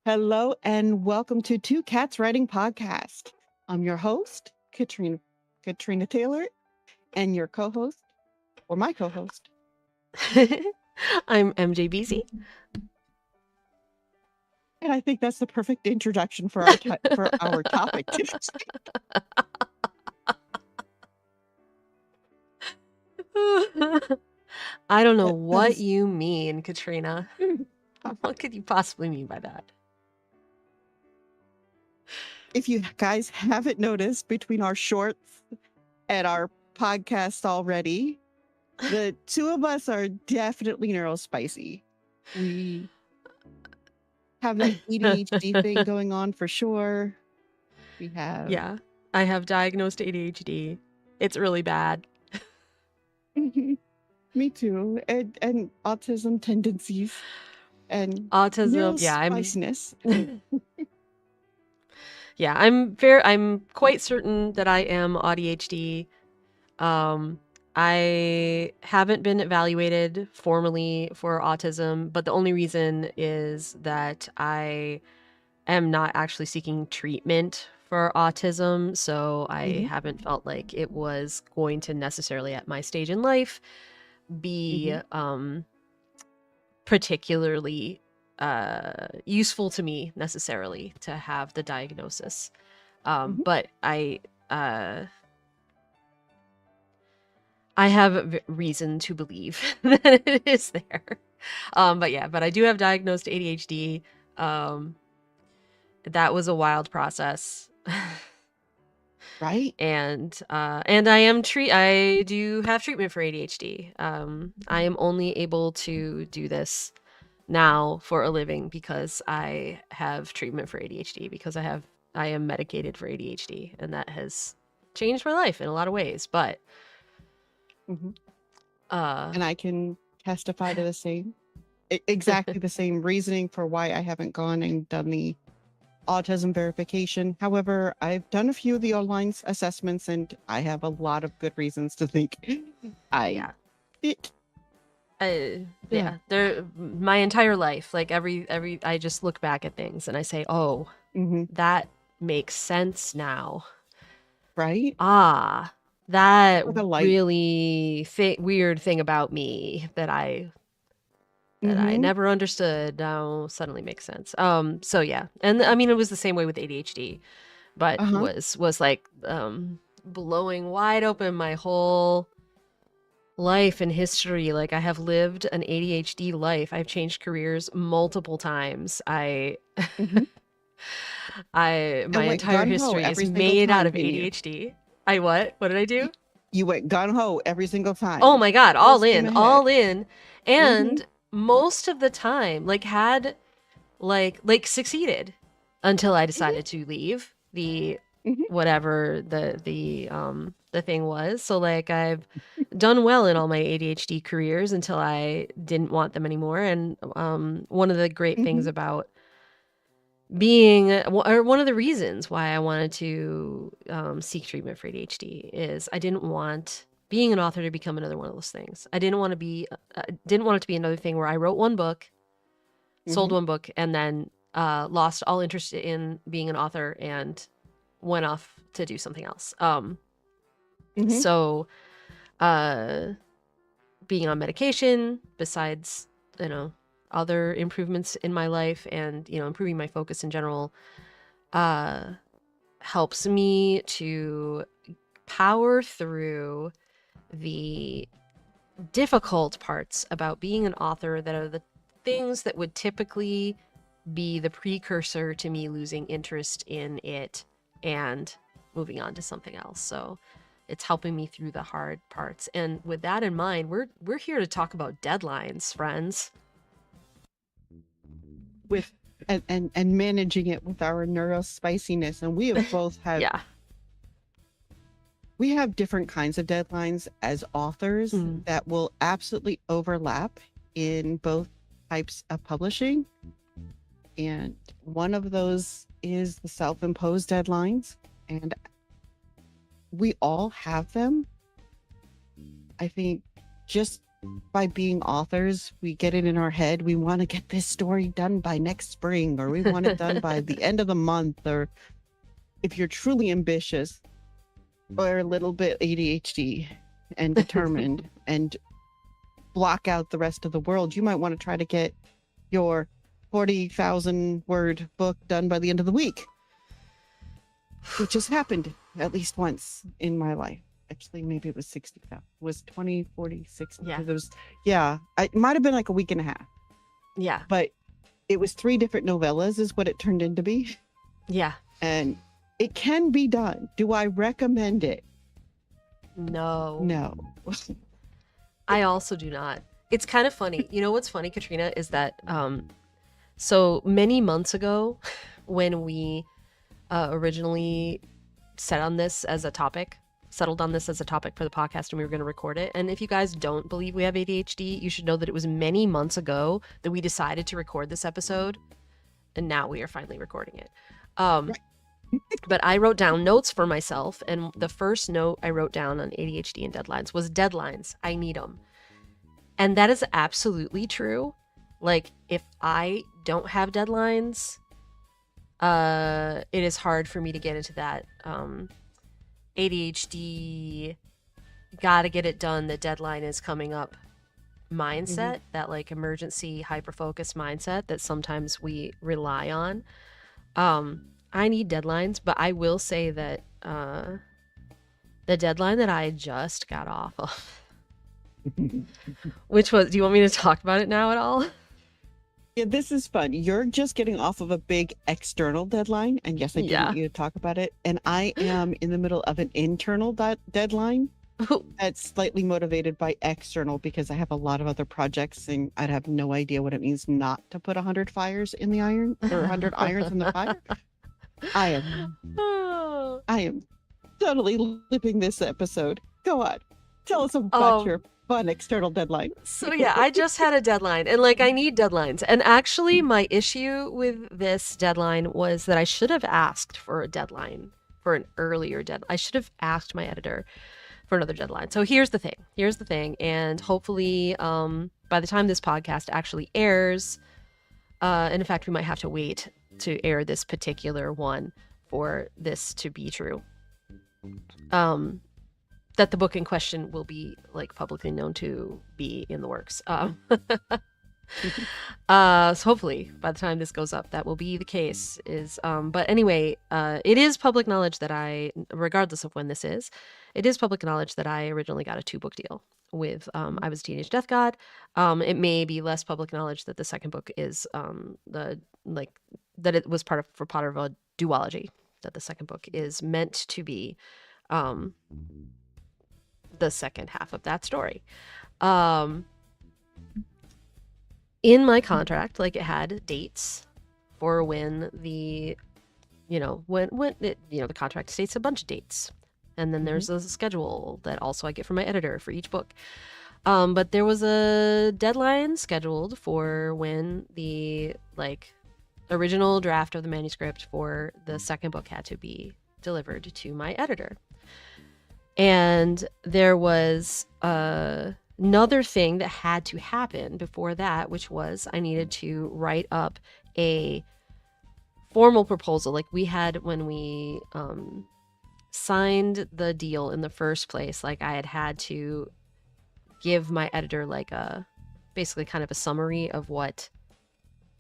Hello and welcome to Two Cats Writing Podcast. I'm your host, Katrina Taylor, and your co-host, or my co-host. I'm MJBC. And I think that's the perfect introduction for our topic today. I don't know That what is- you mean, Katrina. What could you possibly mean by that? If you guys haven't noticed between our shorts and our podcast already, the two of us are definitely neurospicy. We have that ADHD thing going on for sure. We have Yeah, I have diagnosed ADHD. It's really bad. Me too. And autism tendencies and Autism. Yeah, neurospiciness. yeah, I'm quite certain that I am ADHD. I haven't been evaluated formally for autism, but the only reason is that I am not actually seeking treatment for autism, so I Mhm. haven't felt like it was going to necessarily at my stage in life be particularly useful to me necessarily to have the diagnosis. But I have reason to believe that it is there. But I do have diagnosed ADHD. That was a wild process. Right? And I do have treatment for ADHD. I am only able to do this now for a living because I have treatment for ADHD, because I am medicated for ADHD, and that has changed my life in a lot of ways. But And I can testify to the same, exactly the same reasoning for why I haven't gone and done the autism verification. However, I've done a few of the online assessments and I have a lot of good reasons to think I fit. My entire life, like every I just look back at things and I say, oh, that makes sense now. Right? That Or the light. really weird thing about me that I never understood now suddenly makes sense. So yeah. And I mean, it was the same way with ADHD, but was like blowing wide open my whole life and history. Like, I have lived an ADHD life. I've changed careers multiple times. My entire history is made out of ADHD. What did I do? You went gung-ho every single time. Oh my god, all in. And most of the time, had succeeded until I decided to leave the whatever the thing was. So I've done well in all my ADHD careers until I didn't want them anymore. And one of the great things about one of the reasons why I wanted to seek treatment for ADHD is I didn't want being an author to become another one of those things. I didn't want it to be another thing where I wrote one book, sold one book, and then lost all interest in being an author and went off to do something else. So being on medication, besides, other improvements in my life and, improving my focus in general, helps me to power through the difficult parts about being an author that are the things that would typically be the precursor to me losing interest in it and moving on to something else. So it's helping me through the hard parts. And with that in mind, we're here to talk about deadlines, friends. With and managing it with our neurospiciness. And we have both had we have different kinds of deadlines as authors that will absolutely overlap in both types of publishing. And one of those is the self-imposed deadlines. And we all have them. I think just by being authors, we get it in our head. We want to get this story done by next spring, or we want it done by the end of the month. Or if you're truly ambitious or a little bit ADHD and determined and block out the rest of the world, you might want to try to get your 40,000 word book done by the end of the week, which has happened at least once in my life. Actually, maybe it was 60,000. It was 20, 40, 60. Yeah. It was, it might have been like a week and a half, Yeah. but it was 3 different novellas is what it turned into be. Yeah. And it can be done. Do I recommend it? No. No. I also do not. It's kind of funny. You know what's funny, Katrina, is that so many months ago when we originally settled on this as a topic for the podcast, and we were going to record it. And if you guys don't believe we have ADHD, you should know that it was many months ago that we decided to record this episode, and now we are finally recording it. But I wrote down notes for myself, and the first note I wrote down on ADHD and deadlines was deadlines. I need them. And that is absolutely true. Like, if I don't have deadlines, it is hard for me to get into that ADHD, gotta get it done, the deadline is coming up mindset, that like emergency hyper-focus mindset that sometimes we rely on. I need deadlines, but I will say that the deadline that I just got off of, which was, do you want me to talk about it now at all? Yeah, this is fun. You're just getting off of a big external deadline. And yes, I do want you to talk about it. And I am in the middle of an internal deadline that's slightly motivated by external because I have a lot of other projects and I'd have no idea what it means not to put 100 fires in the iron or 100 irons in the fire. I am totally living this episode. Go on. Tell us about your fun external deadline. So yeah, I just had a deadline, and like I need deadlines. And actually my issue with this deadline was that I should have asked for a deadline, for an earlier deadline. I should have asked my editor for another deadline. So here's the thing. And hopefully by the time this podcast actually airs, and in fact we might have to wait to air this particular one for this to be true, that the book in question will be like publicly known to be in the works. So hopefully by the time this goes up, that will be the case. But anyway, it is public knowledge that regardless of when this is, it is public knowledge that I originally got a 2-book deal with I Was a Teenage Death God. It may be less public knowledge that the second book is that it was part of for Potterville duology, that the second book is meant to be the second half of that story. In my contract, like, it had dates for when the contract states a bunch of dates, and then there's a schedule that also I get from my editor for each book. But there was a deadline scheduled for when the original draft of the manuscript for the second book had to be delivered to my editor. And there was another thing that had to happen before that, which was I needed to write up a formal proposal. Like we had when we signed the deal in the first place, like I had to give my editor basically kind of a summary of what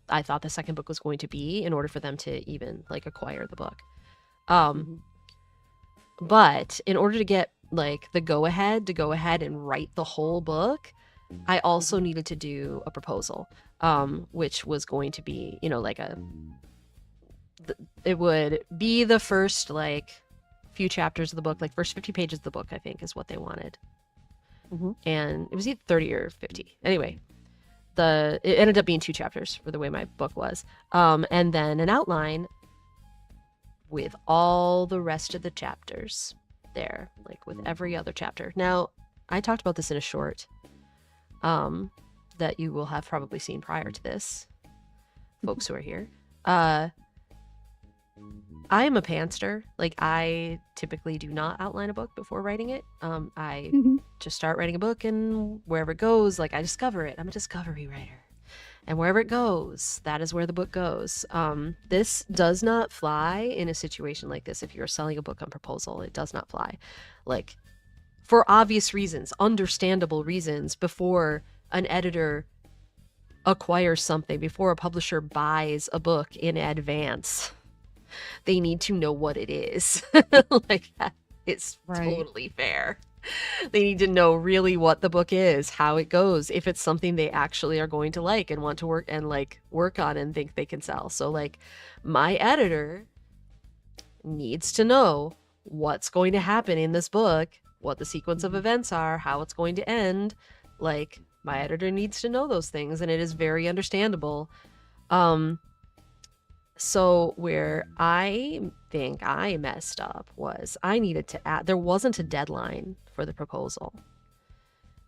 I thought the second book was going to be in order for them to even acquire the book. But in order to get the go ahead and write the whole book, I also needed to do a proposal, which was going to be, it would be the first few chapters of the book, first 50 pages of the book, I think is what they wanted. And it was either 30 or 50. Anyway, it ended up being 2 chapters for the way my book was. And then an outline with all the rest of the chapters there, with every other chapter. Now, I talked about this in a short that you will have probably seen prior to this, folks who are here. I I'm a pantser. Like, I typically do not outline a book before writing it. I Mhm. just start writing a book, and wherever it goes, like, I discover it. I'm a discovery writer. And wherever it goes, that is where the book goes. This does not fly in a situation like this. If you're selling a book on proposal, it does not fly. Like, for obvious reasons, understandable reasons, before an editor acquires something, before a publisher buys a book in advance, they need to know what it is. Like, that is Right. totally fair. They need to know really what the book is, how it goes, if it's something they actually are going to like and want to work on and think they can sell. So, like, my editor needs to know what's going to happen in this book, what the sequence of events are, how it's going to end. Like, my editor needs to know those things, and it is very understandable. So where I think I messed up was I needed to add, there wasn't a deadline for the proposal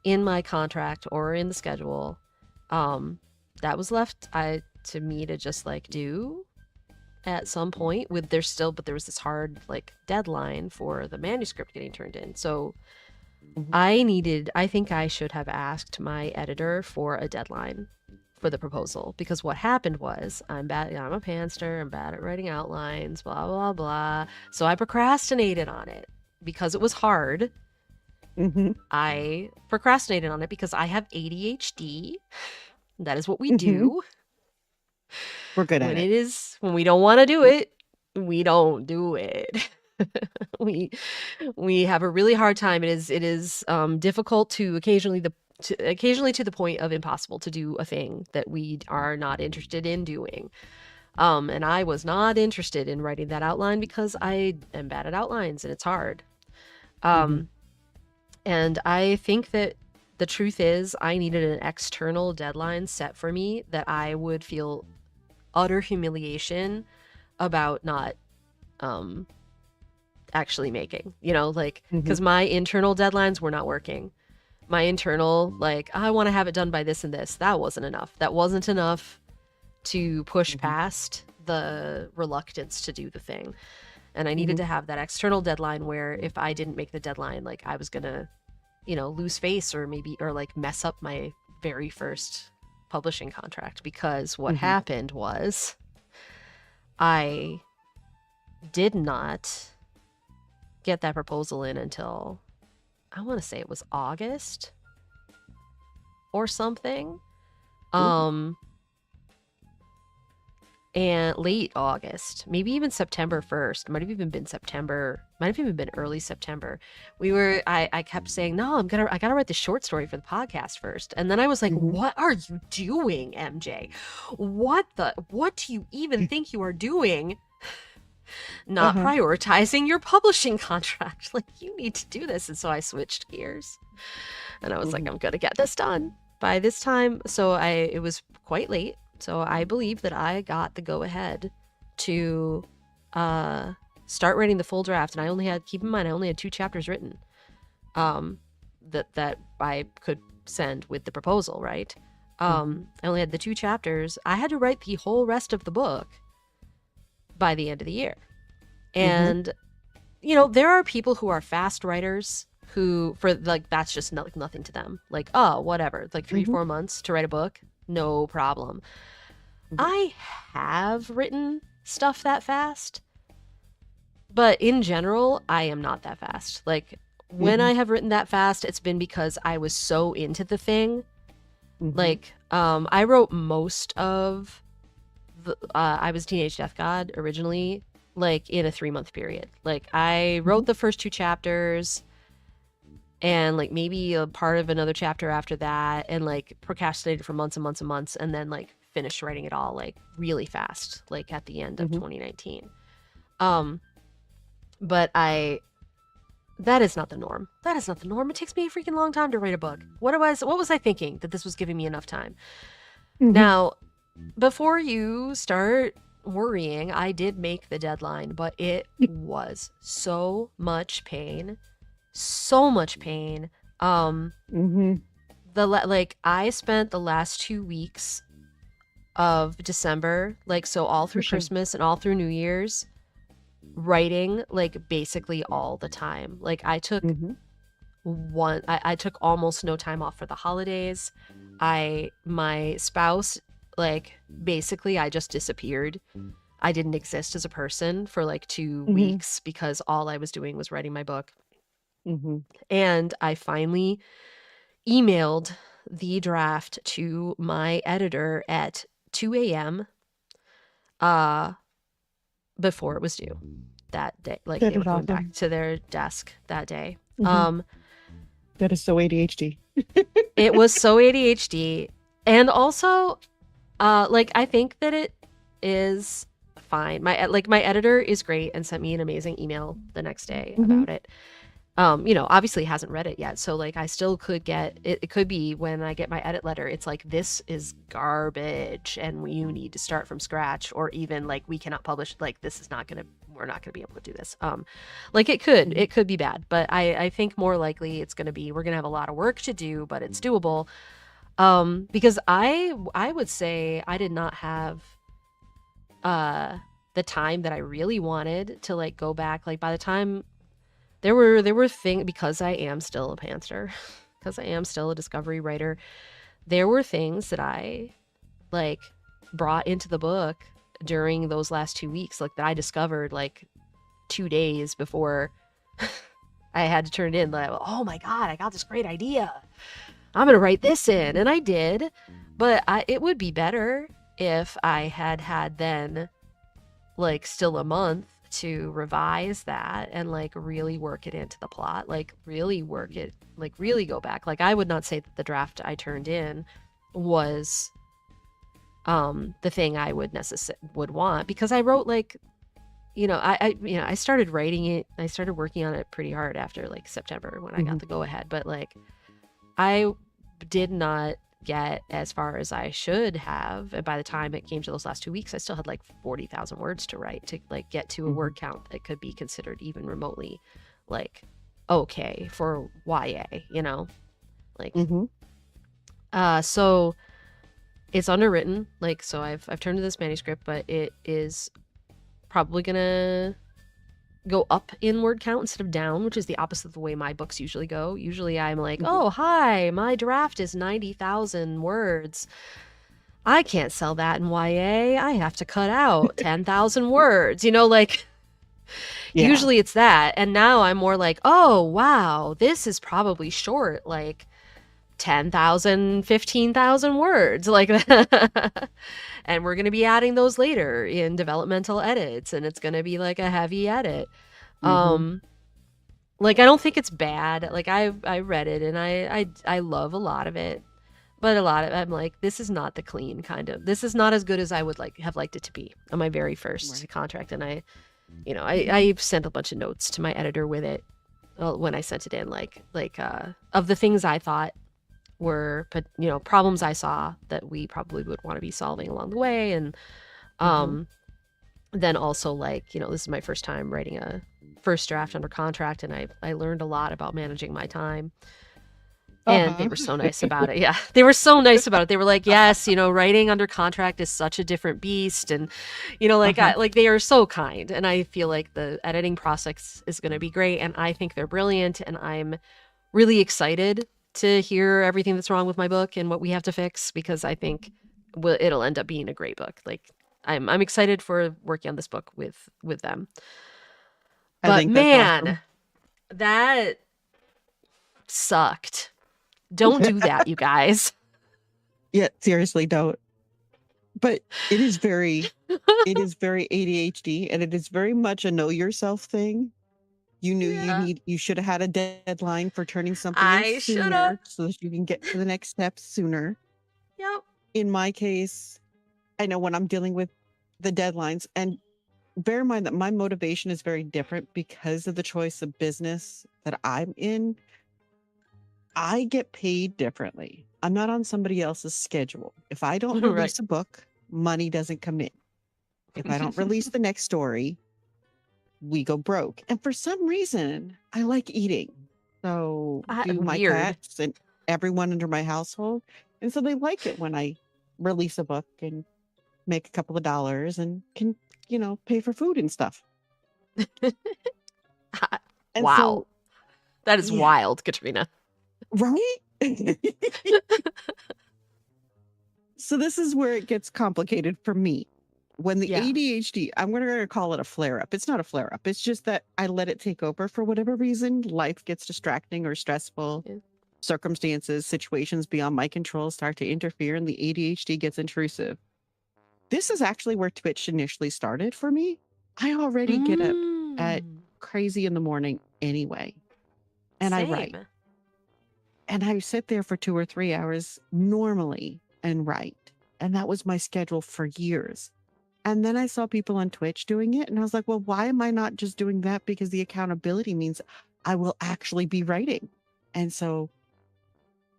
in my contract or in the schedule. That was left to me to just like do at some point but there was this hard like deadline for the manuscript getting turned in. So Mhm. I think I should have asked my editor for a deadline for the proposal, because what happened was I'm a pantser, I'm bad at writing outlines, blah, blah, blah. So I procrastinated on it because it was hard. Mhm. I procrastinated on it because I have ADHD. That is what we Mhm. do. We're good at it. When we don't want to do it, we don't do it. we have a really hard time. It is difficult to occasionally to the point of impossible to do a thing that we are not interested in doing. And I was not interested in writing that outline because I am bad at outlines and it's hard. Mhm. And I think that the truth is I needed an external deadline set for me that I would feel utter humiliation about not actually making, like, because Mhm. my internal deadlines were not working. My internal, like, I want to have it done by this and this, that wasn't enough. That wasn't enough to push Mhm. past the reluctance to do the thing. And I needed Mhm. to have that external deadline where if I didn't make the deadline, like, I was gonna, lose face or like mess up my very first publishing contract. Because what Mhm. happened was I did not get that proposal in until, I want to say it was August or something. Ooh. And late August, maybe even September 1st, might have even been early September. I kept saying, no, I gotta write the short story for the podcast first. And then I was like, Mhm. what are you doing, MJ? What do you even think you are doing? Not Uh-huh. prioritizing your publishing contract. Like, you need to do this. And so I switched gears. And I was like, Mhm. I'm gonna get this done by this time. So it was quite late. So I believe that I got the go ahead to start writing the full draft. And I only had 2 chapters written that I could send with the proposal, right? Mhm. I only had the 2 chapters. I had to write the whole rest of the book by the end of the year. Mhm. And, there are people who are fast writers who, for like, that's just nothing to them. Like, oh, whatever, like 3, Mhm. 4 months to write a book, no problem. Mhm. I have written stuff that fast, but in general, I am not that fast. Like, when I Mhm. have written that fast, it's been because I was so into the thing. Mhm. Like, I wrote most of I was Teenage Death God originally, like, in a 3-month period. Like, I wrote Mhm. the first 2 chapters and, like, maybe a part of another chapter after that, and, like, procrastinated for months and months and months, and then, like, finished writing it all, like, really fast, like, at the end of Mhm. 2019. But that is not the norm. That is not the norm. It takes me a freaking long time to write a book. What was I thinking that this was giving me enough time? Mhm. Now, before you start worrying, I did make the deadline, but it was so much pain. So much pain. Mhm. I spent the last 2 weeks of December, like, so all through Pushing. Christmas and all through New Year's, writing like basically all the time. Like I took Mm-hmm. I took almost no time off for the holidays. My spouse, like basically I just disappeared. I didn't exist as a person for like 2 Mhm. weeks because all I was doing was writing my book. Mm-hmm. And I finally emailed the draft to my editor at 2 a.m. Before it was due that day. Like That they were is coming back awesome. to their desk that day. Mhm. That is so ADHD. It was so ADHD. And also, like I think that it is fine. My editor is great and sent me an amazing email the next day Mhm. about it. Obviously hasn't read it yet, so like I still could get it. It could be when I get my edit letter, it's like this is garbage and you need to start from scratch, or even like we cannot publish. Like this is not gonna, we're not gonna be able to do this. Like it could be bad, but I think more likely it's gonna be we're gonna have a lot of work to do, but it's doable. Because I would say I did not have the time that I really wanted to like go back. Like by the time there were things, because I am still a pantser, because I am still a discovery writer, there were things that I like brought into the book during those last 2 weeks, like that I discovered like 2 days before I had to turn it in. Like, oh my god, I got this great idea. I'm gonna write this in, and I did. But it would be better if I had then like still a month to revise that and like really work it into the plot, like really work it, like really go back. Like I would not say that the draft I turned in was the thing I would want, because I wrote like, I started writing it, I started working on it pretty hard after like September when I got Mhm. the go ahead, but like I did not get as far as I should have. And by the time it came to those last 2 weeks, I still had like 40,000 words to write to like get to a Mhm. word count that could be considered even remotely like okay for YA, like Mhm. so it's underwritten. Like so I've turned to this manuscript, but it is probably gonna go up in word count instead of down, which is the opposite of the way my books usually go. Usually I'm like, Mhm. oh, hi, my draft is 90,000 words. I can't sell that in YA. I have to cut out 10,000 words. Like Yeah. usually it's that. And now I'm more like, oh, wow, this is probably short, like 10,000, 15,000 words like that. And we're going to be adding those later in developmental edits, and it's going to be like a heavy edit. Mhm. Like I don't think it's bad. Like I read it and I love a lot of it, but a lot of I'm like, this is not the clean kind of. This is not as good as I would have liked it to be on my very first Right. contract. And I sent a bunch of notes to my editor with it when I sent it in, like of the things I thought were problems I saw that we probably would want to be solving along the way, and then also like this is my first time writing a first draft under contract, and I learned a lot about managing my time. And they Uh-huh. were so nice about it. Yeah, they were so nice about it. They were like, yes, writing under contract is such a different beast, and like Uh-huh. like they are so kind, and I feel like the editing process is going to be great, and I think they're brilliant, and I'm really excited to hear everything that's wrong with my book and what we have to fix, because I think it'll end up being a great book. Like I'm excited for working on this book with them. I But think that's man, awesome. that sucked. Don't do that, you guys. Yeah, seriously, don't. But it is very ADHD, and it is very much a know yourself thing. You knew Yeah. you should have had a deadline for turning something in I shoulda. sooner so that you can get to the next step sooner. Yep. In my case, I know when I'm dealing with the deadlines, and bear in mind that my motivation is very different because of the choice of business that I'm in. I get paid differently. I'm not on somebody else's schedule. If I don't Right. release a book, money doesn't come in. If I don't release the next story, we go broke. And for some reason, I like eating. So do my Weird. cats and everyone under my household. And so they like it when I release a book and make a couple of dollars and can, pay for food and stuff. And Wow. so, That is yeah, wild, Katrina. right? So this is where it gets complicated for me. When the Yeah. ADHD, I'm going to call it a flare up. It's not a flare up. It's just that I let it take over for whatever reason. Life gets distracting or stressful. Yeah. Circumstances, situations beyond my control start to interfere, and the ADHD gets intrusive. This is actually where Twitch initially started for me. I already get up at Mm, crazy in the morning anyway, and I write. same. And I sit there for 2 or 3 hours normally and write. And that was my schedule for years. And then I saw people on Twitch doing it, and I was like, well, why am I not just doing that? Because the accountability means I will actually be writing. And so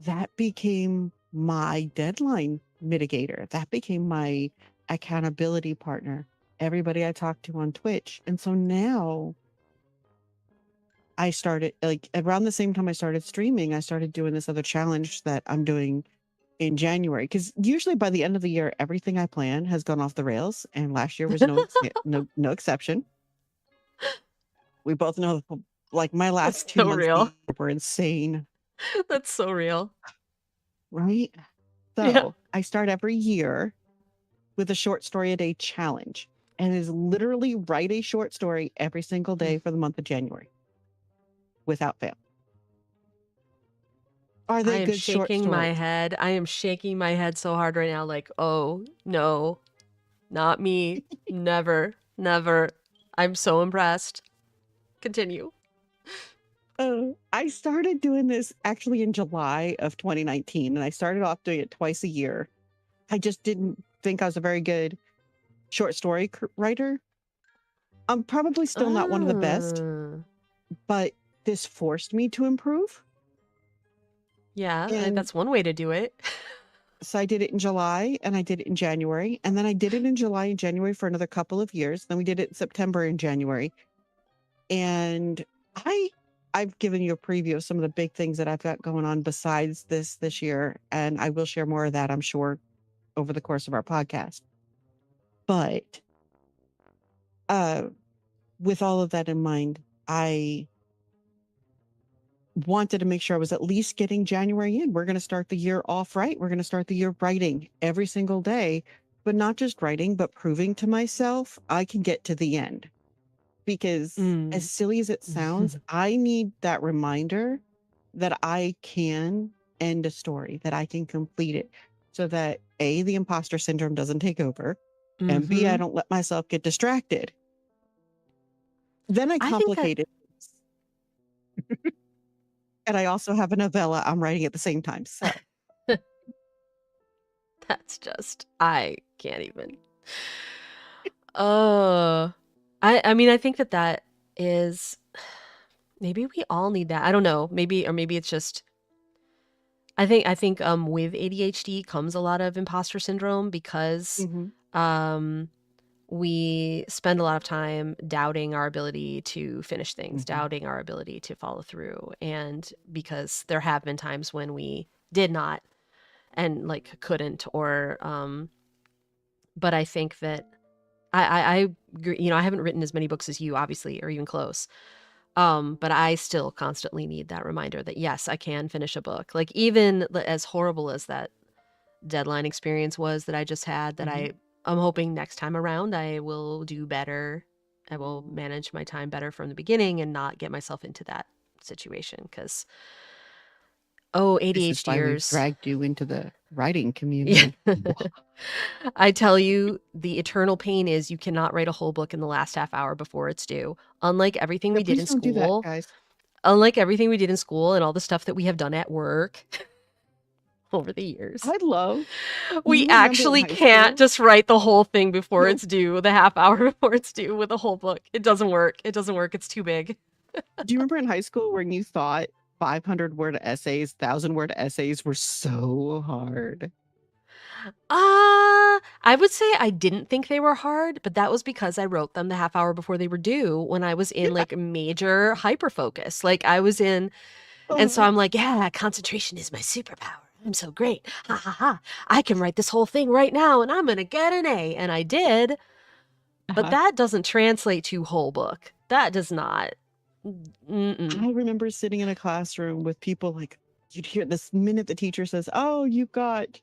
that became my deadline mitigator. That became my accountability partner. Everybody I talked to on Twitch. And so now I started, like, around the same time I started streaming, I started doing this other challenge that I'm doing in January. Because usually by the end of the year, everything I plan has gone off the rails, and last year was no exception. We both know, like, my That's last 2 so months real. were insane, That's so real. right? Yeah. So I start every year with a short story a day challenge, and it is literally write a short story every single day for the month of January, without fail. Are I they am good short shaking my stories? head. I am shaking my head so hard right now. Like, oh, no, not me. Never, never. I'm so impressed. Continue. I started doing this actually in July of 2019, and I started off doing it twice a year. I just didn't think I was a very good short story writer. I'm probably still not one of the best, Ah, but this forced me to improve. yeah, And that's one way to do it. so I did it in July, and I did it in January, and then I did it in July and January for another couple of years. Then we did it in September and January. And I've given you a preview of some of the big things that I've got going on besides this year, and I will share more of that, I'm sure, over the course of our podcast. But with all of that in mind, I wanted to make sure I was at least getting January in. We're going to start the year off right. We're going to start the year writing every single day, but not just writing, but proving to myself I can get to the end. Because as silly as it sounds, I need that reminder that I can end a story, that I can complete it, so that A, the imposter syndrome doesn't take over, and B, I don't let myself get distracted. Then I I think that complicate it. And I also have a novella I'm writing at the same time. So that's just, I can't even. I mean, I think that is, maybe we all need that. I don't know. Maybe it's just, I think with ADHD comes a lot of imposter syndrome because we spend a lot of time doubting our ability to finish things, doubting our ability to follow through. And because there have been times when we did not and like couldn't, or but I think that I you know, I haven't written as many books as you, obviously, or even close. But I still constantly need that reminder that yes, I can finish a book. Like, even as horrible as that deadline experience was that I just had, that I'm hoping next time around I will do better. I will manage my time better from the beginning and not get myself into that situation. Because this is why we've ADHDers, dragged you into the writing community. I tell you, the eternal pain is you cannot write a whole book in the last half hour before it's due. Unlike everything we did Please in don't do that, school, guys. unlike everything we did in school and all the stuff that we have done at work over the years, I love. we you remember in actually high can't school? just write the whole thing before No. it's due, the half hour before it's due with a whole book. It doesn't work. It doesn't work. It's too big. Do you remember in high school when you thought 500-word essays, 1,000-word essays were so hard? I would say I didn't think they were hard, but that was because I wrote them the half hour before they were due when I was in like major hyper focus. Like I was in, and so I'm like, yeah, concentration is my superpower. I'm so great. Ha ha ha. I can write this whole thing right now and I'm going to get an A. And I did. but Uh-huh. that doesn't translate to whole book. That does not. Mm-mm. I remember sitting in a classroom with people like you'd hear this minute the teacher says, "Oh, you've got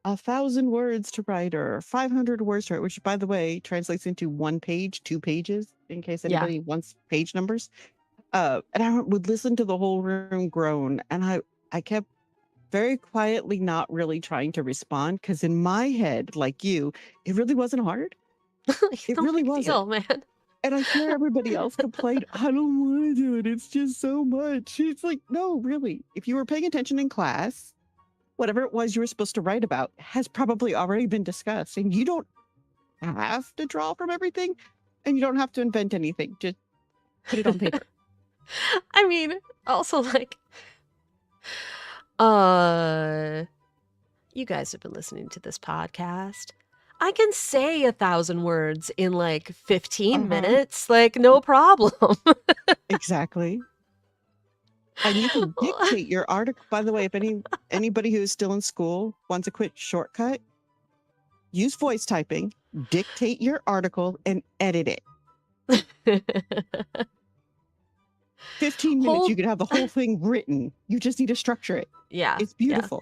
1,000 words to write or 500 words to write," which, by the way, translates into 1 page, 2 pages, in case Yeah. anybody wants page numbers. And I would listen to the whole room groan, and I kept very quietly not really trying to respond because in my head, like you, it really wasn't hard. It No really big wasn't. deal, man. And I hear everybody else complain, "I don't want to do it. It's just so much." It's like, no, really. If you were paying attention in class, whatever it was you were supposed to write about has probably already been discussed. And you don't have to draw from everything and you don't have to invent anything. Just put it on paper. I mean, also like, you guys have been listening to this podcast. I can say 1,000 words in like 15 Uh-huh. minutes, like no problem. Exactly. And you can dictate your article. By the way, if anybody who's still in school wants a quick shortcut, use voice typing, dictate your article, and edit it. 15 minutes, Whole- you can have the whole thing written. You just need to structure it. Yeah. It's yeah. beautiful.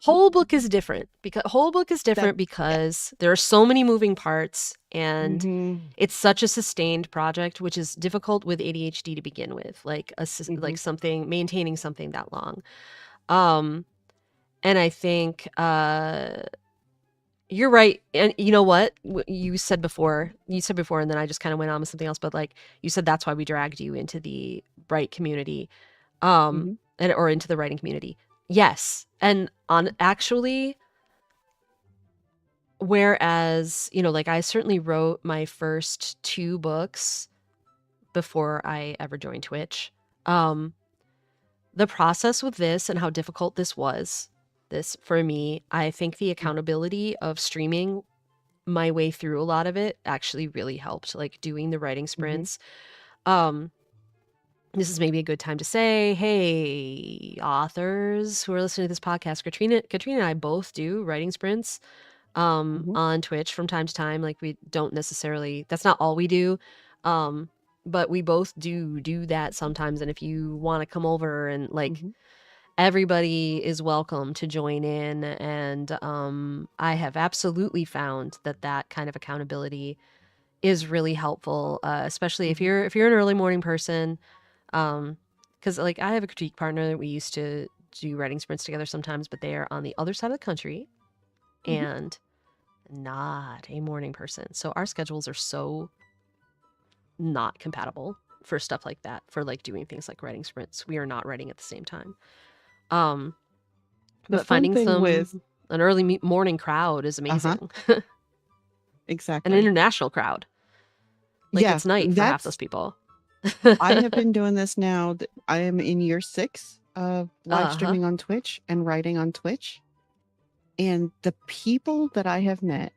Whole book is different because there are so many moving parts and Mhm. it's such a sustained project, which is difficult with ADHD to begin with, like like something maintaining something that long. And I think you're right. And you know what you said before, and then I just kind of went on with something else, but like you said, that's why we dragged you into the Write community, Mhm. or into the writing community. Yes. And actually, whereas, like I certainly wrote my first 2 books before I ever joined Twitch. The process with this and how difficult this for me, I think the accountability of streaming my way through a lot of it actually really helped, like doing the writing sprints. This is maybe a good time to say, hey, authors who are listening to this podcast, Katrina and I both do writing sprints on Twitch from time to time. Like we don't necessarily, that's not all we do. But we both do that sometimes. And if you want to come over and like everybody is welcome to join in. And I have absolutely found that kind of accountability is really helpful, especially if you're an early morning person. Because like I have a critique partner that we used to do writing sprints together sometimes, but they are on the other side of the country and not a morning person. So our schedules are so not compatible for stuff like that, for like doing things like writing sprints. We are not writing at the same time. But finding an early morning crowd is amazing. Exactly. An international crowd. Like it's night for half those people. I have been doing this now. I am in year 6 of live streaming on Twitch and writing on Twitch. And the people that I have met,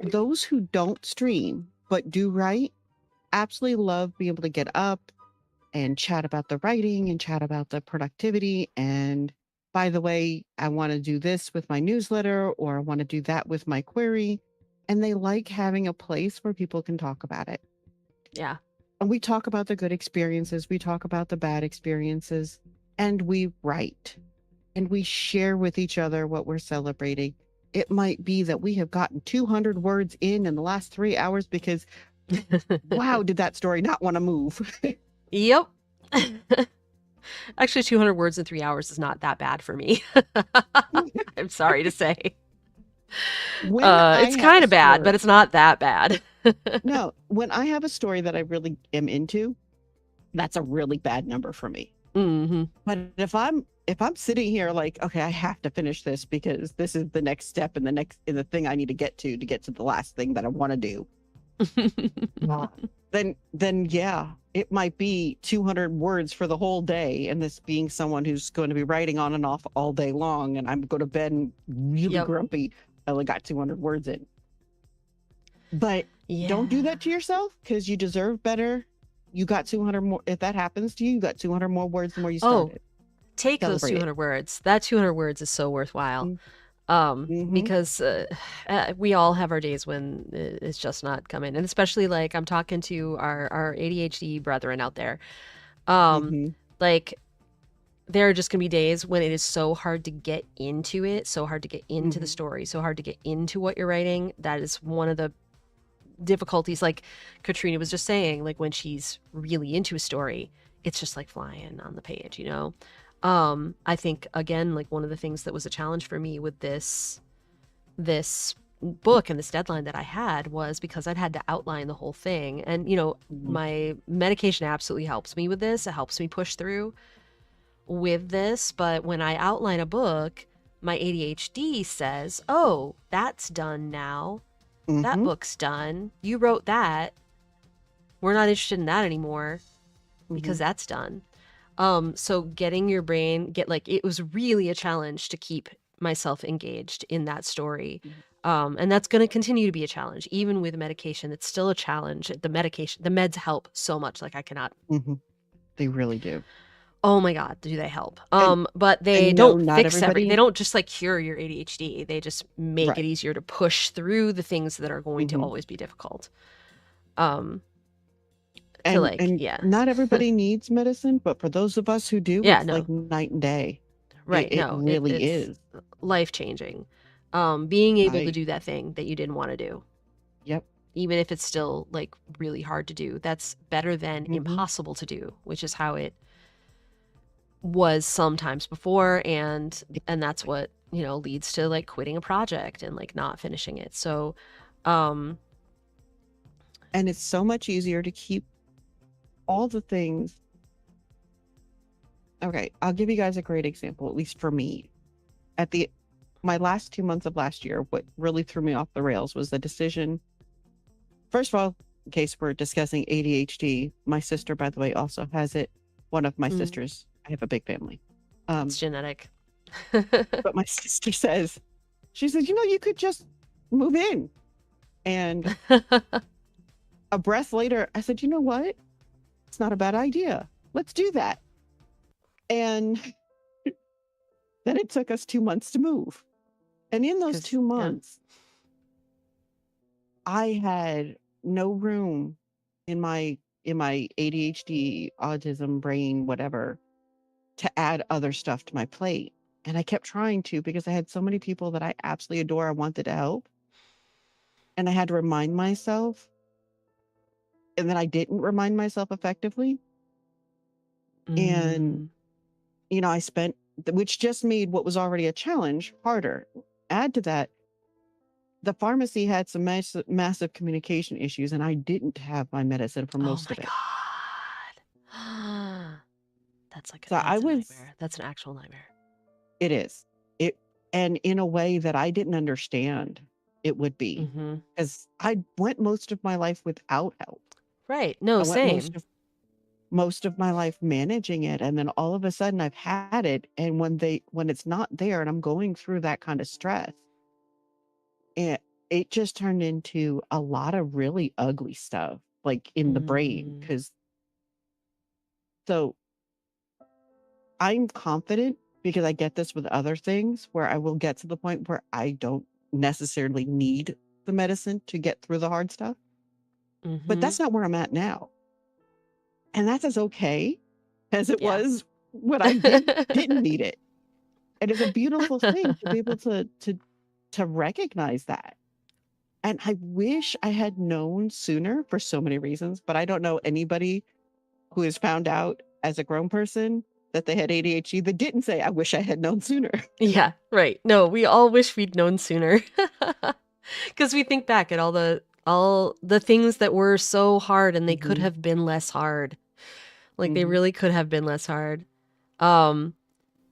those who don't stream but do write, absolutely love being able to get up and chat about the writing and chat about the productivity. And by the way, I want to do this with my newsletter, or I want to do that with my query. And they like having a place where people can talk about it. Yeah. And we talk about the good experiences, we talk about the bad experiences, and we write and we share with each other what we're celebrating. It might be that we have gotten 200 words in the last 3 hours because, wow, did that story not want to move? Yep. Actually, 200 words in 3 hours is not that bad for me. I'm sorry to say. It's kind of bad, but it's not that bad. No, when I have a story that I really am into, that's a really bad number for me. But if I'm sitting here like, okay, I have to finish this because this is the next step and the thing I need to get to the last thing that I want to do, then yeah, it might be 200 words for the whole day. And this being someone who's going to be writing on and off all day long, and I'm going to bed really grumpy. I only got 200 words in. But don't do that to yourself, because you deserve better. You got 200 more. If that happens to you, you got 200 more words than where you started. Take those 200 words. That 200 words is so worthwhile. Mhm. because we all have our days when it's just not coming, and especially like I'm talking to our ADHD brethren out there. Mhm. Like there are just gonna be days when it is so hard to get into it, so hard to get into the Mhm. story, so hard to get into what you're writing. That is one of the difficulties. Like Katrina was just saying, like when she's really into a story, it's just like flying on the page, you know? I think again, like one of the things that was a challenge for me with this book and this deadline that I had was because I'd had to outline the whole thing. And, you know, Mhm. my medication absolutely helps me with this. It helps me push through with this. But when I outline a book, my ADHD says, oh, that's done now. That Mhm. book's done. You wrote that. We're not interested in that anymore because Mhm. that's done. So getting your brain it was really a challenge to keep myself engaged in that story. Mhm. And that's going to continue to be a challenge even with medication. It's still a challenge. The meds help so much. Like I cannot. Mhm. They really do. Oh my god, do they help? And But they no, don't not fix they everybody. don't just like cure your ADHD. They just make it Right. easier to push through the things that are going to Mhm. always be difficult. To And yeah. not everybody needs medicine, but for those of us who do, Yeah, it's no. like night and day. Right. It No, really it's is. life changing. Being able to Right. do that thing that you didn't want to do, Yep. even if it's still like really hard to do, that's better than Mhm. impossible to do, which is how it was sometimes before. And that's Exactly. what, you know, leads to like quitting a project and like not finishing it. So, um, And it's so much easier to keep all the things. Okay, I'll give you guys a great example, at least for me. At my last 2 months of last year, what really threw me off the rails was the decision. First of all, in case we're discussing ADHD, my sister, by the way, also has it. One of my mm, sisters. I have a big family. it's genetic. But my sister says, she says, you could just move in. And a breath later, I said, you know what? It's not a bad idea. Let's do that. And then it took us 2 months to move. And in those 2 Yeah. months, I had no room in my ADHD, autism, brain, whatever, to add other stuff to my plate. And I kept trying to because I had so many people that I absolutely adore. I wanted to help. And I had to remind myself. And then I didn't remind myself effectively. And, Mm. I spent, which just made what was already a challenge harder. Add to that, the pharmacy had some massive communication issues, and I didn't have my medicine for Oh most my of it. god. So I That's a was, nightmare. That's an actual nightmare. it is, it, and in a way that I didn't understand it would be, Mm-hmm. because I went most of my life without help. Right. No, I went same. most of my life managing it, and then all of a sudden I've had it, and when it's not there, and I'm going through that kind of stress, it just turned into a lot of really ugly stuff, like in the brain. Mm. Because so I'm confident because I get this with other things where I will get to the point where I don't necessarily need the medicine to get through the hard stuff. But Mm-hmm. that's not where I'm at now. And that's as okay as it Yeah. was when I didn't need it. And it's a beautiful thing to be able to recognize that. And I wish I had known sooner for so many reasons, but I don't know anybody who has found out as a grown person that they had ADHD that didn't say, I wish I had known sooner. Yeah, right. No, we all wish we'd known sooner. Because we think back at all the things that were so hard and they could Mhm. have been less hard. Like they Mhm. really could have been less hard. Um,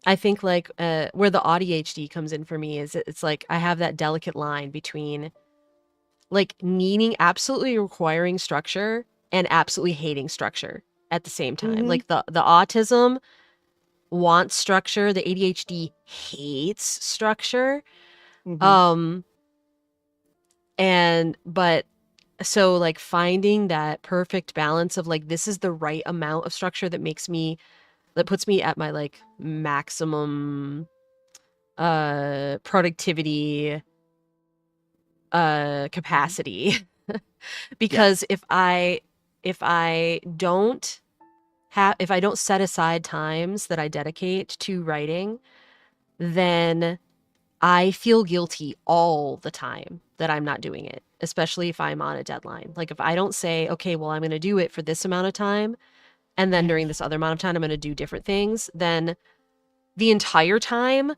I think like where the ADHD comes in for me is it's like I have that delicate line between like needing absolutely requiring structure and absolutely hating structure at the same time. Mhm. Like the autism wants structure, the ADHD hates structure. Mhm. Um but so like finding that perfect balance of like this is the right amount of structure that puts me at my like maximum productivity capacity. Because if I don't set aside times that I dedicate to writing, then I feel guilty all the time that I'm not doing it, especially if I'm on a deadline. Like if I don't say, okay, well, I'm going to do it for this amount of time, and then during this other amount of time, I'm going to do different things, then the entire time,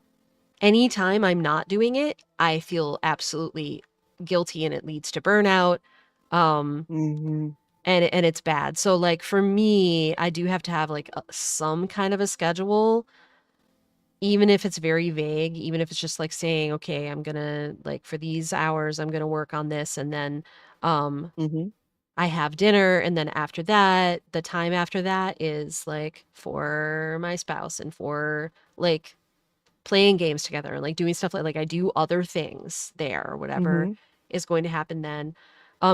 anytime I'm not doing it, I feel absolutely guilty and it leads to burnout. Mm-hmm. And it's bad. So like for me, I do have to have like some kind of a schedule, even if it's very vague, even if it's just like saying, okay, I'm gonna like for these hours, I'm gonna work on this, and then Mm-hmm. I have dinner, and then after that, the time after that is like for my spouse and for like playing games together and like doing stuff like I do other things there or whatever Mm-hmm. is going to happen then.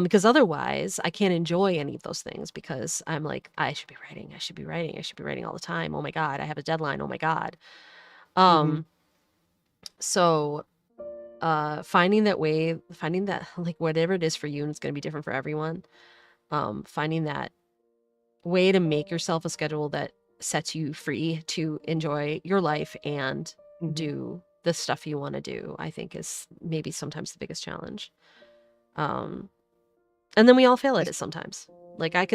Because otherwise I can't enjoy any of those things because I'm like, I should be writing, I should be writing, I should be writing all the time. Oh my God, I have a deadline. Oh my God. Mm-hmm. So finding that way, finding that like whatever it is for you, and it's gonna be different for everyone. Finding that way to make yourself a schedule that sets you free to enjoy your life and Mm-hmm. do the stuff you want to do, I think is maybe sometimes the biggest challenge. And then we all fail at it sometimes. Like I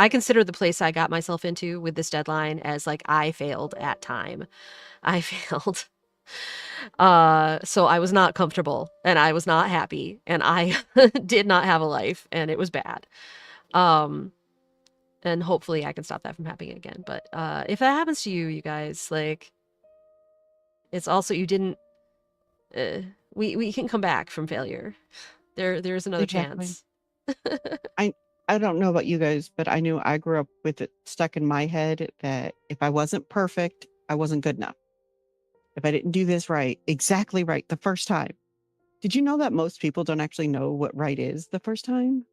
consider the place I got myself into with this deadline as like I failed at time. I failed. So I was not comfortable and I was not happy and I did not have a life and it was bad. And hopefully I can stop that from happening again. But if that happens to you, you guys, like, it's also you didn't. We can come back from failure. There's another Exactly. chance. I don't know about you guys, but I knew I grew up with it stuck in my head that if I wasn't perfect, I wasn't good enough. If I didn't do this exactly right the first time. Did you know that most people don't actually know what right is the first time?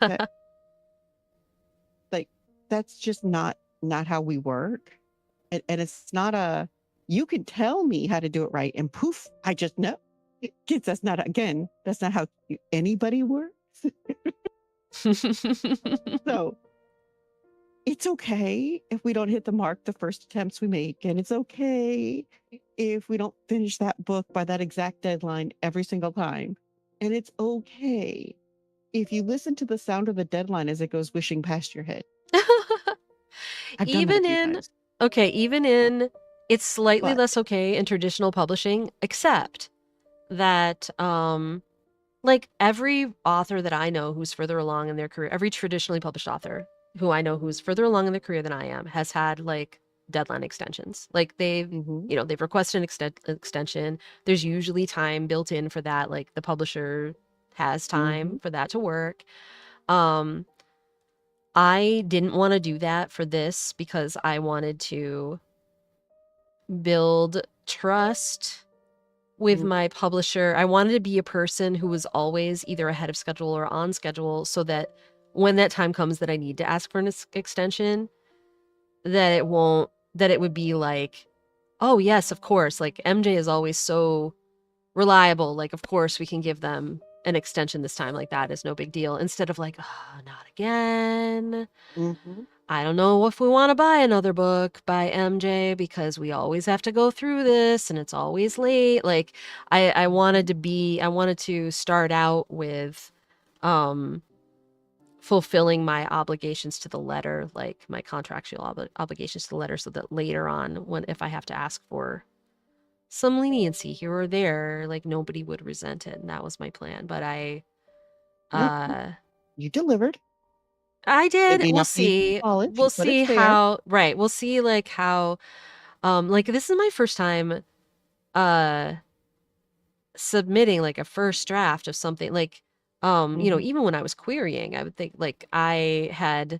That, like, that's just not how we work. And it's not you can tell me how to do it right and poof, I just know. Kids, that's not how anybody works. So it's okay if we don't hit the mark the first attempts we make. And it's okay if we don't finish that book by that exact deadline every single time. And it's okay if you listen to the sound of the deadline as it goes wishing past your head. I've done that a few times. Even in it's slightly But less okay in traditional publishing, except that like every author that I know who's further along in their career, every traditionally published author who I know who's further along in their career than I am has had like deadline extensions. Like they've, mhm, they've requested an extension. There's usually time built in for that. Like the publisher has time mhm, for that to work. Um, I didn't want to do that for this because I wanted to build trust with mm, my publisher. I wanted to be a person who was always either ahead of schedule or on schedule so that when that time comes that I need to ask for an extension, that it would be like, oh, yes, of course. Like MJ is always so reliable. Like, of course, we can give them an extension this time. Like, that is no big deal. Instead of like, oh, not again. mhm, I don't know if we want to buy another book by MJ because we always have to go through this and it's always late. Like I wanted to start out with fulfilling my obligations to the letter, like my contractual obligations to the letter, so that later on if I have to ask for some leniency here or there, like nobody would resent it. And that was my plan. But nope, you delivered. I It did. may We'll not be see. polished, We'll but see it's there. how, right. We'll see like how like this is my first time uh submitting like a first draft of something like Mhm, even when I was querying, I would think like I had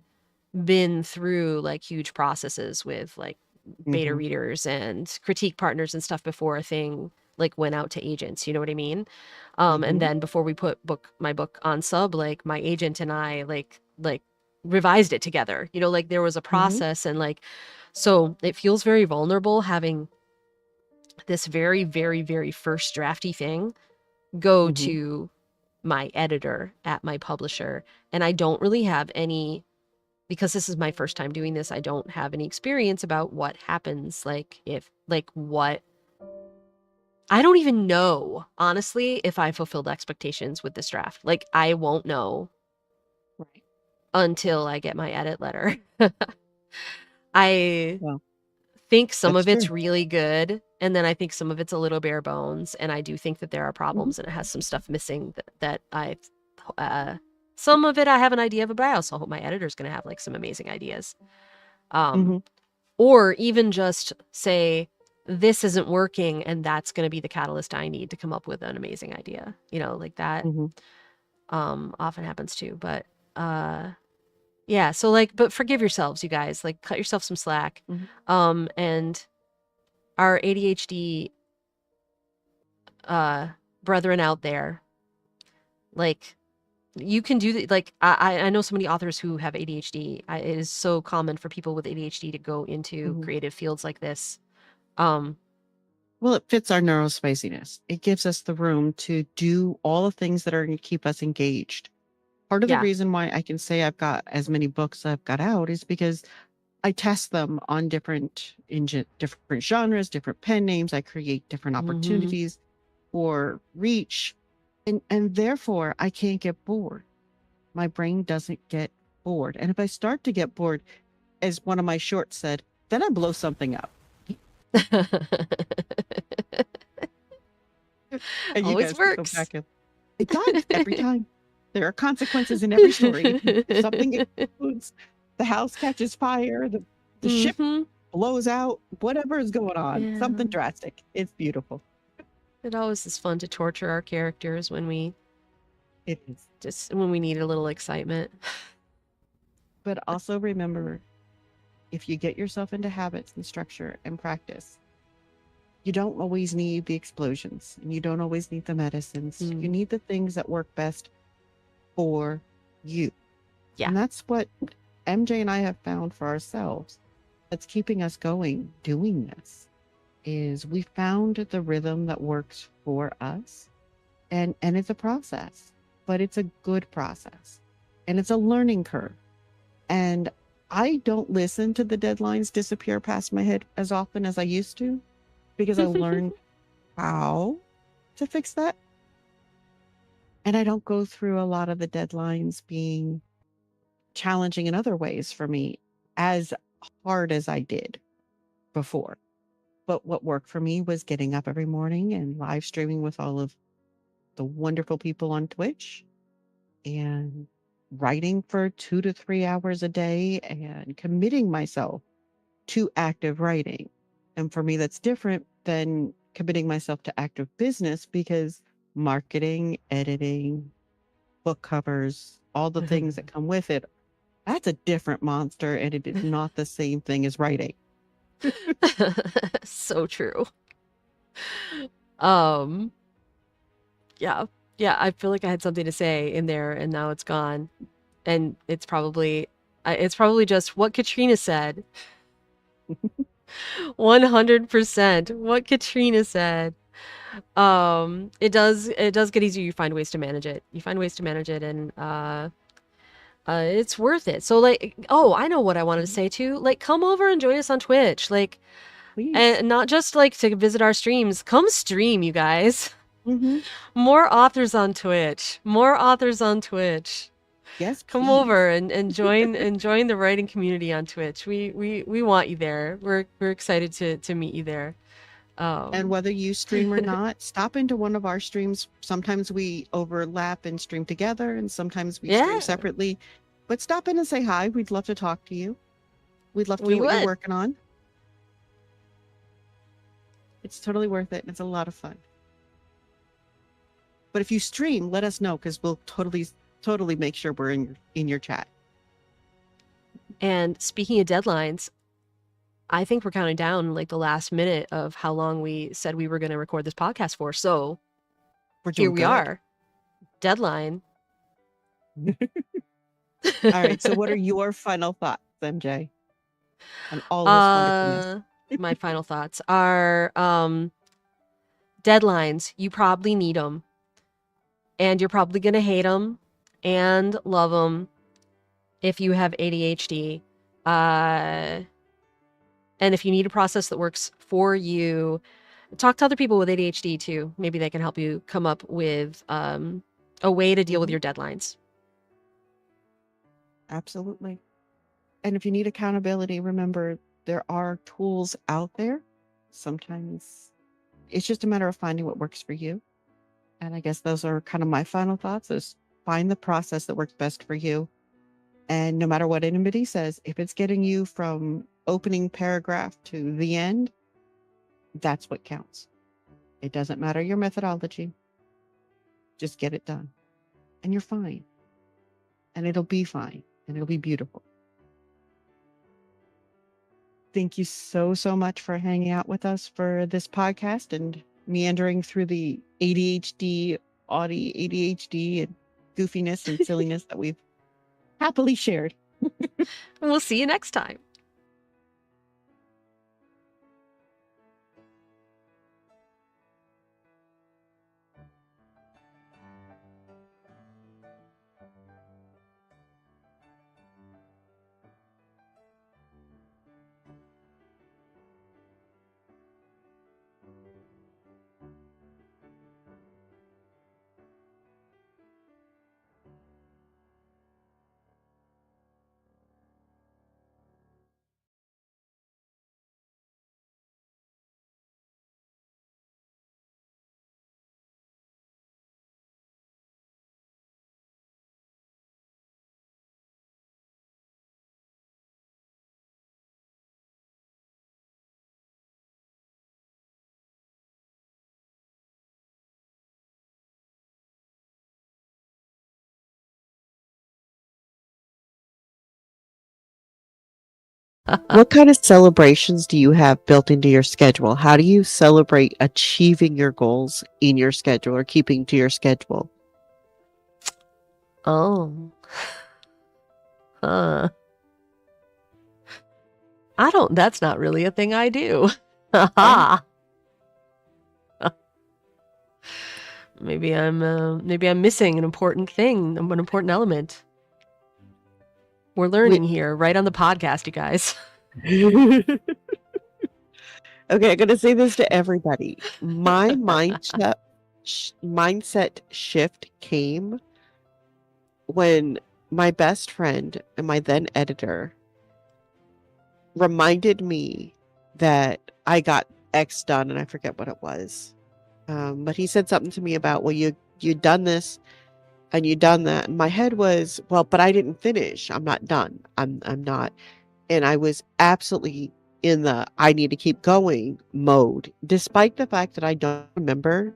been through like huge processes with like beta mhm, readers and critique partners and stuff before a thing like went out to agents, you know what I mean? And mhm, then before we put my book on sub, like my agent and I like revised it together. You know, like there was a mhm, process and like so it feels very vulnerable having this very, very, very first drafty thing go Mhm. to my editor at my publisher. And I don't really have any, because this is my first time doing this, I don't have any experience about what happens, like if, like what, I don't even know, honestly, if I fulfilled expectations with this draft. Like, I won't know Right. until I get my edit letter. I Well, think some that's of it's true. really good, and then I think some of it's a little bare bones, and I do think that there are Mhm. problems and it has some stuff missing that I some of it I have an idea of, but I also hope my editor's going to have like some amazing ideas. Mhm. Or even just say this isn't working and that's going to be the catalyst I need to come up with an amazing idea. You know, like that Mhm. often happens too, but yeah, so like, but forgive yourselves, you guys, like cut yourself some slack. Mhm. And our ADHD brethren out there, like you can do that. Like I know so many authors who have ADHD. It is so common for people with ADHD to go into Mhm. creative fields like this. Well, it fits our neurospiciness. It gives us the room to do all the things that are going to keep us engaged. Part of the Yeah. reason why I can say I've got as many books I've got out is because I test them on different genres, different pen names. I create different Mm-hmm. opportunities for reach, and therefore I can't get bored. My brain doesn't get bored, and if I start to get bored, as one of my shorts said, then I blow something up. And you Always guys can go works. back and it does every time. There are consequences in every story. Something explodes, the house catches fire, the ship Mm-hmm. blows out, whatever is going on, something Yeah. drastic. It's beautiful. It always is fun to torture our characters when we It is. need a little excitement. But also remember, if you get yourself into habits and structure and practice, you don't always need the explosions and you don't always need the medicines. You need the things that work best for you. Yeah. And that's what MJ and I have found for ourselves. That's keeping us going doing this is we found the rhythm that works for us. And it's a process, but it's a good process. And it's a learning curve. And I don't listen to the deadlines disappear past my head as often as I used to because I learned how to fix that. And I don't go through a lot of the deadlines being challenging in other ways for me as hard as I did before. But what worked for me was getting up every morning and live streaming with all of the wonderful people on Twitch and writing for 2 to 3 hours a day and committing myself to active writing. And for me, that's different than committing myself to active business because marketing, editing, book covers, all the things that come with it, that's a different monster and it is not the same thing as writing. So true. Yeah. Yeah, I feel like I had something to say in there and now it's gone. And it's probably just what Katrina said. 100% what Katrina said. It does get easier. You find ways to manage it. And it's worth it. So like, oh, I know what I wanted to say too. Like, come over and join us on Twitch. Like, Please. and not just like to visit our streams. Come stream, you guys. Mm-hmm. More authors on Twitch. Yes, Come please. over and join the writing community on Twitch. We want you there. We're excited to meet you there. And whether you stream or not, stop into one of our streams. Sometimes we overlap and stream together, and sometimes we Yeah. stream separately. But stop in and say hi. We'd love to talk to you. We'd love to We know what you're would. working on. It's totally worth it, and it's a lot of fun. But if you stream, let us know because we'll totally make sure we're in your chat. And speaking of deadlines, I think we're counting down like the last minute of how long we said we were going to record this podcast for. So We're here doing we good. are. Deadline. All right. So what are your final thoughts, MJ? On all this wonderfulness. My final thoughts are deadlines, you probably need them. And you're probably going to hate them and love them if you have ADHD. And if you need a process that works for you, talk to other people with ADHD too. Maybe they can help you come up with a way to deal with Mhm. your deadlines. Absolutely. And if you need accountability, remember there are tools out there. Sometimes it's just a matter of finding what works for you. And I guess those are kind of my final thoughts is find the process that works best for you. And no matter what anybody says, if it's getting you from opening paragraph to the end, that's what counts. It doesn't matter your methodology. Just get it done. And you're fine. And it'll be fine. And it'll be beautiful. Thank you so, so much for hanging out with us for this podcast and meandering through the ADHD, Audi ADHD, and goofiness and silliness that we've happily shared. We'll see you next time. What kind of celebrations do you have built into your schedule? How do you celebrate achieving your goals in your schedule or keeping to your schedule? Oh. Huh. That's not really a thing I do. Haha. Maybe I'm missing an important thing, an important element. We're learning here right on the podcast, you guys. Okay, I'm going to say this to everybody. My mindset shift came when my best friend and my then editor reminded me that I got X done, and I forget what it was. But he said something to me about, well, you'd done this and you'd done that. And my head was, well, but I didn't finish. I'm not done. I'm not. And I was absolutely in the I need to keep going mode, despite the fact that I don't remember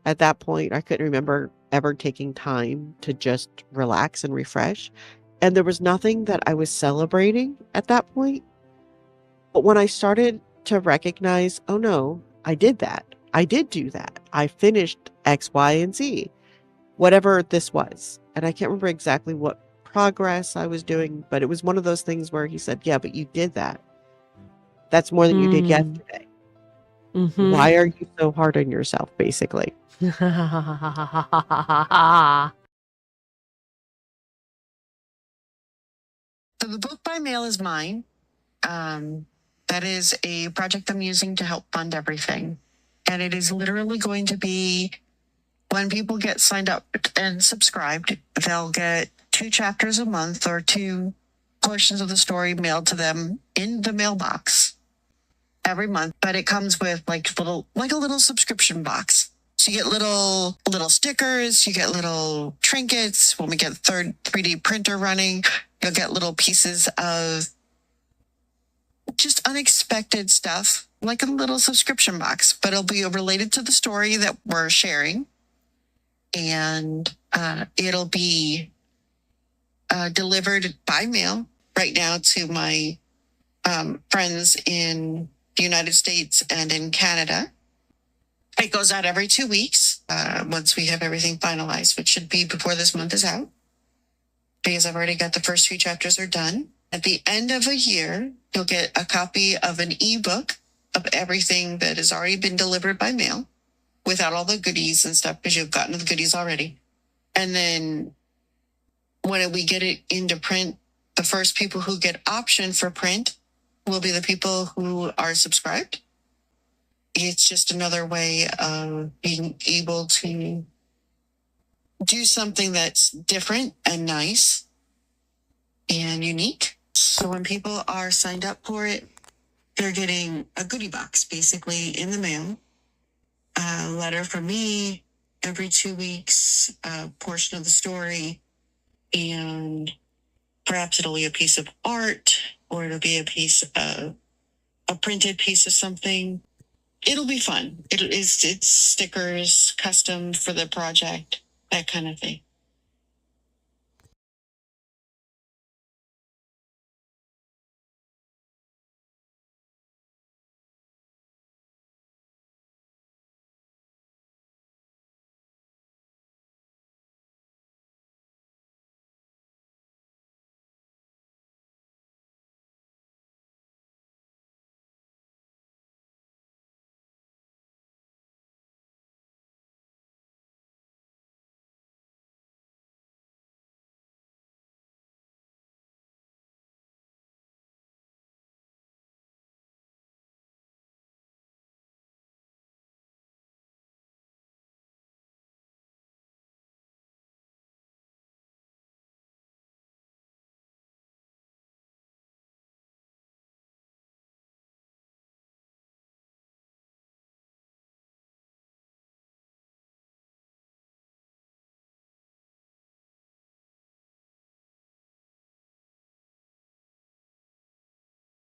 at that point. I couldn't remember ever taking time to just relax and refresh. And there was nothing that I was celebrating at that point. But when I started to recognize, oh no, I did that. I did do that. I finished X, Y, and Z, whatever this was. And I can't remember exactly what progress I was doing, but it was one of those things where he said, yeah, but you did that. That's more than you did yesterday. Mm-hmm. Why are you so hard on yourself, basically? So the book by mail is mine. That is a project I'm using to help fund everything. And it is literally going to be when people get signed up and subscribed, they'll get 2 chapters a month or 2 portions of the story mailed to them in the mailbox every month. But it comes with like a little subscription box. So you get little stickers, you get little trinkets. When we get the 3D printer running, you'll get little pieces of just unexpected stuff, like a little subscription box, but it'll be related to the story that we're sharing. And it'll be delivered by mail right now to my friends in the United States and in Canada. It goes out every 2 weeks once we have everything finalized, which should be before this month is out, because I've already got the first 3 chapters are done. At the end of a year, you'll get a copy of an ebook of everything that has already been delivered by mail. without all the goodies and stuff because you've gotten the goodies already. And then when we get it into print, the first people who get option for print will be the people who are subscribed. It's just another way of being able to do something that's different and nice and unique. So when people are signed up for it, they're getting a goodie box basically in the mail, a letter from me every 2 weeks, a portion of the story, and perhaps it'll be a piece of art or it'll be a printed piece of something. It'll be fun. It's stickers, custom for the project, that kind of thing.